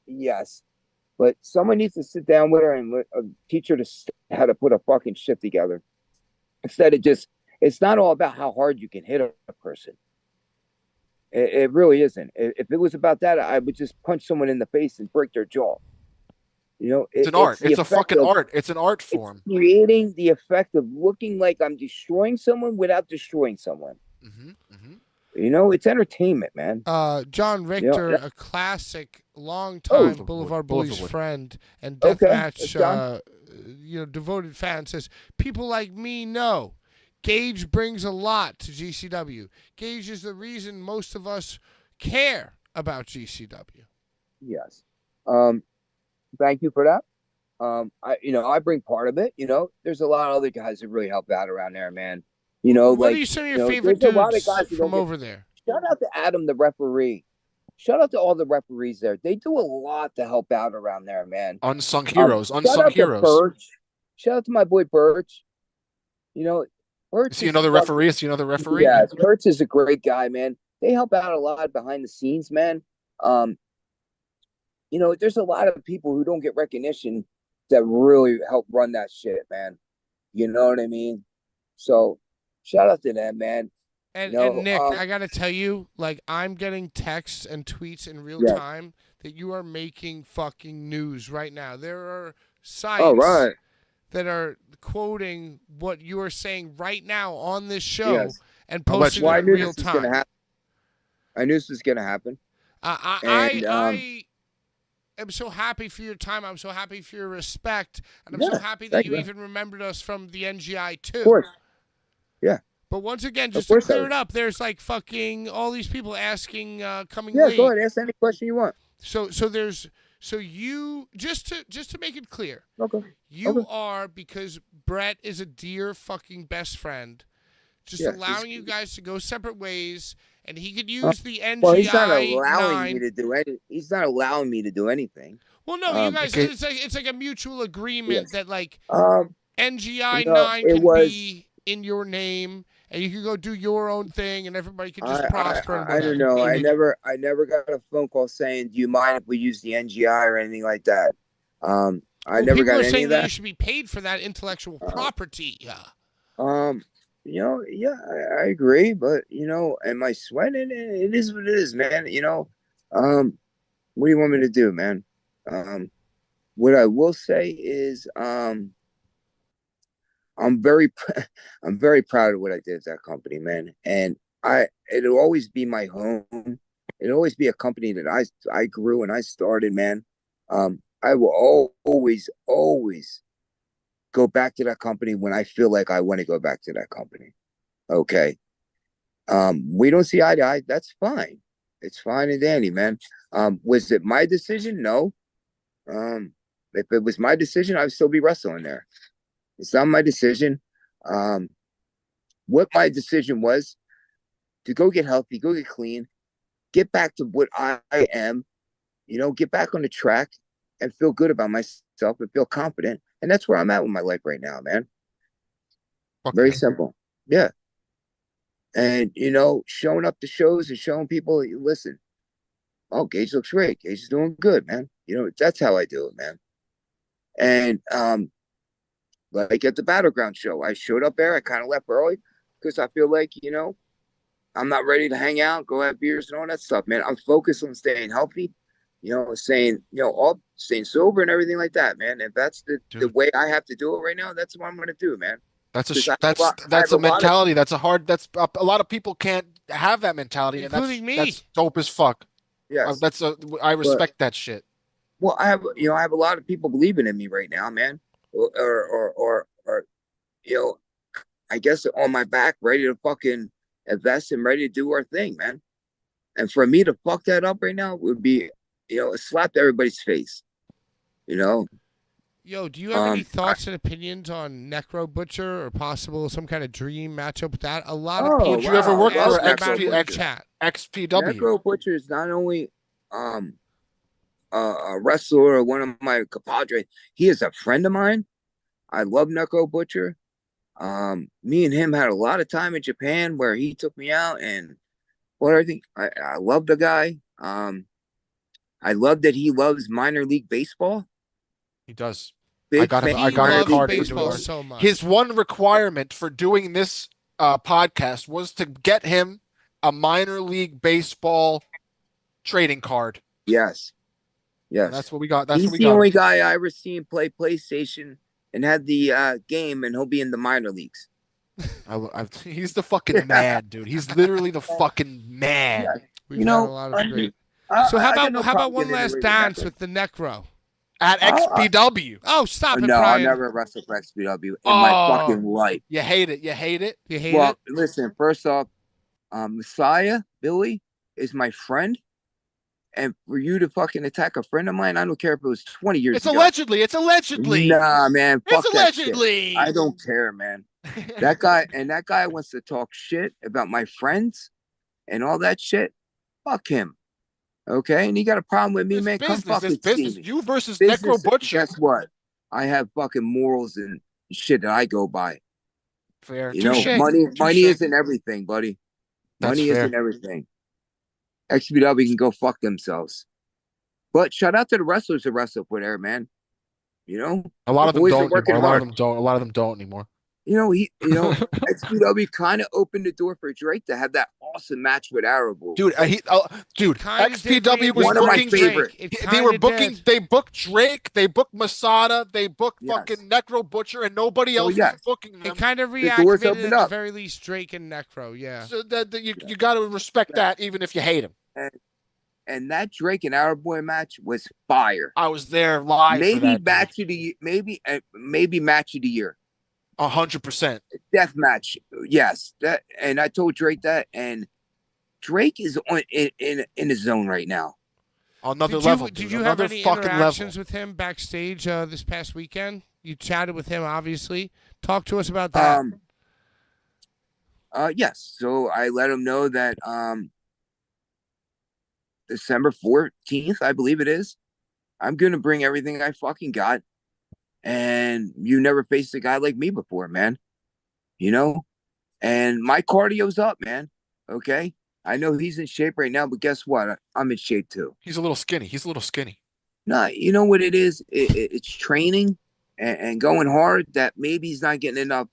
Yes. But someone needs to sit down with her and teach her how to put a fucking shit together. Instead of just, it's not all about how hard you can hit a person. It really isn't. If it was about that, I would just punch someone in the face and break their jaw. It's an art. It's a fucking art. It's an art form. It's creating the effect of looking like I'm destroying someone without destroying someone. It's entertainment, man. John Richter, a classic, long-time Blvd Bullies friend and deathmatch, devoted fan, says, people like me know Gage brings a lot to GCW. Gage is the reason most of us care about GCW. Yes. Thank you for that. I bring part of it. There's a lot of other guys that really help out around there, man. What are Like, you some of your favorite there's a lot of dudes guys that from don't get. over there? Shout out to Adam, the referee. Shout out to all the referees there. They do a lot to help out around there, man. Unsung heroes. Shout Unsung out to heroes. Birch. Shout out to my boy Birch. Birch Is he is another fucking- referee? Is he another referee? Yeah, Birch is a great guy, man. They help out a lot behind the scenes, man. There's a lot of people who don't get recognition that really help run that shit, man. You know what I mean? So shout out to them, man. And Nick, I gotta tell you, like, I'm getting texts and tweets in real time that you are making fucking news right now. There are sites that are quoting what you are saying right now on this show and posting it in real time. I knew this was gonna happen. I am so happy for your time. I'm so happy for your respect, and I'm so happy that you even remembered us from the NGI too. Of course. Yeah. But once again, just to clear it up, there's like fucking all these people asking, coming late. Yeah, go ahead. Ask any question you want. So you just to make it clear. Okay. You are, because Brett is a dear fucking best friend, just allowing you guys to go separate ways, and he could use the NGI. Well, he's not allowing me to do any. He's not allowing me to do anything. Well, no, you guys. It's like a mutual agreement that like NGI 9 can be in your name, and you can go do your own thing, and everybody can just prosper. I don't know. I never got a phone call saying, "Do you mind if we use the NGI or anything like that?" I never got any saying of that. You should be paid for that intellectual property. I agree, but am I sweating? It is what it is, man. What do you want me to do, man? What I will say is, I'm very proud of what I did at that company, man. And it'll always be my home. It'll always be a company that I grew and I started, man. I will always go back to that company when I feel like I want to go back to that company. Okay. We don't see eye to eye. That's fine. It's fine and dandy, man. Was it my decision? No. If it was my decision, I'd still be wrestling there. It's not my decision. What my decision was to go get healthy, go get clean, get back to what I am, get back on the track and feel good about myself and feel confident. And that's where I'm at with my life right now, man. Okay. Very simple. Yeah. And, showing up to shows and showing people, listen, oh, Gage looks great. Gage is doing good, man. That's how I do it, man. And, like at the Battleground show, I showed up there. I kind of left early because I feel like, I'm not ready to hang out, go have beers and all that stuff, man. I'm focused on staying healthy, staying sober and everything like that, man. If that's the way I have to do it right now, that's what I'm going to do, man. That's a mentality. That's a lot of people can't have that mentality. Including me. That's dope as fuck. Yes. I respect that shit. Well, I have a lot of people believing in me right now, man. Or I guess on my back, ready to fucking invest and ready to do our thing, man. And for me to fuck that up right now would be, a slap to everybody's face, Yo, do you have any thoughts and opinions on Necro Butcher or possible some kind of dream matchup with that? A lot of people. Did you ever work for chat? XPW? Necro Butcher is not only a wrestler or one of my compadres. He is a friend of mine. I love Necro Butcher. Me and him had a lot of time in Japan where he took me out and everything. I love the guy. I love that he loves minor league baseball. He does. I got him a card baseball so much. His one requirement for doing this podcast was to get him a minor league baseball trading card. Yes. And that's what we got. He's the only guy I ever seen play PlayStation and had the game, and he'll be in the minor leagues. He's the fucking man, dude. He's literally the fucking man. Yeah. We've had a lot of great. So how about one last dance with the Necro? At XPW. Oh, stop it, No, Brian. I'll never wrestle for XPW in my fucking life. You hate it. Well, listen, first off, Messiah, Billy, is my friend. And for you to fucking attack a friend of mine, I don't care if it was 20 years It's ago. allegedly. It's allegedly. Nah, man. Fuck It's that shit. allegedly. I don't care, man. That guy wants to talk shit about my friends and all that shit. Fuck him. Okay? And he got a problem with me, This man. Come business, this fucking see business. me. You versus Business, Necro Butcher. guess what? I have fucking morals and shit that I go by. Fair. You know, Touche. money Touche. isn't everything, buddy. That's Money fair. isn't everything. XPW can go fuck themselves. But shout out to the wrestlers that wrestle for there, man. You know, A lot of them boys are don't working anymore. A lot of hard. them don't. A lot of them don't anymore. XPW kind of opened the door for Drake to have that awesome match with Arrow. Dude, XPW was One of my booking favorite. They were booking. They booked Drake. They booked Masada. They booked Yes. fucking Necro Butcher, and nobody else yes. was booking them. It kind of doors reactivated opened at the up. very least Drake and Necro. Yeah. So that you got to respect that, even if you hate him. And that Drake and Arrow Boy match was fire. I was there live. Maybe for that, match of the maybe match of the year. 100%. Death match, yes. That, and I told Drake that, and Drake is in his zone right now. Another level. Did you have any interactions with him backstage this past weekend? You chatted with him, obviously. Talk to us about that. Yes. So I let him know that December 14th, I believe it is, I'm gonna bring everything I fucking got. And you never faced a guy like me before, man. You know? And my cardio's up, man. Okay? I know he's in shape right now, but guess what? I'm in shape too. He's a little skinny. No, you know what it is? It's training and going hard that maybe he's not getting enough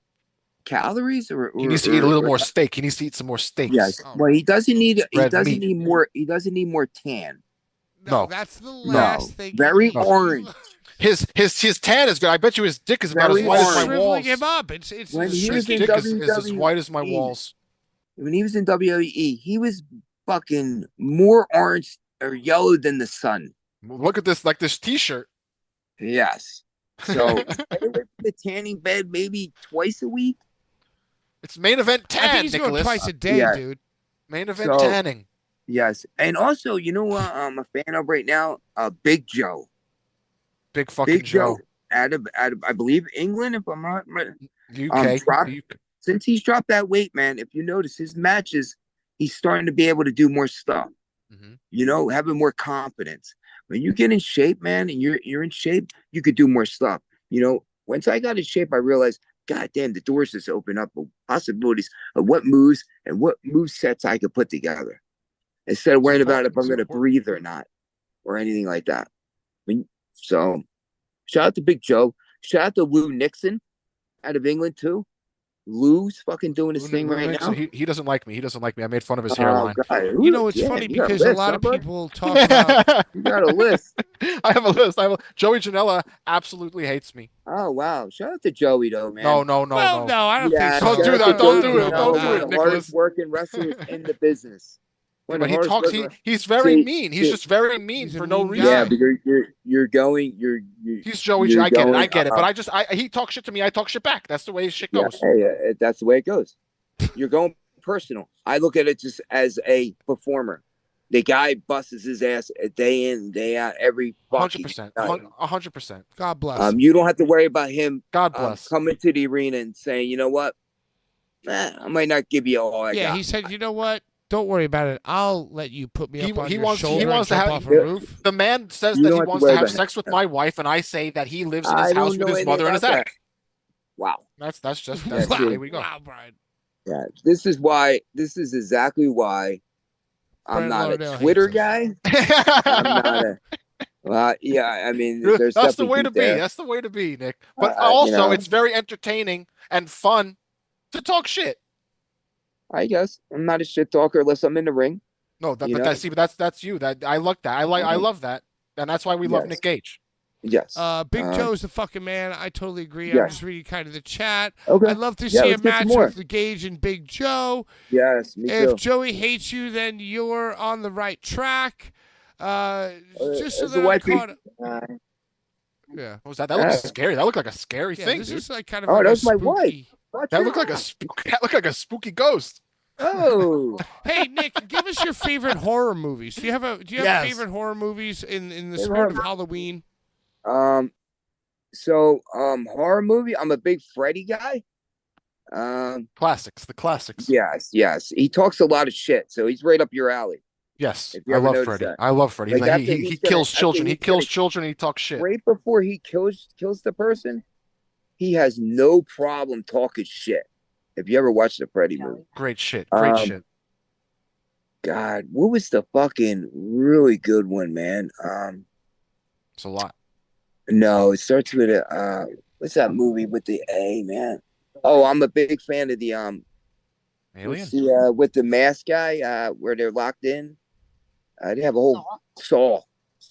calories or He needs to eat a little more steak. He needs to eat some more steaks. Yes. Well, he doesn't need Red he doesn't need more tan. No, No. that's the last thing. Very you need. orange. His tan is good. I bet you his dick is about Very as white as my orange. walls. Shriveling him up. It's When he His was in dick is as WWE, white as my walls. When he was in WWE, he was fucking more orange or yellow than the sun. Look at this, like this T-shirt. Yes. So stay away from the tanning bed maybe twice a week. It's main event I tan, think he's Nicholas. going twice a day, yeah. dude. Main event So- tanning. Yes. And also, you know what I'm a fan of right now? Big Joe. Big fucking Big Joe. Out of I believe England, if I'm not UK. since he's dropped that weight, man, if you notice his matches, he's starting to be able to do more stuff. Mhm. You know, having more confidence. When you get in shape, man, and you're in shape, you could do more stuff. You know, once I got in shape, I realized, God damn, the doors just open up of possibilities of what moves and what move sets I could put together. Instead of worrying about if I'm going to breathe or not, or anything like that. So, shout out to Big Joe. Shout out to Lou Nixon out of England too. Lou's fucking doing his thing right now. He doesn't like me. He doesn't like me. I made fun of his hairline. God. You know, it's funny because a lot of people talk about. You got a list. I have a list. Joey Janela absolutely hates me. Oh wow! Shout out to Joey though, man. No. Well, no, I don't Yeah, think so. Don't do shout that. out to Don't Joey do it. Janela, Don't do one it, of the Nicholas. hardest working wrestlers in the business. But he talks. He's very mean. He's just very mean He's a for no mean reason. Yeah, but you're going. He's Joey. you're I get it. I going, get it. But he talks shit to me. I talk shit back. That's the way shit Yeah, goes. hey, that's the way it goes. You're going personal. I look at it just as a performer. The guy busts his ass day in, day out, every fucking 100%. night. 100%. God bless. You don't have to worry about him God bless. coming to the arena and saying, you know what, I might not give you all I Yeah, got. he said, you know what? Don't worry about it. I'll let you put me up on your shoulder wants and to jump have off a roof. The man says You that don't he have to wants worry to have about sex with that. my wife, and I say that he lives in I his don't house with know his anything mother and his about ex. Wow. That's just That's the it. way we go. Wow, Brian. Yeah, this is exactly why I'm Brent not Lauderdale a Twitter hates us. guy. I'm not a. Well, yeah, I mean, there's That's the definitely way heat to be. there. That's the way to be, Nick. But You also, know. it's very entertaining and fun to talk shit. I guess I'm not a shit talker unless I'm in the ring. No, but You know? that's you. That I like that. I love that, and that's why we love Yes. Nick Gage. Yes. Big Joe's the fucking man. I totally agree. I'm Yes. just reading kind of the chat. Okay. I'd love to Yeah, see a let's get some match more. with the Gage and Big Joe. Yes, me If too. Joey hates you, then you're on the right track. Just so as that a I'm white caught. people, Yeah. What was that? That looked scary. That looked like a scary Yeah, thing, this dude. is like kind of Oh, like that a was my spooky. wife. That looked like a spooky ghost. Oh, Hey, Nick, give us your favorite horror movies. Do you have Yes. favorite horror movies in the Favorite spirit of horror- Halloween? horror movie. I'm a big Freddy guy. Classics, the classics. Yes. He talks a lot of shit, so he's right up your alley. Yes, If you I ever love noticed Freddy. that. I love Freddy. Like, after he he's gonna- kills after children. He he's kills gonna- children. And he talks shit. Right before he kills the person, he has no problem talking shit. If you ever watched the Freddy movie, Great shit. Great Um, shit. God, what was the fucking really good one, man? It's a lot. No, it starts with a what's that movie with the A, man? Oh, I'm a big fan of the Alien. with the mask guy, where they're locked in. They have a whole Saw.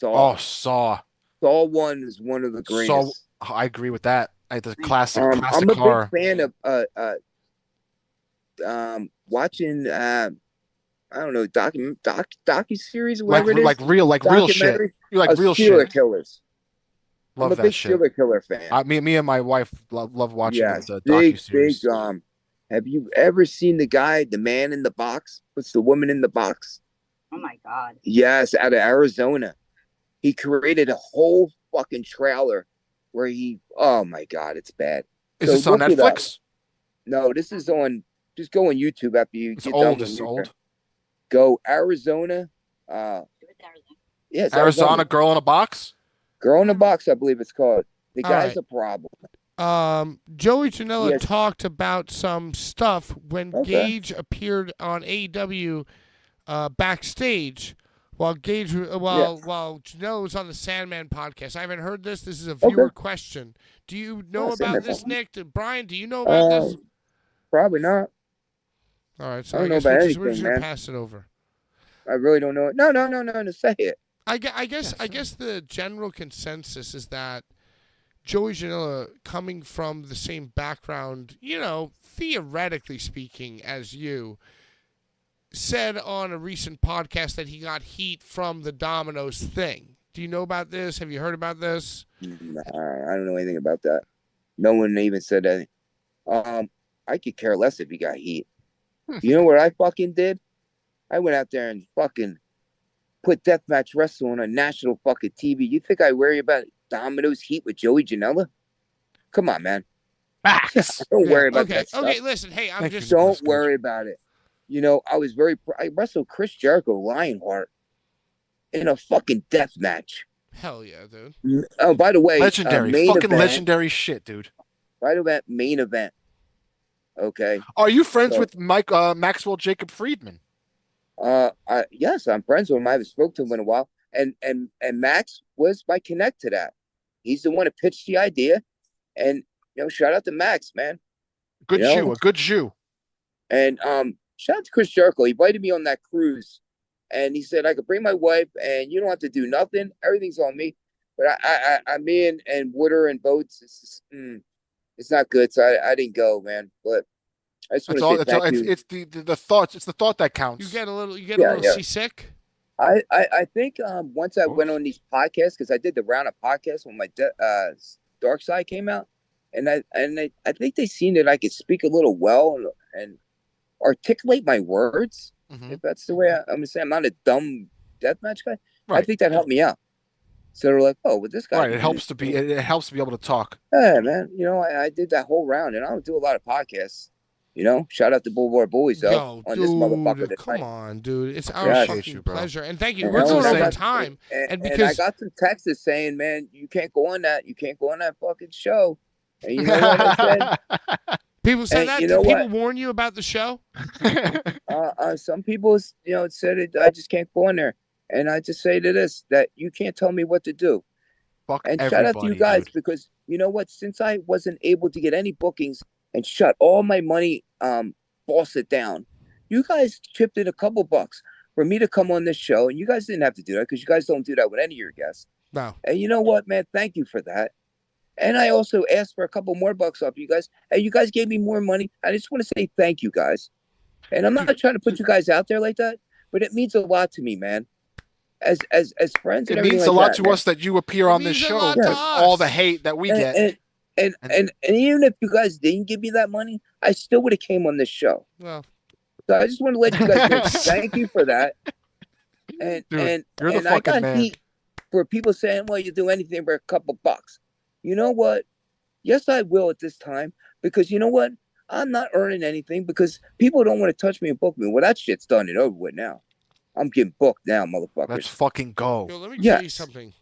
Oh, Saw. Saw 1 is one of the Saw. greatest. I agree with that. The classic I'm a horror. big fan of watching I don't know, docu-series or whatever it is. Like real shit. Documentary You like of real serial shit. killers. Love I'm a that big shit. serial killer fan. Me and my wife love watching Yes, the big docuseries. have you ever seen the man in the box? Puts the woman in the box? Oh my God. Yes, out of Arizona. He created a whole fucking trailer where oh my God, it's bad. Is So this on look it up. Netflix? No, this is just go on YouTube after you It's get old. done. It's old. Go Arizona. Yes, Arizona girl in a box. Girl in a Box, I believe it's called. The All guy's right. a problem. Joey Janela Yes. talked about some stuff when Okay. Gage appeared on AEW backstage while Janela was on the Sandman podcast. I haven't heard this. This is a viewer question. Do you know Oh, about Sandman. this, Nick? Brian, do you know about this? Probably not. All right, so I I don't know guess about we're anything, just gonna man. pass it over. I really don't know. No, say it. I guess the general consensus is that Joey Janela, coming from the same background, theoretically speaking, as you, said on a recent podcast that he got heat from the Domino's thing. Do you know about this? Have you heard about this? Nah, I don't know anything about that. No one even said anything. I could care less if he got heat. You know what I fucking did? I went out there and fucking put deathmatch wrestling on national fucking TV. You think I worry about Domino's heat with Joey Janela? Come on, man. Facts. Don't worry about Okay, that stuff. okay. Listen, hey, I'm Thank just you. Don't worry about it. I was I wrestled Chris Jericho Lionheart in a fucking death match. hell yeah, dude. Oh, by the way, Legendary. main Fucking event, legendary shit, dude. By the way, main event. Okay. Are you friends So- with Maxwell Jacob Friedman? Yes, I'm friends with him. I haven't spoken to him in a while. And Max was my connect to that. He's the one that pitched the idea. And shout out to Max, man. Good You know? Jew. A good Jew. And shout out to Chris Jericho. He invited me on that cruise. And he said I could bring my wife and you don't have to do nothing. Everything's on me. But me and Wooder and Boats, it's not good. So I didn't go, man. But I just want That's all. to say That's all. thank you. It's the thoughts. It's the thought that counts. You get a little Yeah. seasick. I think once I went on these podcasts, because I did the round of podcasts when my Dark Side came out, and I think they seen that I could speak a little well and articulate my words. Mhm. If that's the way I'm gonna say, I'm not a dumb deathmatch guy. I Right. think that helped me out. So they're like, oh, with this guy, Right. It helps to be able to talk. Yeah, man. I did that whole round, and I don't do a lot of podcasts. Shout out to Blvd Bullies though Yo, on this motherfucker. dude, come on, dude. It's our Yeah, fucking you, bro. pleasure. And thank you. And We're I going also over got- time. And I because- got some texts saying, man, you can't go on that. You can't go on that fucking show. And you know what I said? People said Hey, that. you Did know people what? warn you about the show? Some people, said it. I just can't go in there. And I just say to this that you can't tell me what to do. Fuck And everybody, shout out to you guys dude. because you know what? Since I wasn't able to get any bookings and shut all my money, boss it down, you guys chipped in a couple bucks for me to come on this show. And you guys didn't have to do that because you guys don't do that with any of your guests. No. And you know what, man? Thank you for that. And I also asked for a couple more bucks off you guys. And you guys gave me more money. I just want to say thank you guys. And I'm not trying to put you guys out there like that, but it means a lot to me, man. As friends, and It everything means like a lot that, to man. us that you appear on this means a show. lot to Because us. all the hate that we get. And even if you guys didn't give me that money, I still would have came on this show. Well, I just want to let you guys know. Thank you for that. And Dude, you're the and I fucking got man. heat for people saying, "Well, you do anything for a couple bucks." You know what? Yes, I will at this time, because you know what? I'm not earning anything because people don't want to touch me and book me. Well, that shit's done and over with now. I'm getting booked now, motherfuckers. Let's fucking go. Yo, let me tell you Yes. something.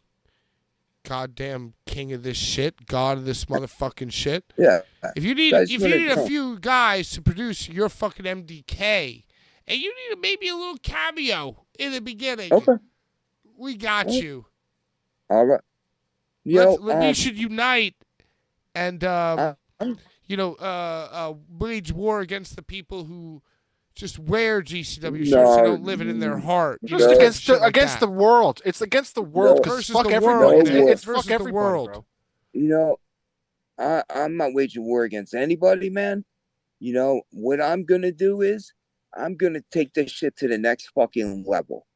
Goddamn king of this shit, god of this motherfucking shit. Yeah. If you need, Guys, if what you it- need a few guys to produce your fucking MDK, and you need maybe a little cameo in the beginning, Okay. we got you. All right. We should unite and I'm- wage war against the people who just wear GCW shirts and don't live it in their heart. You Just know, against shit like against that. the world. It's against the world. No. Because Versus fuck the everybody. world, man. It's Versus fuck the everybody, world. bro. I'm not waging war against anybody, man. What I'm gonna do is I'm gonna take this shit to the next fucking level.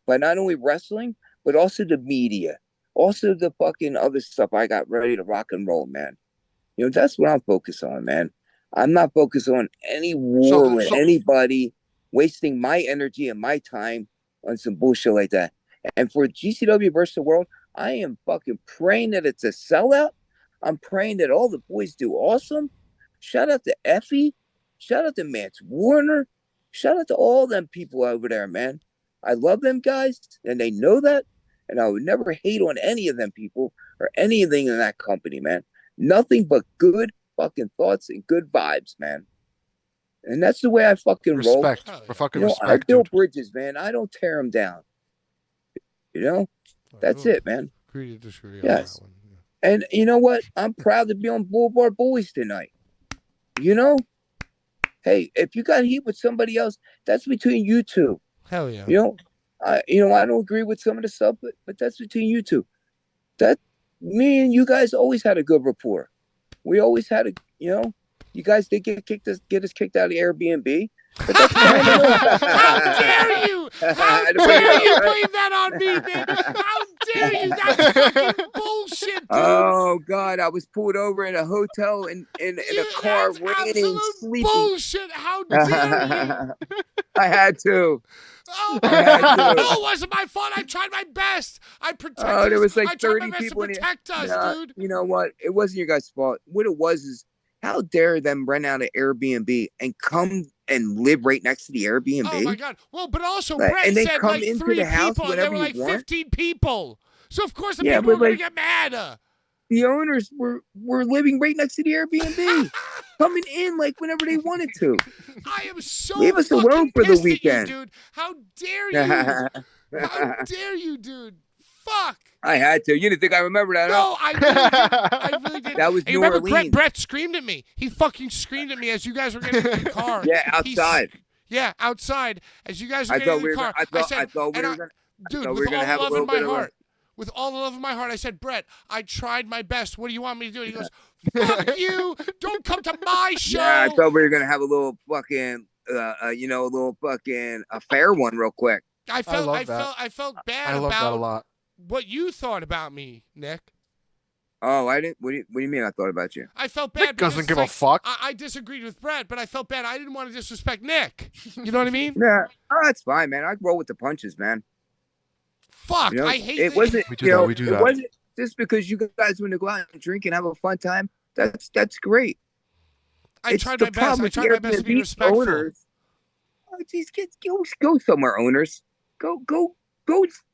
By not only wrestling, but also the media. Also the fucking other stuff I got ready to rock and roll, man. That's what I'm focused on, man. I'm not focused on any war with anybody, wasting my energy and my time on some bullshit like that. And for GCW versus the world, I am fucking praying that it's a sellout. I'm praying that all the boys do awesome. Shout out to Effie. Shout out to Mance Warner. Shout out to all them people over there, man. I love them guys, and they know that. And I would never hate on any of them people or anything in that company, man. Nothing but good fucking thoughts and good vibes, man. And that's the way I fucking roll. Respect. For fucking I respect, build dude. bridges, man. I don't tear them down. That's it, man. Agree to disagree on Yes. that one. And you know what? I'm proud to be on Blvd Bullies tonight. Hey, if you got heat with somebody else, that's between you two. Hell yeah. I don't agree with some of the stuff, but that's between you two. That me and you guys always had a good rapport. We always had you guys did get us kicked out of the Airbnb. But that's How dare you? How dare you blame that on me, man? How dare you? That's fucking bullshit, dude. Oh God, I was pulled over in a hotel in a car, That's raining, absolute sleeping. bullshit. How dare you? I had to. Oh, I had to. no, it wasn't my fault. I tried my best. I protected Oh, there was I like tried 30 my best people to in here. protect us, Nah, dude. you know what? It wasn't your guys' fault. What it was is, how dare them rent out an Airbnb and come and live right next to the Airbnb? Oh my God! Well, but also Like, Brett and they said come like into 3 the house people, and there whenever were you like want. 15 people. So of course the Yeah, people were but, gonna like, get mad. The owners were living right next to the Airbnb, coming in like whenever they wanted to. I am so Leave us fucking alone for the pissed at weekend. you, dude. How dare you? How dare you, dude? Fuck. I had to. You didn't think I remember that? No, I really did. I really did. That was Hey, you New remember Orleans. Brett screamed at me. He fucking screamed at me as you guys were getting in the car. Yeah, outside. Yeah, outside. As you guys were I getting thought in we the were. car, I thought said, we and were gonna. dude, thought we with were gonna all the have a love in little my bit of a- heart. With all the love of my heart, I said, Brett, I tried my best. What do you want me to do? And he goes, fuck you. Don't come to my show. Yeah, I thought we were gonna have a little fucking, a little fucking affair one real quick. I felt bad I love that a about lot. what you thought about me, Nick. Oh, I didn't. What do you mean? I thought about you? I felt bad. Nick doesn't because give a it's like, fuck. I disagreed with Brett, but I felt bad. I didn't want to disrespect Nick. You know what I mean? Yeah, that's fine, man. I roll with the punches, man. Fuck, I hate it. that- Wasn't We do that, we do it that. wasn't just because you guys want to go out and drink and have a fun time. That's great. I It's tried the my best. problem I with tried my best to be Airbnb respectful. owners. Oh, geez, go somewhere, owners. Go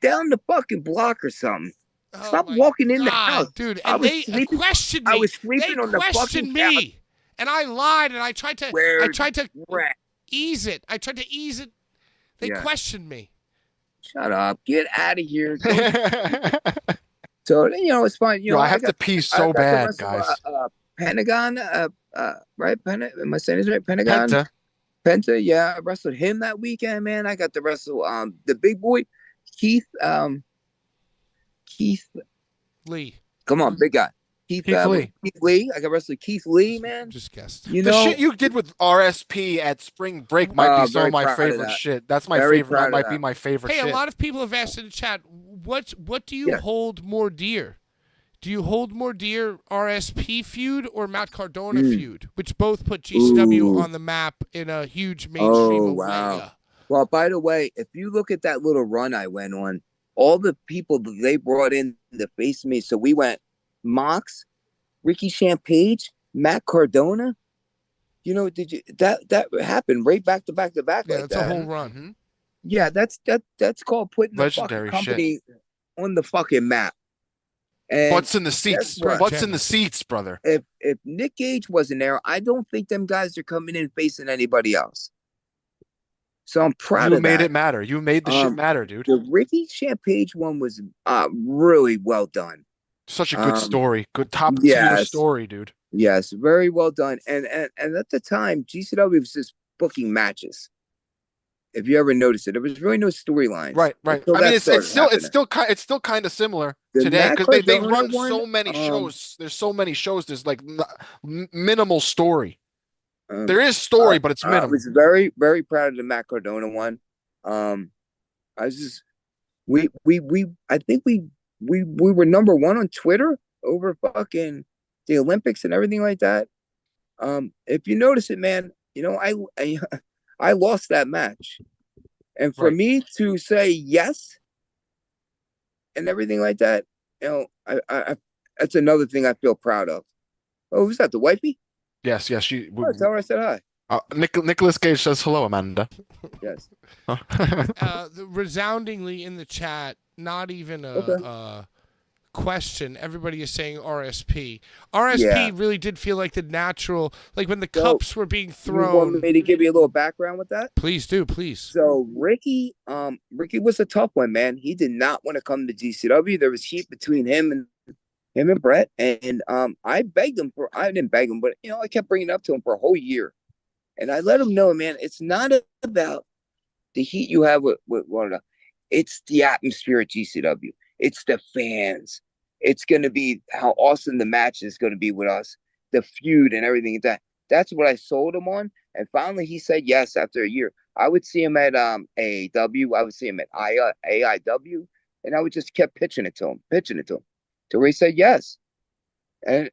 down the fucking block or something. Oh Stop my walking in the God, house, dude. I And was they sleeping- questioned me. I was sleeping they on the questioned fucking me, and I lied, and I tried to Where Rat. ease it. I tried to ease it. They Yeah. questioned me. Shut up. Get out of here. So it's fine. Yo, I have to got- pee I so got to bad, wrestle, guys. Pentagon, right? Am I saying this right? Pentagon. Penta. Penta, yeah, I wrestled him that weekend, man. I got to wrestle the big boy, Keith. Keith, Lee, come on, big guy. Keith Lee. Keith Lee. I got to wrestle Keith Lee, man. just guessed. You The know, shit you did with RSP at spring break might Oh, be some very of my proud of favorite that. shit. That's my Very favorite. proud That of might be that. my favorite Hey, shit. a lot of people have asked in the chat, what do you Yeah. hold more dear? Do you hold more dear RSP feud or Matt Cardona Mm. feud, which both put GCW Ooh. on the map in a huge mainstream Oh, way? wow. Well, by the way, if you look at that little run I went on, all the people that they brought in to face me. So we went Mox, Ricky Champage, Matt Cardona. You know, did you that happened right back to back to back Yeah, like that's that? a whole run. Mhm. Yeah, that's called putting the Legendary fucking shit. company on the fucking map. And Butts in the guess seats. what? Butts in the seats, brother. If Nick Gage wasn't there, I don't think them guys are coming in facing anybody else. So I'm proud You of made that. it matter. You made the shit matter, dude. The Ricky Champage one was really well done. Such a good story. Good top tier Yes, story, dude. yes, very well done. And at the time, GCW was just booking matches. If you ever noticed it, there was really no storylines. Right. until I mean, that it's started still happening. it's still kind of similar The today Matt because they Cardona run one, so many shows. There's so many shows. There's like minimal story. There is story, but it's I minimal. was very, very proud of the Matt Cardona one. I was just I think we were number one on Twitter over fucking the Olympics and everything like that. If you notice it, man, you know, I lost that match. And for Right. me to say yes and everything like that, you know, I that's another thing I feel proud of. Oh, who's that? The wifey? Yes. Oh, tell her I said hi. Nicholas Gage says hello, Amanda. Yes. Resoundingly in the chat, not even a question. Everybody is saying RSP. RSP Yeah. really did feel like the natural, like when the So, cups were being You want thrown. me to give you a little background with that? Please do, please. So Ricky was a tough one, man. He did not want to come to GCW. There was heat between him and Brett. And I didn't beg him, but you know, I kept bringing it up to him for a whole year. And I let him know, man, it's not about the heat you have with one another. It's the atmosphere at GCW. It's the fans. It's gonna be how awesome the match is gonna be with us, the feud and everything like that. That's what I sold him on. And finally he said yes after a year. I would see him at AAW, I would see him at AIW, and I would just kept pitching it to him, till he said yes. And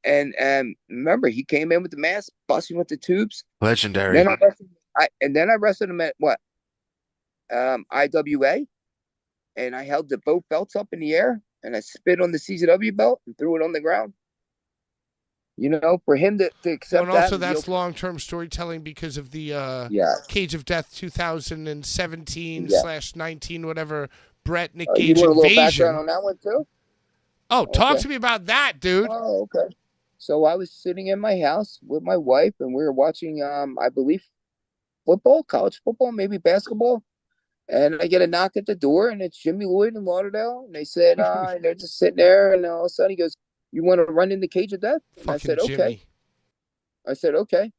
remember, he came in with the mask, busting with the tubes. Legendary. Then I wrestled him at what? IWA, and I held the both belts up in the air, and I spit on the CZW belt and threw it on the ground. You know, for him to accept And also that. that's long-term storytelling because of the Yes. Cage of Death 2017 Yeah. / 19, whatever, Brett Nick You Gage want a little invasion. background on that one too? Oh, talk Okay. to me about that, dude. Oh, okay. So I was sitting in my house with my wife, and we were watching, I believe, football, college football, maybe basketball. And I get a knock at the door, and it's Jimmy Lloyd and Lauderdale. And they said, and they're just sitting there, and all of a sudden he goes, "You want to run in the Cage of Death?" And I Fucking said, "Okay." Jimmy. I said, "Okay."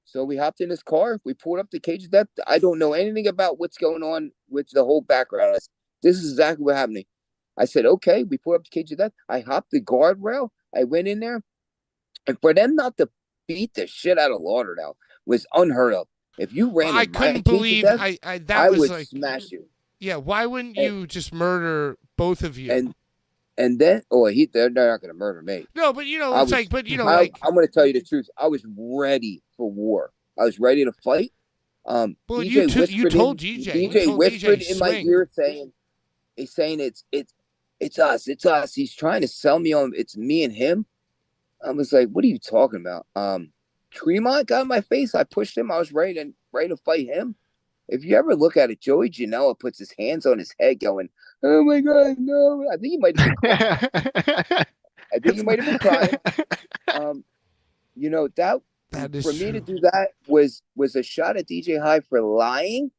So we hopped in his car. We pulled up the Cage of Death. I don't know anything about what's going on with the whole background. This is exactly what happened. I said, "Okay." We pulled up the Cage of Death. I hopped the guardrail. I went in there. And for them not to beat the shit out of Lauderdale was unheard of. If you ran, I in my couldn't Cage of believe Death, that I was would like, smash you. yeah. Why wouldn't And- you just murder both of you? And then, they're not going to murder me. No, but you know, I it's was- like, but you know, I'm like, going to tell you the truth. I was ready for war. I was ready to fight. well, DJ you told DJ. DJ whispered in my swing. ear saying it's us. He's trying to sell me on it's me and him. I was like, what are you talking about? Tremont got in my face. I pushed him. I was ready to fight him. If you ever look at it, Joey Janela puts his hands on his head going, "Oh my God, no." I think he might have been crying. You know, that That is me to true. do that was a shot at DJ Hyde for lying,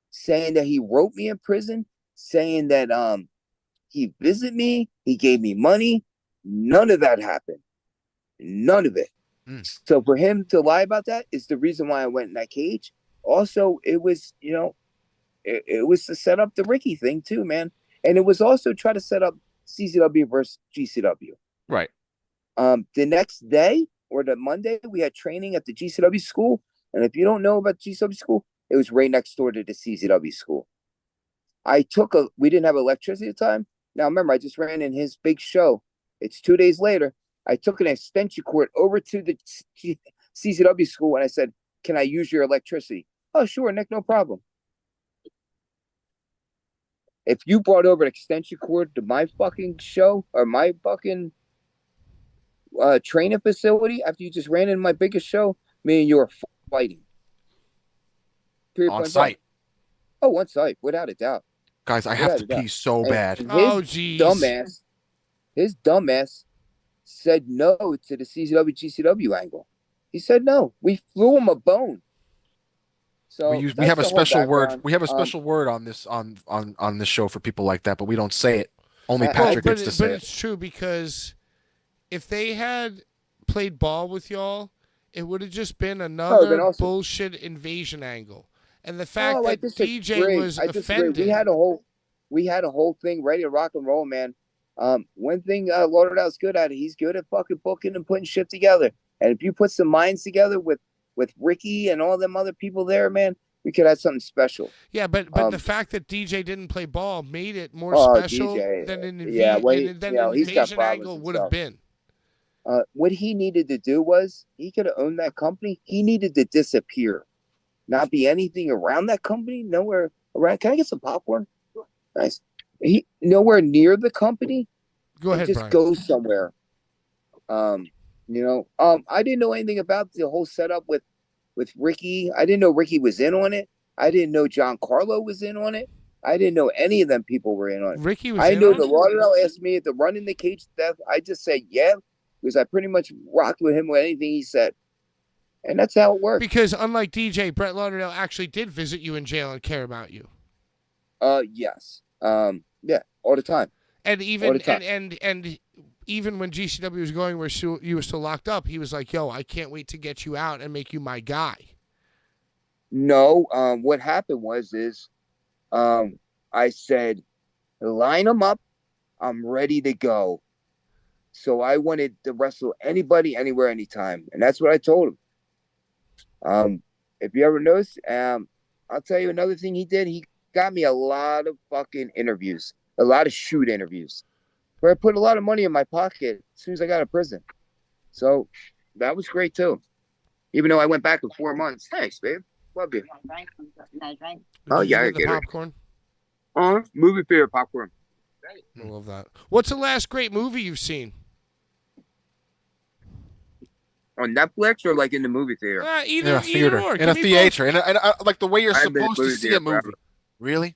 saying that he wrote me in prison, saying that he visited me, he gave me money. None of that happened. None of it. So for him to lie about that is the reason why I went in that cage. Also, it was, you know, it was to set up the Ricky thing too, man. And it was also try to set up CZW versus GCW. Right. The next day or the Monday, we had training at the GCW school. And if you don't know about GCW school, it was right next door to the CZW school. We didn't have electricity at the time. Now remember, I just ran in his big show. It's 2 days later. I took an extension cord over to the CCW school and I said, "Can I use your electricity?" "Oh, sure, Nick, no problem." If you brought over an extension cord to my fucking show or my fucking training facility after you just ran in my biggest show, me and you are fighting. Period, On point blank. site. Oh, on site, without a doubt. Guys, I have to pee so bad. And Oh, jeez. His dumbass said no to the CCW GCW angle. He said no. We threw him a bone. So We have a special word. background. We have a special word on this on this show for people like that, but we don't say it. Only Well, Patrick but gets to say it. it's true, because if they had played ball with y'all, it would have just been another awesome. bullshit invasion angle. And the fact I that disagree. DJ was I disagree. offended. We had a whole thing ready to rock and roll, man. One thing Lauderdale's good at, he's good at fucking booking and putting shit together. And if you put some minds together with Ricky and all them other people there, man, we could have something special. Yeah, but the fact that DJ didn't play ball made it more special DJ, than an he's got invasion problems angle would have been. What he needed to do was, he could have owned that company. He needed to disappear, not be anything around that company, nowhere around. Can I get some popcorn? Nice. He nowhere near the company. Go ahead, just Brian. go somewhere. I didn't know anything about the whole setup with Ricky. I didn't know Ricky was in on it. I didn't know John Carlo was in on it. I didn't know any of them people were in on it. Ricky was I in know on the it? Lauderdale asked me to run in the cage to death. I just said yeah, because I pretty much rocked with him with anything he said. And that's how it worked. Because unlike DJ, Brett Lauderdale actually did visit you in jail and care about you. Yes. Yeah, all the time. And even All the time. and even when GCW was going where you were still locked up, he was like, "Yo, I can't wait to get you out and make you my guy." No, what happened was I said, line them up. I'm ready to go. So I wanted to wrestle anybody, anywhere, anytime. And that's what I told him. If you ever notice, I'll tell you another thing he did. He got me a lot of fucking interviews, a lot of shoot interviews, where I put a lot of money in my pocket as soon as I got out of prison. So that was great too. Even though I went back in 4 months. Thanks, babe. Love you. Oh, yeah, I the get it. popcorn. Movie theater popcorn. I love that. What's the last great movie you've seen? On Netflix or like in the movie theater? Either, In a theater, either or. in a theater, like the way you're I've been supposed to movie see theater a movie. forever. Really?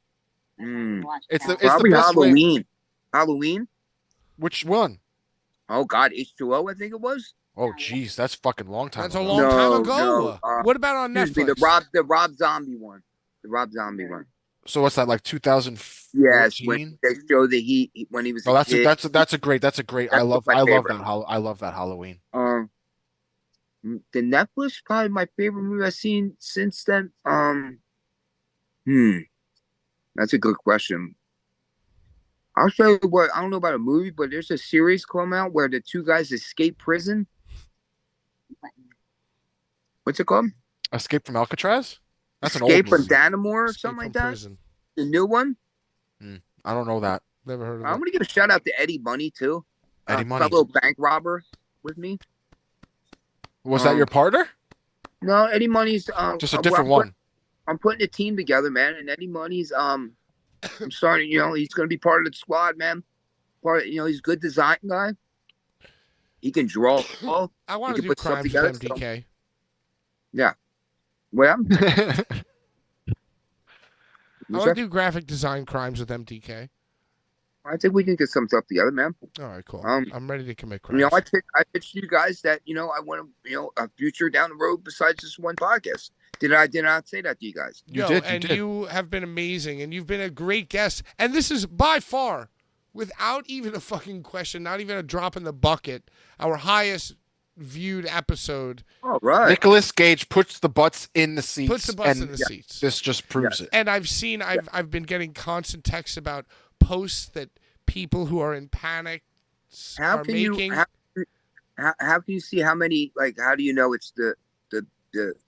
It's the Probably best way. Halloween. Halloween? Which one? Oh, God, H2O, I think it was. Oh, geez, that's fucking long time. That's a ago. long time No, ago. no, What about on Excuse me, Netflix? the Rob Zombie one. The Rob Zombie one. So what's that, like 2014? Yes, when they show that he when he was Oh, a kid. that's a great. I love my favorite. that. I love that Halloween. The Netflix probably my favorite movie I've seen since then. That's a good question. I'll show you what I don't know about a movie, but there's a series come out where the two guys escape prison. What's it called? Escape from Alcatraz. That's Escape an from old movie. Dannemore or Escape something from like that. Prison. The new one. I don't know that. Never heard of I'm it. gonna give a shout out to Eddie Money too. Eddie Money. Fellow bank robber with me. Was that your partner? No, Eddie Money's Just a different one. I'm putting a team together, man, and Eddie Money's I'm starting. He's gonna be part of the squad, man. He's a good design guy. He can draw. I want He to can do put stuff crimes with together, MDK. Yeah. Well, I want to do graphic design crimes with MDK. I think we can get some stuff together, man. All right, cool. I'm ready to commit crimes. I pitched you guys that I want a future down the road besides this one podcast. Did I not say that to you guys? You did. You have been amazing, and you've been a great guest. And this is by far, without even a fucking question, not even a drop in the bucket, our highest viewed episode. All right. Nicholas Gage puts the butts in the seats. Puts the butts in the seats. This just proves it. And I've been getting constant texts about posts that people who are in panic are making. How can you see how many? Like, how do you know it's the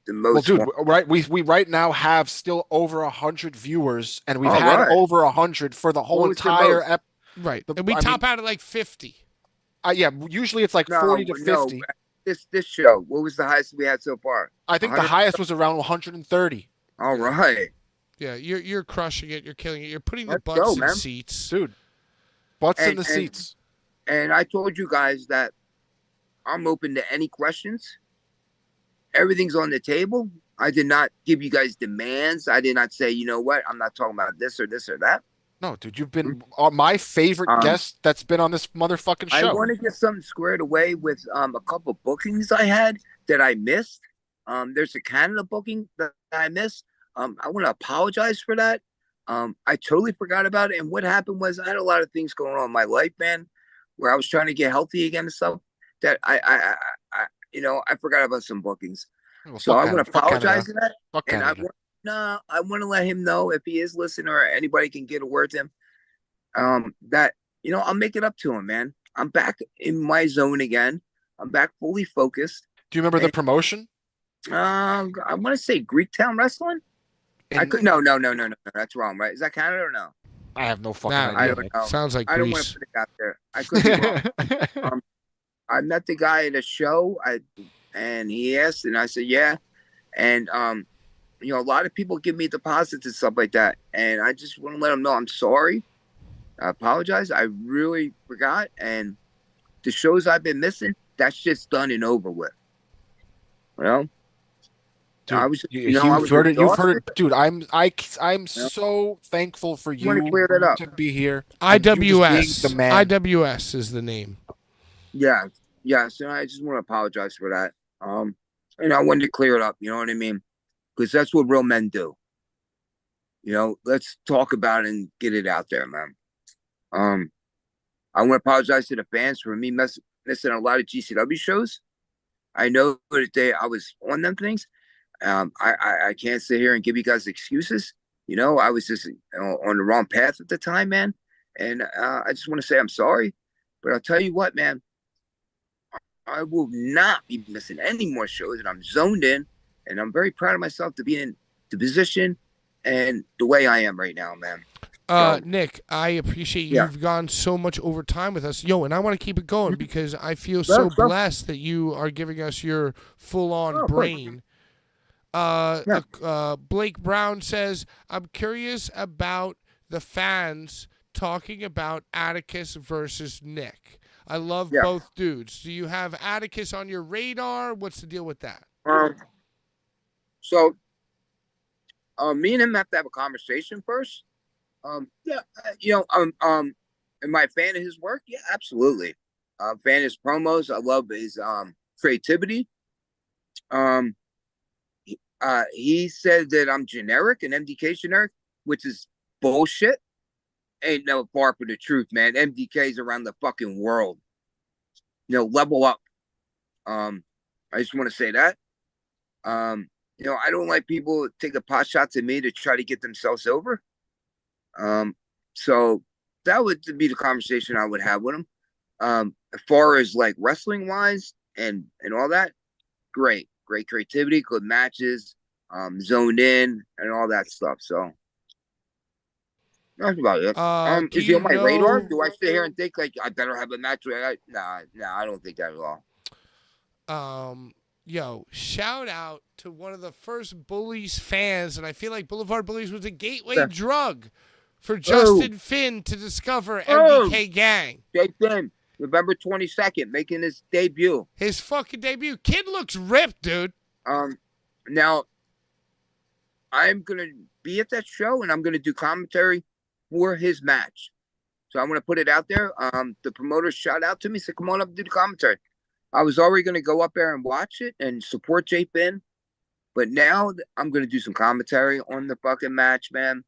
most? Well, dude, right? We right now have still over 100 viewers, and we've had over 100 for the whole entire. Right, and we top out at like 50. Yeah, usually it's like 40 to 50. This show, what was the highest we had so far? I think the 100? highest was around 130. All right. Yeah, you're crushing it. You're killing it. You're putting the Let's butts go, in man. seats. Dude, butts in And- the and- seats. And I told you guys that I'm open to any questions. Everything's on the table. I did not give you guys demands. I did not say, you know what, I'm not talking about this or that. No, dude, you've been my favorite guest that's been on this motherfucking I show. want to get something squared away with a couple bookings I had that I missed. There's a Canada booking that I missed. I want to apologize for that. I totally forgot about it. And what happened was I had a lot of things going on in my life, man, where I was trying to get healthy again and stuff that I forgot about some bookings. Well, So fuck I want to Canada. Fuck apologize Canada. to that. Fuck And Canada. I want to let him know, if he is listening or anybody can get a word to him, that, I'll make it up to him, man. I'm back in my zone again. I'm back fully focused. Do you remember the promotion? I want to say Greektown Wrestling. No, that's wrong, right? Is that Canada or no? I have no fucking Nah, I idea. don't know. Sounds like I don't want Greece. to put it out there. I could be wrong. I met the guy at a show, and he asked, and I said, yeah. And a lot of people give me deposits and stuff like that, and I just want to let them know I'm sorry. I apologize. I really forgot, and the shows I've been missing, that shit's done and over with. Well, Dude, I was, you've I was heard it. You've exhausted. heard it, dude. I'm so thankful for I wanna you clear that up. to be here. and you just being IWS. the man. IWS is the name. Yeah. So I just want to apologize for that. And I wanted to clear it up. You know what I mean? Because that's what real men do. Let's talk about it and get it out there, man. I want to apologize to the fans for me missing a lot of GCW shows. I know that I was on them things. I can't sit here and give you guys excuses. I was just on the wrong path at the time, man. And I just want to say I'm sorry. But I'll tell you what, man. I will not be missing any more shows, and I'm zoned in, and I'm very proud of myself to be in the position and the way I am right now, man. Nick, I appreciate you've gone so much over time with us. Yo, and I want to keep it going because I feel so blessed that you are giving us your full-on brain. Blake Brown says, I'm curious about the fans talking about Atticus versus Nick. I love both dudes. Do you have Atticus on your radar? What's the deal with that? So me and him have to have a conversation first. Am I a fan of his work? Yeah, absolutely. I'm a fan of his promos. I love his creativity. He said that I'm generic and MDK generic, which is bullshit. Ain't no far from the truth, man. MDK's around the fucking world. Level up. I just want to say that. I don't like people taking pot shots at me to try to get themselves over. So that would be the conversation I would have with him. As far as like wrestling wise and all that, great creativity, good matches, zoned in and all that stuff. So that's about it. Is he on my radar? Do I sit here and think like I better have a match? Nah, I don't think that at all. Yo, shout out to one of the first Bullies fans, and I feel like Blvd Bullies was a gateway drug for Justin Finn to discover MDK Gang. Jay Finn, November 22nd, making his debut. His fucking debut. Kid looks ripped, dude. Now I'm gonna be at that show and I'm gonna do commentary for his match. So I'm gonna put it out there. The promoter shot out to me, said, "Come on up and do the commentary." I was already gonna go up there and watch it and support Jay Finn, but now I'm gonna do some commentary on the fucking match, man.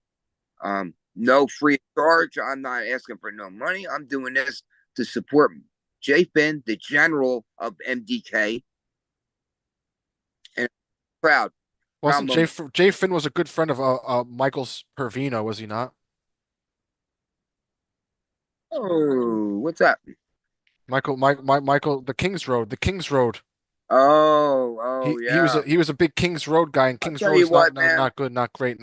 No free of charge. I'm not asking for no money. I'm doing this to support Jay Finn, the general of MDK, and I'm proud. Wasn't Jay Finn was a good friend of Michael Pervino, was he not? Oh, what's that? Michael, the Kings Road. Yeah. He was a big Kings Road guy, and Kings Road's not good, not great.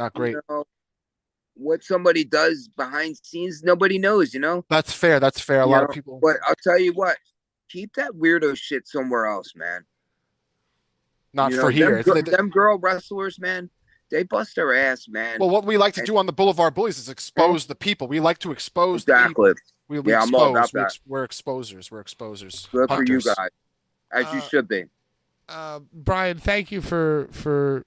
What somebody does behind scenes, nobody knows. That's fair. A lot of people. But I'll tell you what, keep that weirdo shit somewhere else, man. Not for here. Them girl wrestlers, man, they bust their ass, man. Well, what we like to do on the Blvd Bullies is expose the people. We like to expose the people. I'm all about that. We're exposers. We're exposers. Good Hunters. for you guys, as you should be. Brian, thank you for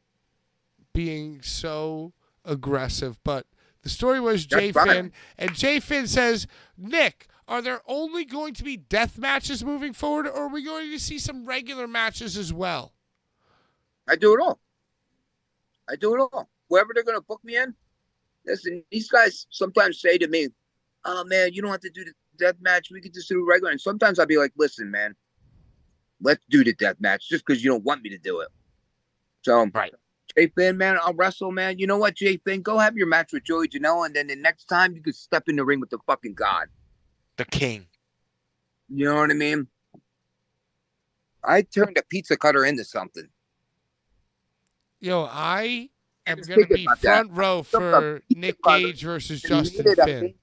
being so aggressive. But the story was Jay Finn, and Jay Finn says, Nick, are there only going to be death matches moving forward, or are we going to see some regular matches as well? I do it all. Wherever they're going to book me in. Listen, these guys sometimes say to me, oh, man, you don't have to do the death match. We could just do regular. And sometimes I'll be like, listen, man, let's do the death match just because you don't want me to do it. So, right. Jay Finn, man, I'll wrestle, man. You know what, Jay Finn? Go have your match with Joey Janela, and then the next time you can step in the ring with the fucking God. The king. You know what I mean? I turned a pizza cutter into something. Yo, I am going to be front row for Nick Gage versus Justin Finn.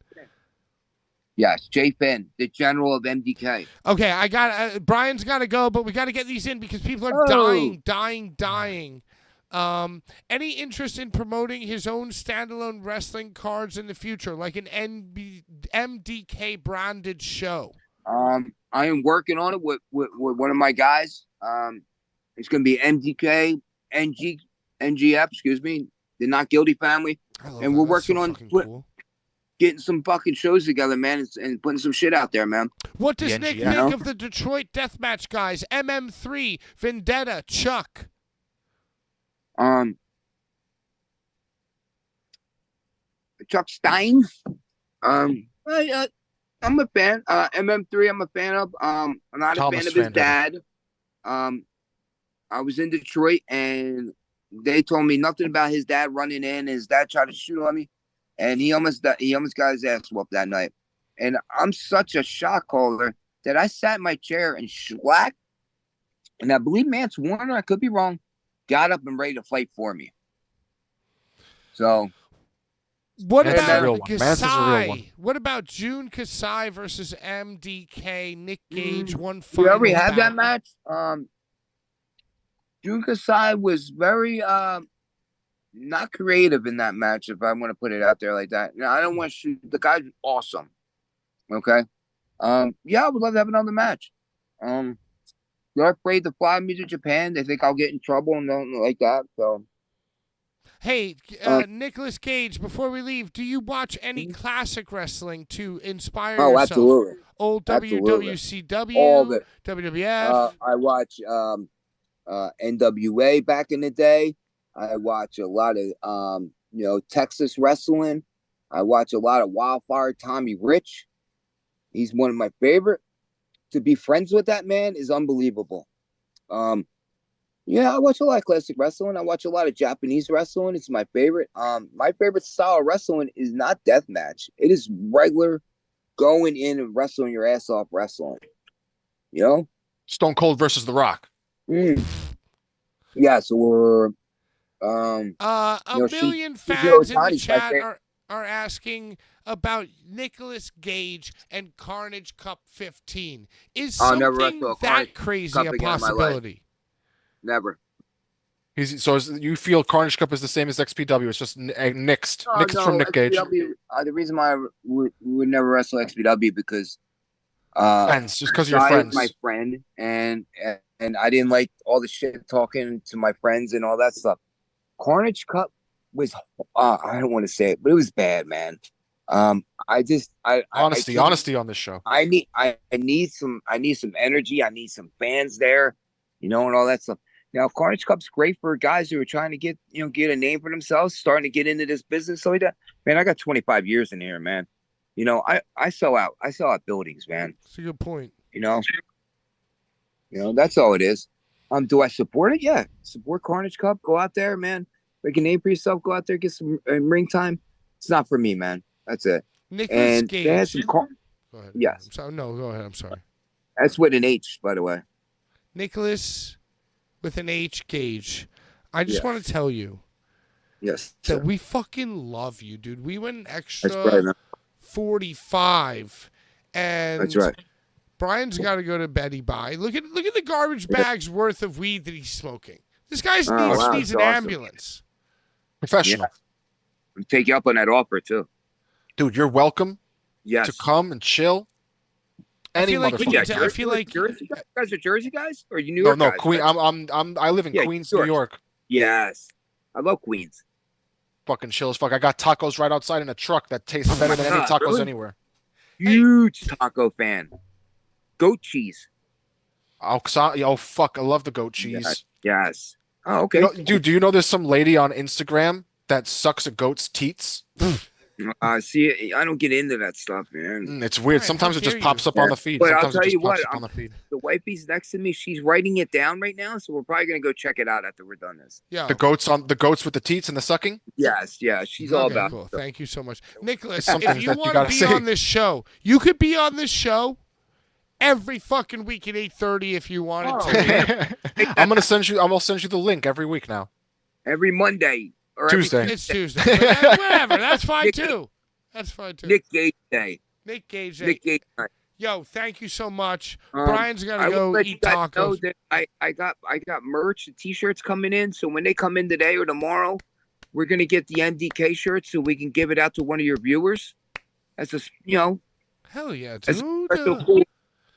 Yes, Jay Finn, the general of MDK. Okay, Brian's got to go, but we got to get these in because people are dying. Any interest in promoting his own standalone wrestling cards in the future, like an MDK branded show? I am working on it with one of my guys. It's going to be MDK, NGF, excuse me, the Not Guilty family. And we're working on getting some fucking shows together, man, and putting some shit out there, man. What does Nick think of the Detroit Deathmatch guys? MM3, Vendetta, Chuck. Chuck Stein. I'm a fan. MM3, I'm a fan of. I'm not a fan of his dad. I was in Detroit and they told me nothing about his dad running in. His dad tried to shoot on me, and he almost got his ass whooped that night. And I'm such a shot caller that I sat in my chair and Schlack, and I believe Mance Warner, I could be wrong, got up and ready to fight for me. So, what about Kasai? What about June Kasai versus MDK? Nick Gage, one fight. We already had that match. June Kasai was very not creative in that match, if I want to put it out there like that. Now, I don't want to shoot. The guy's awesome. Okay. Yeah, I would love to have another match. They're afraid to fly me to Japan. They think I'll get in trouble and nothing like that. So, hey, Nicholas Gage, before we leave, do you watch any classic wrestling to inspire yourself? Absolutely. Old WWCW, all of it. WWF. I watch NWA back in the day. I watch a lot of Texas wrestling. I watch a lot of Wildfire Tommy Rich. He's one of my favorite. To be friends with that man is unbelievable. Yeah, I watch a lot of classic wrestling. I watch a lot of Japanese wrestling. It's my favorite. My favorite style of wrestling is not deathmatch. It is regular going in and wrestling your ass off wrestling. You know? Stone Cold versus The Rock. Yeah, so we're a million fans in the chat are asking about Nicholas Gage and Carnage Cup 15. Is something that crazy a possibility? Never. So you feel Carnage Cup is the same as XPW? It's just nixed from Nick Gage. The reason why I would never wrestle XPW because friends, just because you're friends. My friend, and I didn't like all the shit talking to my friends and all that stuff. Carnage Cup was I don't want to say it, but it was bad, man. Honesty on this show. I need some energy. I need some fans there, and all that stuff. Now, Carnage Cup's great for guys who are trying to get a name for themselves, starting to get into this business. So man, I got 25 years in here, man. I sell out. I sell out buildings, man. That's a good point. That's all it is. Do I support it? Yeah. Support Carnage Cup. Go out there, man. Make a name for yourself. Go out there, get some ring time. It's not for me, man. That's it. Nicholas Gage. Go ahead. Yes. Go ahead. I'm sorry. That's with an H, by the way. Nicholas with an H, Gage. I just want to tell you. Yes. That we fucking love you, dude. We went an extra 45. And that's right. Brian's got to go to Betty Bye. Look at the garbage bag's worth of weed that he's smoking. This guy needs wow, an that's awesome. ambulance. Professional. I'll take you up on that offer too. Dude, you're welcome Yes. to come and chill. Any feel like we motherfucker. need to- I feel like- Jersey guys? You guys are Jersey guys, or you New No, York no, guys? Queen. I live in Yeah, Queens, New New York. Yes, I love Queens. Fucking chill as fuck. I got tacos right outside in a truck that tastes Oh better my than any God, tacos really? anywhere. Huge taco fan. Goat cheese. Oh fuck! I love the goat cheese. Yes. Oh, okay. Dude, do you know there's some lady on Instagram that sucks a goat's teats? See, I don't get into that stuff, man. It's weird. Right, Sometimes how it just dare pops you. up on the feed. But I'll Sometimes it tell just you pops what, up on the feed. The wifey's next to me. She's writing it down right now, so we're probably gonna go check it out after we're done this. Yeah. The goats with the teats and the sucking. Yes, yeah, she's all Okay, about. cool. Thank you so much. Nicholas, Something if you that you want to gotta be say. on this show, you could be on this show every fucking week at 8:30 if you wanted to. I'm gonna send you. I'm gonna send you the link every week now. Every Monday or Tuesday. It's Tuesday. But whatever. That's fine too. That's fine too. Nick Gage Day. Nick Gage. Nick Gage night. Yo, thank you so much. Um, Brian's I gonna will go let you eat guys know tacos. that I got merch, the t-shirts coming in. So when they come in today or tomorrow, we're gonna get the NDK shirts so we can give it out to one of your viewers. As a Hell yeah, as a dude. special cool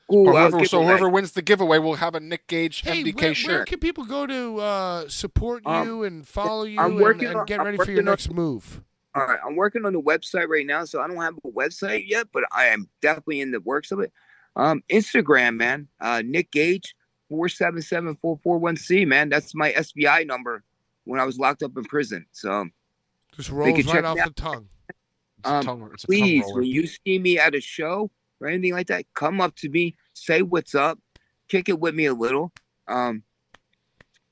Whoever giveaway. wins the giveaway will have a Nick Gage Hey, MDK where shirt. can people go to support you and follow you I'm working and on- get I'm ready for your working on- next move? All right, I'm working on the website right now, so I don't have a website yet, but I am definitely in the works of it. Instagram, man, Nick Gage 477441C, man. That's my SBI number when I was locked up in prison. So Just rolls can right check off me out. the tongue. It's a tongue please, roller. when you see me at a show or anything like that, come up to me, say what's up, kick it with me a little.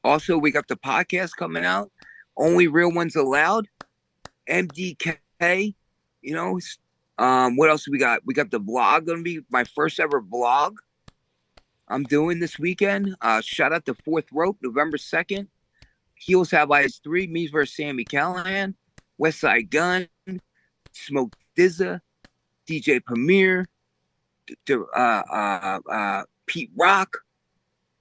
Also, we got the podcast coming out. Only Real Ones Allowed. MDK, you know. What else we got? We got the vlog, gonna be my first ever vlog I'm doing this weekend. Shout out to Fourth Rope, November 2nd. Heels Have Eyes 3, me versus Sammy Callahan. West Side Gun, Smoke Dizza, DJ Premier, Pete Rock.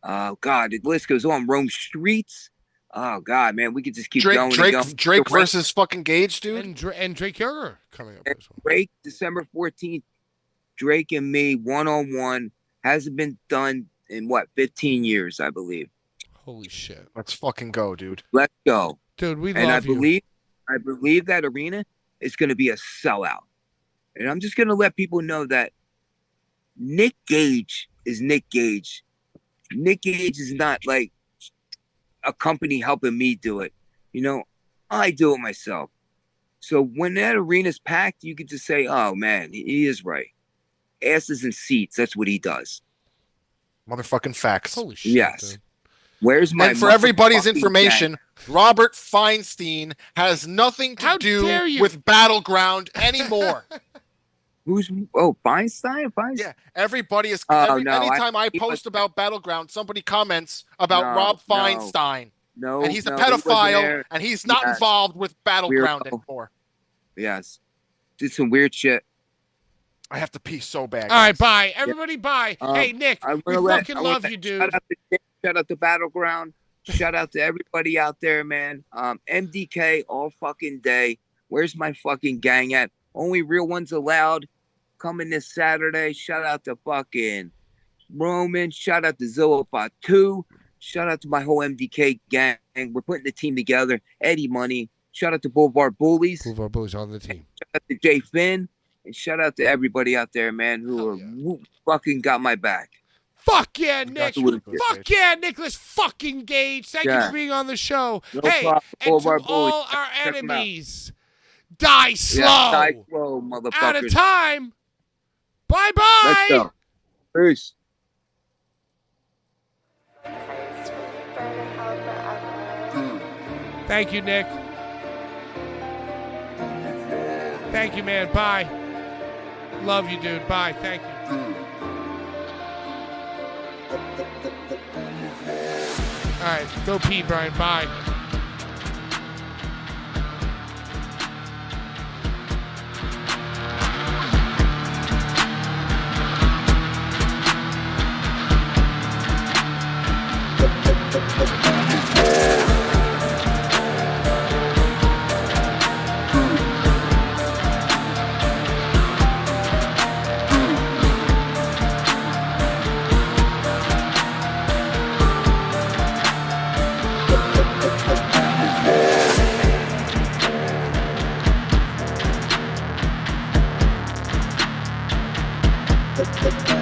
God, the list goes on. Rome Streets. Oh God, man, we could just keep going. and going. Drake versus fucking Gage, dude. And Drake Younger coming up as well. Drake, December 14th. Drake and me, 1-on-1. Hasn't been done in 15 years, I believe. Holy shit. Let's fucking go, dude. Let's go. Dude, we And love you. I believe that arena is going to be a sellout. And I'm just going to let people know that Nick Gage is Nick Gage. Nick Gage is not like a company helping me do it. You know, I do it myself. So when that arena's packed, you can just say, oh man, he is right. Asses and seats, that's what he does. Motherfucking facts. Holy shit. Yes. Dude. Where's my And for everybody's motherfucking information, Robert Feinstein has nothing to How dare do you? with Battleground anymore. Who's Feinstein? Yeah, everybody is. Oh, Anytime I post about Battleground, somebody comments about Rob Feinstein, No, and he's a he wasn't pedophile, there. and he's not Yes. involved with Battleground Weirdo. anymore. Yes. Did some weird shit. I have to pee so bad. All right, guys. bye. Everybody, bye. Hey, Nick, I'm we gonna fucking I wanna love you, dude. Shout out to Battleground. Shout out to everybody out there, man. MDK all fucking day. Where's my fucking gang at? Only Real Ones Allowed. Coming this Saturday. Shout out to fucking Roman. Shout out to Zilla 2. Shout out to my whole MDK gang. We're putting the team together. Eddie Money. Shout out to Blvd Bullies. Blvd Bullies on the team. Shout out to Jay Finn. And shout out to everybody out there, man, who fucking got my back. Fuck yeah, Nick. Absolutely. Fuck yeah, Nicholas fucking Gage. Thank you Yeah. for being on the show. No hey, problem. and to Blvd Bullies. all our Check 'em out. enemies, die slow. Yeah, die slow, Out of motherfuckers. time. Bye-bye. Let's go. Peace. Thank you, Nick. Thank you, man. Bye. Love you, dude. Bye. Thank you. All right. Go pee, Brian. Bye. Bye.